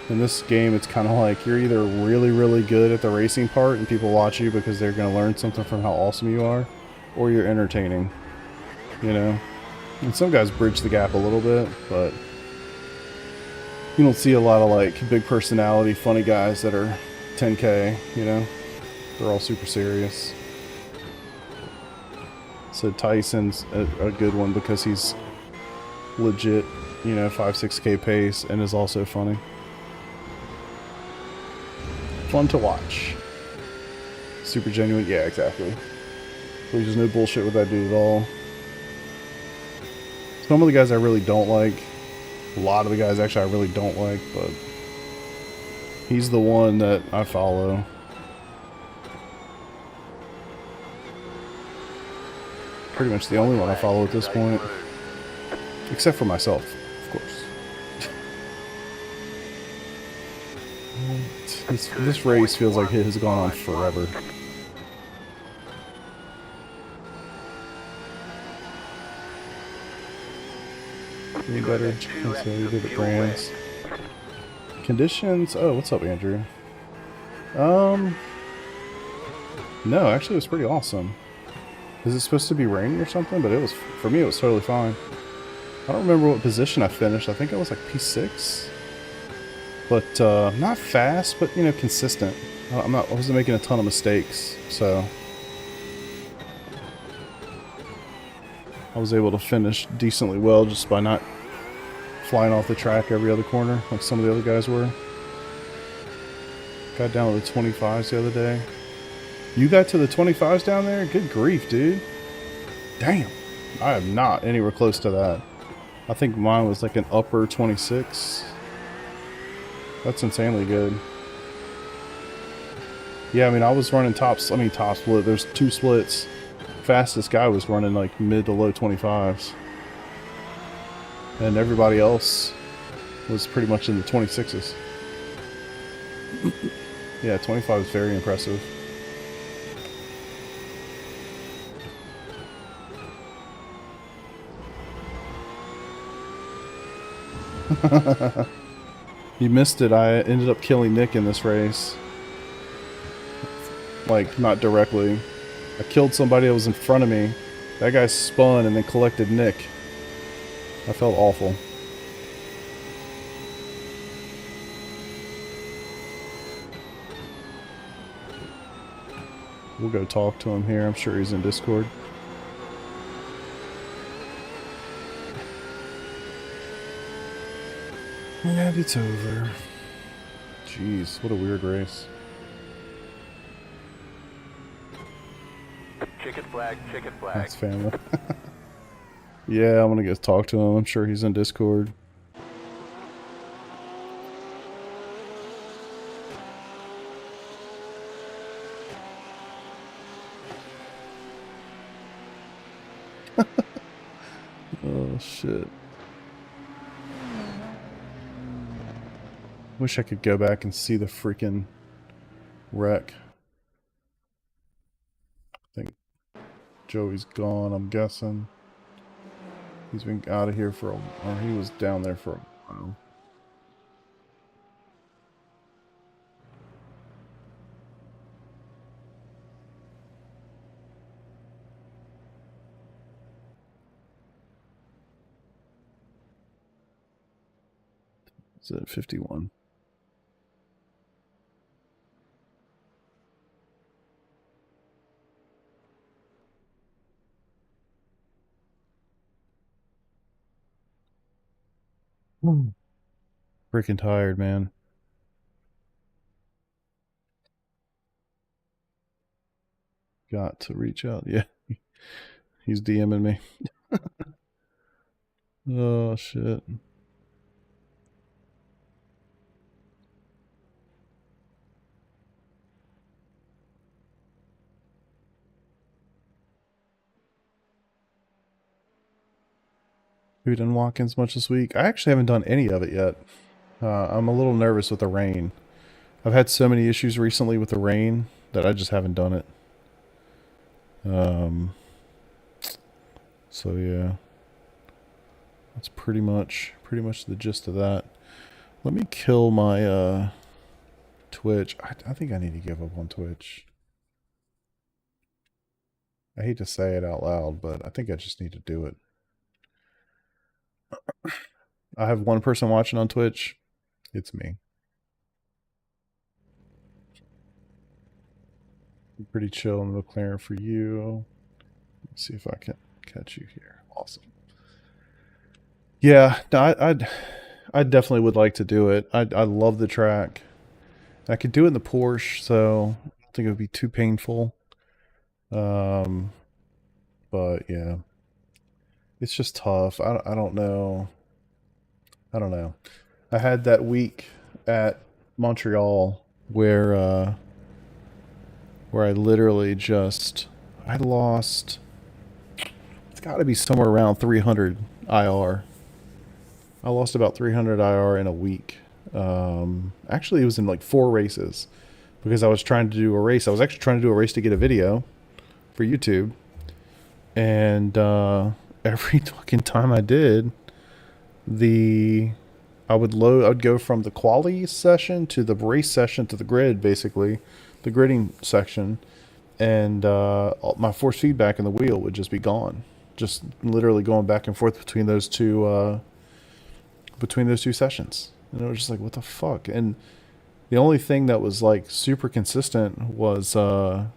In this game, it's kind of like you're either really, really good at the racing part and people watch you because they're going to learn something from how awesome you are, or you're entertaining, you know? And some guys bridge the gap a little bit, but you don't see a lot of like big personality, funny guys that are 10K, you know? They're all super serious. So Tyson's a good one because he's legit, you know, 5-6K pace and is also funny. Fun to watch. Super genuine. Yeah, exactly. There's no bullshit with that dude at all. Some of the guys I really don't like. A lot of the guys actually I really don't like, but he's the one that I follow. Pretty much the only one I follow at this point. Except for myself, of course. This race feels like it has gone on forever. Any better chance we did the brands. Conditions. Oh, what's up, Andrew? No, actually, it was pretty awesome. Is it supposed to be raining or something? But it was, for me, it was totally fine. I don't remember what position I finished. I think I was like P6. But not fast, but you know, consistent. I wasn't making a ton of mistakes, so I was able to finish decently well just by not flying off the track every other corner like some of the other guys were. Got down to the 25s the other day. You got to the 25s down there? Good grief, dude. Damn. I am not anywhere close to that. I think mine was like an upper 26. That's insanely good. Yeah, I mean, I was running top split. There's 2 splits. Fastest guy was running like mid to low 25s. And everybody else was pretty much in the 26s. Yeah, 25 is very impressive. You missed it. I ended up killing Nick in this race. Like, not directly. I killed somebody that was in front of me. That guy spun and then collected Nick. I felt awful. We'll go talk to him here. I'm sure he's in Discord. And it's over. Jeez, what a weird race. Chicken flag, chicken flag. That's family. Yeah, I'm gonna go talk to him. I'm sure he's in Discord. Oh, shit. Wish I could go back and see the freaking wreck. I think Joey's gone, I'm guessing. He's been out of here for a while. He was down there for a while. It's at 51. Freaking tired, man. Got to reach out. Yeah. He's DMing me. Oh, shit. We didn't walk in as much this week. I actually haven't done any of it yet. I'm a little nervous with the rain. I've had so many issues recently with the rain that I just haven't done it. So yeah, that's pretty much the gist of that. Let me kill my Twitch. I think I need to give up on Twitch. I hate to say it out loud, but I think I just need to do it. I have one person watching on Twitch. It's me. Pretty chill in the McLaren for you. Let's see if I can catch you here. Awesome. Yeah, no, I definitely would like to do it. I love the track. I could do it in the Porsche, so I don't think it would be too painful. Um, but yeah, it's just tough. I don't know. I don't know. I had that week at Montreal where I literally just I lost. It's got to be somewhere around 300 IR. I lost about 300 IR in a week. Actually, it was in like 4 races because I was trying to do a race. I was actually trying to do a race to get a video for YouTube, and every fucking time I did, I would go from the quali session to the race session to the grid, basically, the gridding section, and my force feedback in the wheel would just be gone. Just literally going back and forth between those two sessions, and it was just like, what the fuck? And the only thing that was like super consistent was, I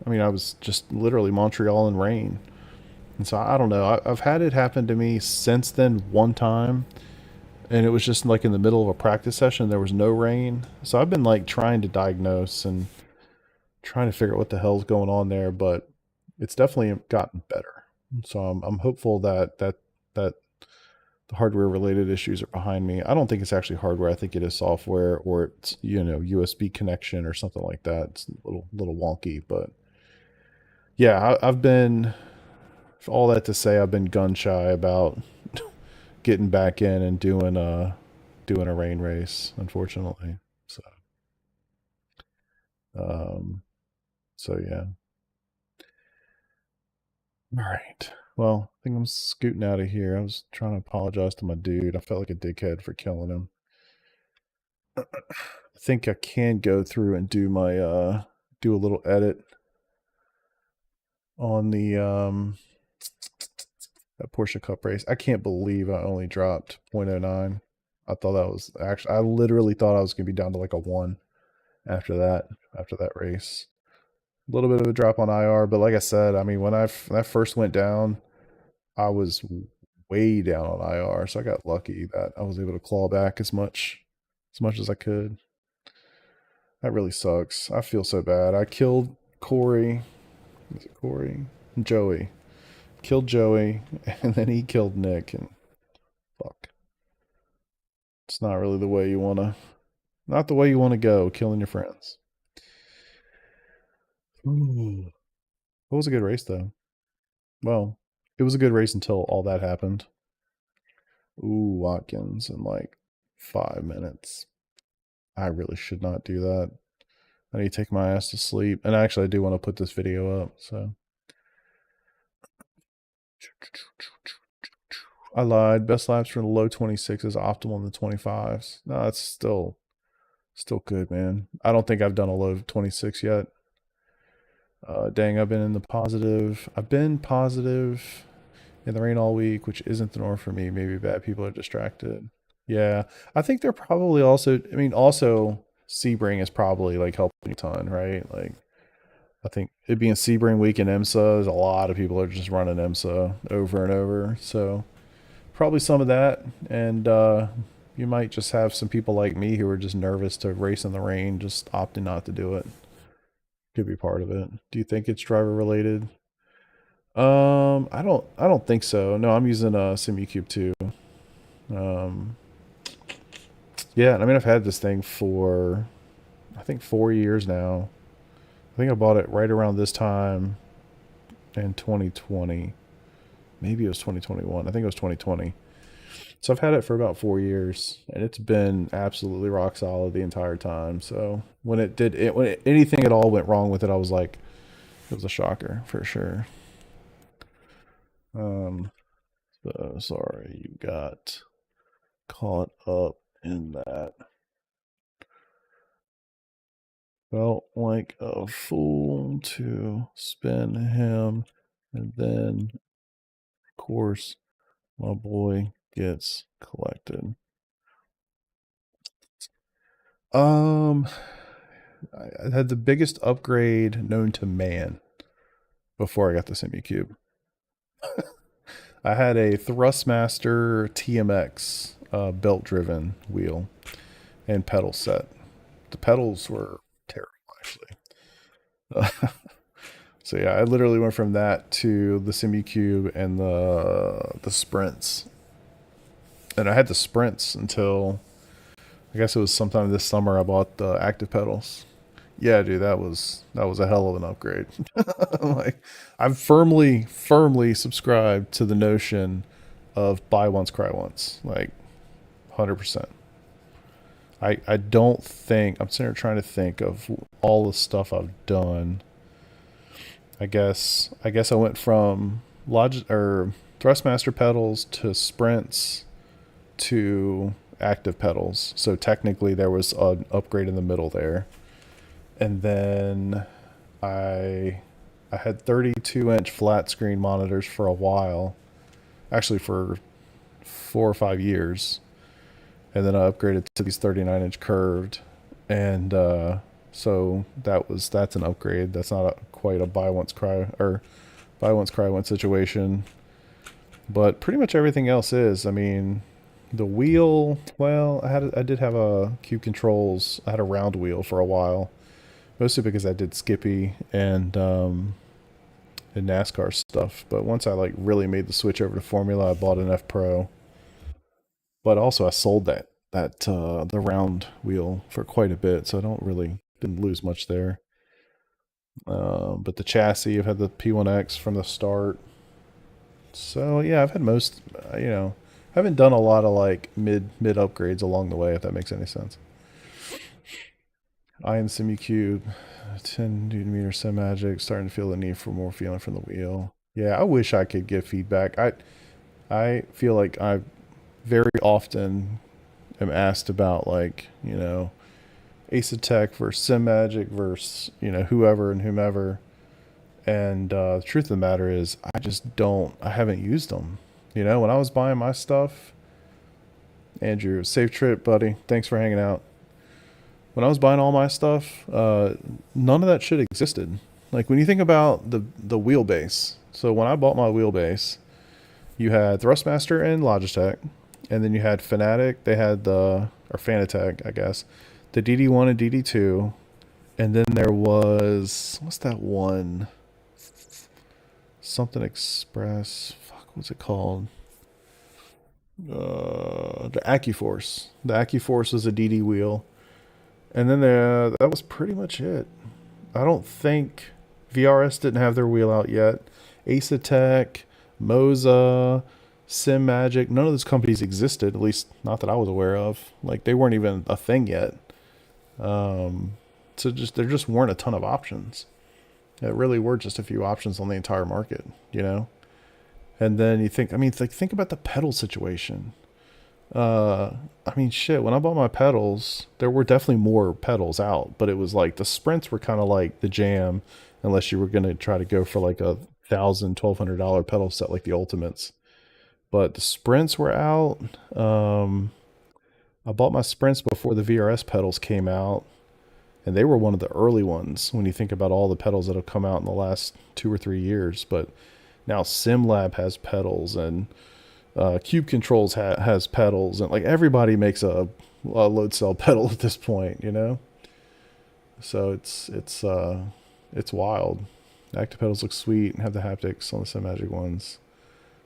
mean, I was just literally Montreal in rain, and so I don't know. I've had it happen to me since then one time, and it was just like in the middle of a practice session. There was no rain, so I've been like trying to diagnose and trying to figure out what the hell's going on there, but it's definitely gotten better. So I'm hopeful that the hardware related issues are behind me. I don't think it's actually hardware. I think it is software, or it's, you know, USB connection or something like that. It's a little wonky, but yeah, I've been, all that to say, I've been gun shy about getting back in and doing a rain race, unfortunately. So yeah. All right. Well, I think I'm scooting out of here. I was trying to apologize to my dude. I felt like a dickhead for killing him. I think I can go through and do my do a little edit on the that Porsche Cup race. I can't believe I only dropped 0.09. I thought that was actually, I literally thought I was going to be down to like a 1 after that race. A little bit of a drop on IR, but like I said, I mean, when I first went down, I was way down on IR, so I got lucky that I was able to claw back as much as I could. That really sucks. I feel so bad. I killed Corey. Was it Corey? Joey. Killed Joey, and then he killed Nick, and fuck. It's not really the way you wanna, not the way you wanna go, killing your friends. Ooh. It was a good race though. Well, it was a good race until all that happened. Ooh, Watkins in like 5 minutes. I really should not do that. I need to take my ass to sleep. And actually, I do want to put this video up, so. I lied. Best laps from the low 26s, optimal in the 25s. No, it's still good, man. I don't think I've done a low 26 yet. Dang, I've been in the positive. I've been positive in the rain all week, which isn't the norm for me. Maybe bad people are distracted. Yeah, I think they're probably also, I mean, also Sebring is probably like helping a ton, right? Like, I think it being Sebring week in IMSA, there's a lot of people are just running IMSA over and over. So probably some of that. And you might just have some people like me who are just nervous to race in the rain, just opting not to do it. Could be part of it. Do you think it's driver related? I don't think so. No, I'm using a Simucube too. Yeah, I mean, I've had this thing for, I think 4 years now. I think I bought it right around this time in 2020. Maybe it was 2021. I think it was 2020. So I've had it for about 4 years, and it's been absolutely rock solid the entire time. So when anything at all went wrong with it, I was like, it was a shocker for sure. So sorry you got caught up in that. Felt like a fool to spin him, and then, of course, my boy gets collected. I had the biggest upgrade known to man before I got the Simucube. I had a Thrustmaster TMX belt driven wheel and pedal set. The pedals were terrible, actually. So yeah, I literally went from that to the Simucube and the Sprints. And I had the Sprints until I guess it was sometime this summer I bought the active pedals. Yeah, dude, that was a hell of an upgrade. Like, I'm firmly subscribed to the notion of buy once, cry once. Like, 100%. I don't think, I'm sitting here trying to think of all the stuff I've done. I guess I went from Thrustmaster pedals to Sprints to active pedals. So technically there was an upgrade in the middle there. And then I had 32-inch flat screen monitors for a while. Actually for 4 or 5 years. And then I upgraded to these 39-inch curved. And so that's an upgrade. That's not quite a buy once cry once situation. But pretty much everything else is. I mean, the wheel, well, I did have a Cube Controls. I had a round wheel for a while. Mostly because I did Skippy and NASCAR stuff. But once I like really made the switch over to Formula, I bought an F Pro. But also I sold the round wheel for quite a bit, so I didn't lose much there. But the chassis, I've had the P1X from the start. So yeah, I've had most, I haven't done a lot of like mid upgrades along the way, if that makes any sense. I am Simucube, 10 Nm Simagic, starting to feel the need for more feeling from the wheel. Yeah, I wish I could give feedback. I feel like I very often am asked about like, Ace-Tech versus Simagic versus, whoever and whomever. And the truth of the matter is I haven't used them. When I was buying my stuff, Andrew, safe trip, buddy. Thanks for hanging out. When I was buying all my stuff, none of that shit existed. Like when you think about the wheelbase. So when I bought my wheelbase, you had Thrustmaster and Logitech, and then you had Fanatec. They had or Fanatec, I guess, the DD1 and DD2, and then there was, what's that one? Something Express. Fuck, what's it called? The AccuForce. The AccuForce was a DD wheel. And then that was pretty much it. I don't think VRS didn't have their wheel out yet. Ace-Tech, Moza, Simagic, none of those companies existed, at least not that I was aware of. Like they weren't even a thing yet. So there just weren't a ton of options. There really were just a few options on the entire market, And then you think, think about the pedal situation. Shit, when I bought my pedals, there were definitely more pedals out, but it was like the Sprints were kind of like the jam, unless you were going to try to go for like a $1,200 pedal set like the Ultimates. But the Sprints were out. I bought my Sprints before the VRS pedals came out, and they were one of the early ones when you think about all the pedals that have come out in the last 2 or 3 years. But now SimLab has pedals, and Cube Controls has pedals, and like everybody makes a load cell pedal at this point, So it's wild. Active pedals look sweet and have the haptics on the Simagic ones.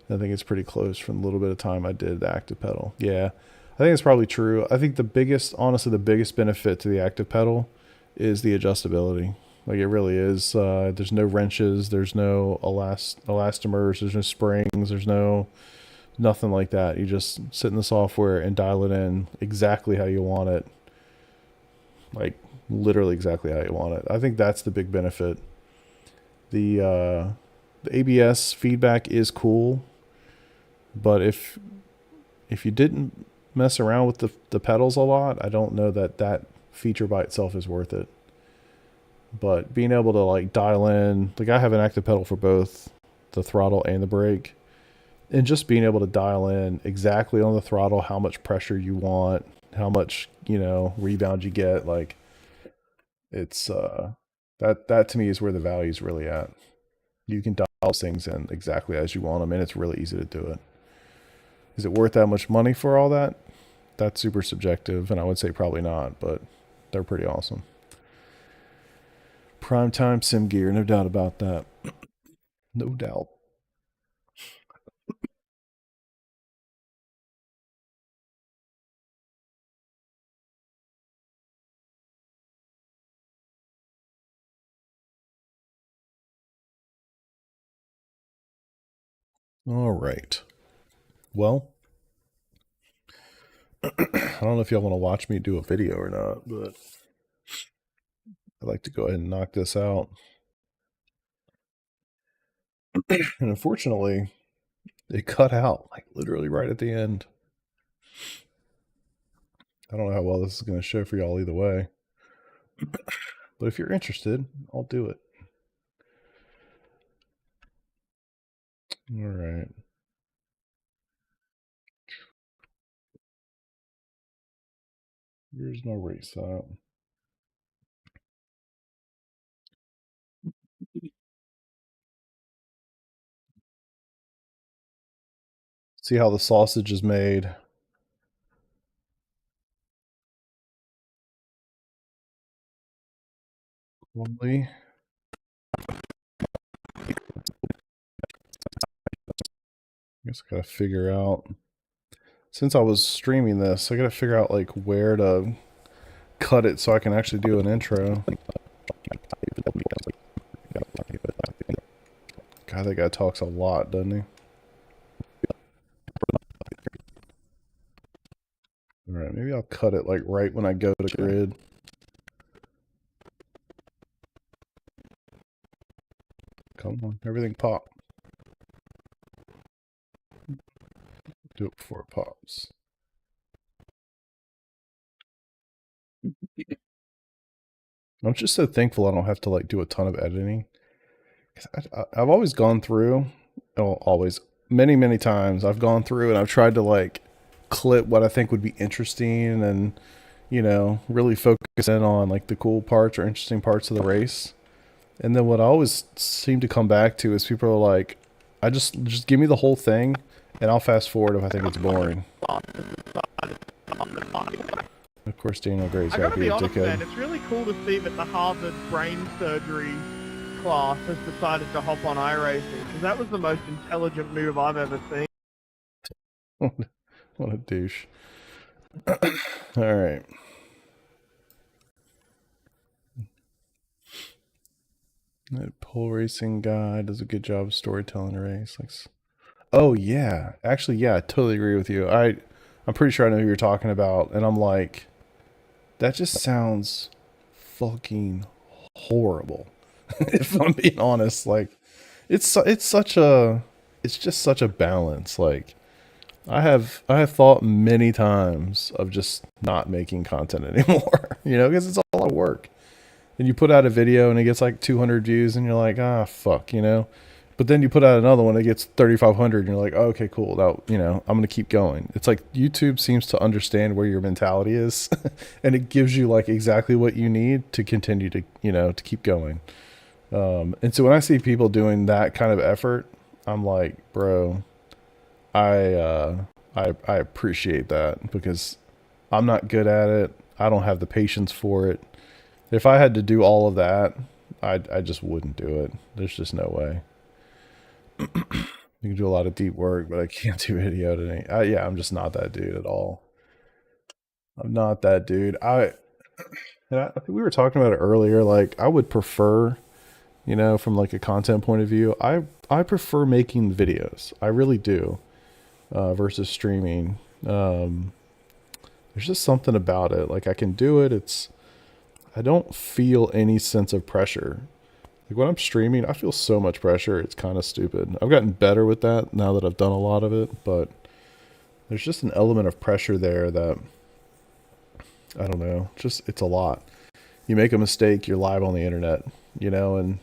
I think it's pretty close from the little bit of time I did the active pedal. Yeah, I think it's probably true. I think the biggest benefit to the active pedal is the adjustability. Like it really is. There's no wrenches. There's no elastomers. There's no springs. There's nothing like that. You just sit in the software and dial it in exactly how you want it. Like literally exactly how you want it. I think that's the big benefit. The ABS feedback is cool, but if you didn't mess around with the pedals a lot, I don't know that feature by itself is worth it. But being able to like dial in, like I have an active pedal for both the throttle and the brake, and just being able to dial in exactly on the throttle how much pressure you want, how much rebound you get, like it's that to me is where the value is really at. You can dial those things in exactly as you want them, and it's really easy to do it. Is it worth that much money for all that? That's super subjective, and I would say probably not, but they're pretty awesome. Primetime sim gear, no doubt about that. No doubt. All right. Well, I don't know if y'all want to watch me do a video or not, but I'd like to go ahead and knock this out. And unfortunately, it cut out like literally right at the end. I don't know how well this is going to show for y'all either way. But if you're interested, I'll do it. All right. Here's my race out. See how the sausage is made. Only. I guess I gotta figure out. Since I was streaming this, I gotta figure out like where to cut it so I can actually do an intro. God, that guy talks a lot, doesn't he? Alright, maybe I'll cut it like right when I go to grid. Come on, everything pop. Do it before it pops. I'm just so thankful I don't have to like do a ton of editing. I've always gone through, many times I've gone through and I've tried to like clip what I think would be interesting and, you know, really focus in on like the cool parts or interesting parts of the race. And then what I always seem to come back to is people are like, I just give me the whole thing and I'll fast forward if I think it's boring. Of course, Daniel Gray's I gotta be honest, dickhead. man, it's really cool to see that the Harvard brain surgery class has decided to hop on iRacing, because that was the most intelligent move I've ever seen. What a douche. Alright. That pole racing guy does a good job of storytelling a race. Oh yeah. Actually, yeah, I totally agree with you. I'm pretty sure I know who you're talking about, and I'm like, that just sounds fucking horrible. If I'm being honest, like it's just such a balance. Like I have thought many times of just not making content anymore, you know, because it's a lot of work. And you put out a video and it gets like 200 views and you're like, ah, fuck, you know. But then you put out another one, it gets 3,500 and you're like, oh, okay, cool. Now, you know, I'm going to keep going. It's like YouTube seems to understand where your mentality is and it gives you like exactly what you need to continue to, you know, to keep going. And so when I see people doing that kind of effort, I'm like, bro, I appreciate that because I'm not good at it. I don't have the patience for it. If I had to do all of that, I just wouldn't do it. There's just no way. You can do a lot of deep work, but I can't do video editing. Yeah, I'm just not that dude at all. I'm not that dude. I think we were talking about it earlier. Like, I would prefer, you know, from like a content point of view, I prefer making videos. I really do, versus streaming. There's just something about it. Like, I can do it. I don't feel any sense of pressure. Like when I'm streaming, I feel so much pressure. It's kind of stupid. I've gotten better with that now that I've done a lot of it, but there's just an element of pressure there that, I don't know, it's a lot. You make a mistake, you're live on the internet, you know, and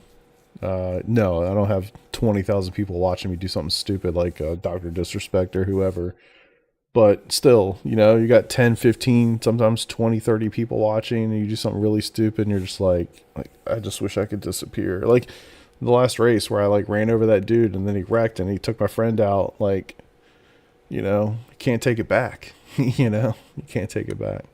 no, I don't have 20,000 people watching me do something stupid like Dr. Disrespect or whoever. But still, you know, you got 10, 15, sometimes 20, 30 people watching and you do something really stupid and you're just like I just wish I could disappear. Like the last race where I like ran over that dude and then he wrecked and he took my friend out. Like, you know, you can't take it back. You know, you can't take it back.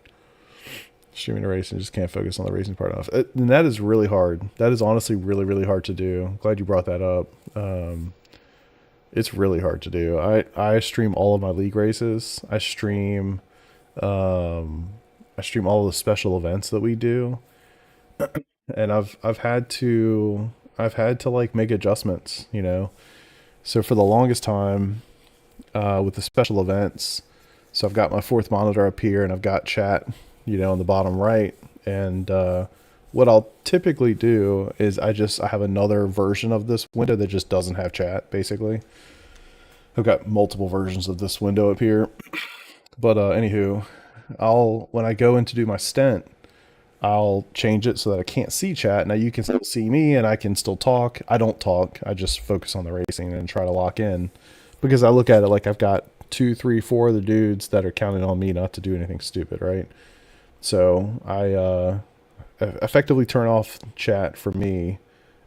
Streaming a race and just can't focus on the racing part enough. And that is really hard. That is honestly really, really hard to do. I'm glad you brought that up. It's really hard to do. I stream all of my league races. I stream all of the special events that we do. And I've had to like make adjustments, you know. So for the longest time, with the special events, so I've got my fourth monitor up here and I've got chat, you know, on the bottom right. And what I'll typically do is I have another version of this window that just doesn't have chat, basically. I've got multiple versions of this window up here. But anywho, when I go in to do my stint, I'll change it so that I can't see chat. Now you can still see me and I can still talk. I don't talk. I just focus on the racing and try to lock in, because I look at it like I've got 2, 3, 4 other dudes that are counting on me not to do anything stupid, right? So I effectively turn off chat for me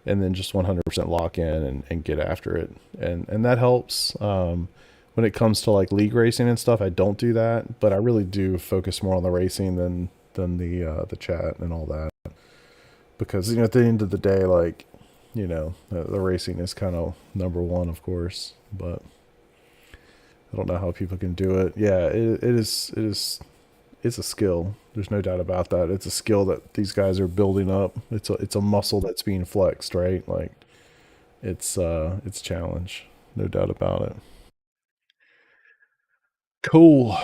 and then just 100% lock in and get after it. And that helps. When it comes to like league racing and stuff, I don't do that, but I really do focus more on the racing than the chat and all that. Because, you know, at the end of the day, like, you know, the racing is kind of number one, of course, but I don't know how people can do it. Yeah, it's a skill. There's no doubt about that. It's a skill that these guys are building up. It's a muscle that's being flexed, right? Like it's a challenge. No doubt about it. Cool.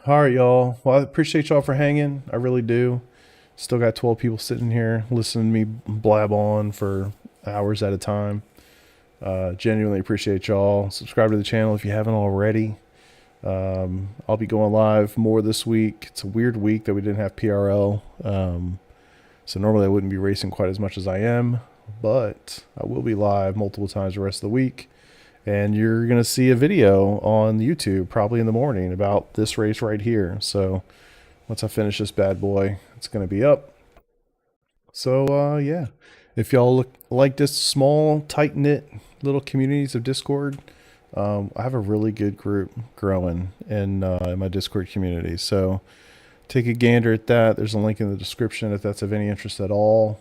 All right, y'all. Well, I appreciate y'all for hanging. I really do. Still got 12 people sitting here listening to me blab on for hours at a time. Genuinely appreciate y'all. Subscribe to the channel if you haven't already. I'll be going live more this week. It's a weird week that we didn't have PRL. So normally I wouldn't be racing quite as much as I am, but I will be live multiple times the rest of the week. And you're going to see a video on YouTube probably in the morning about this race right here. So once I finish this bad boy, it's going to be up. So, yeah, if y'all like this small, tight-knit little communities of Discord, I have a really good group growing in my Discord community. So take a gander at that. There's a link in the description if that's of any interest at all.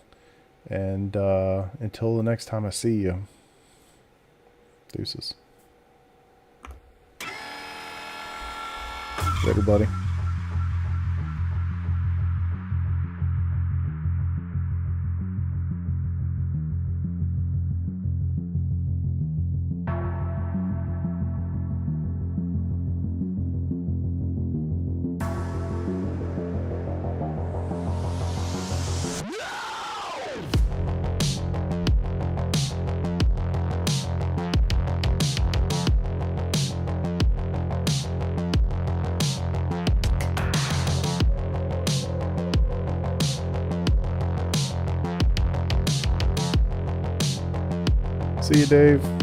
And until the next time I see you, deuces. Later, buddy. See you, Dave.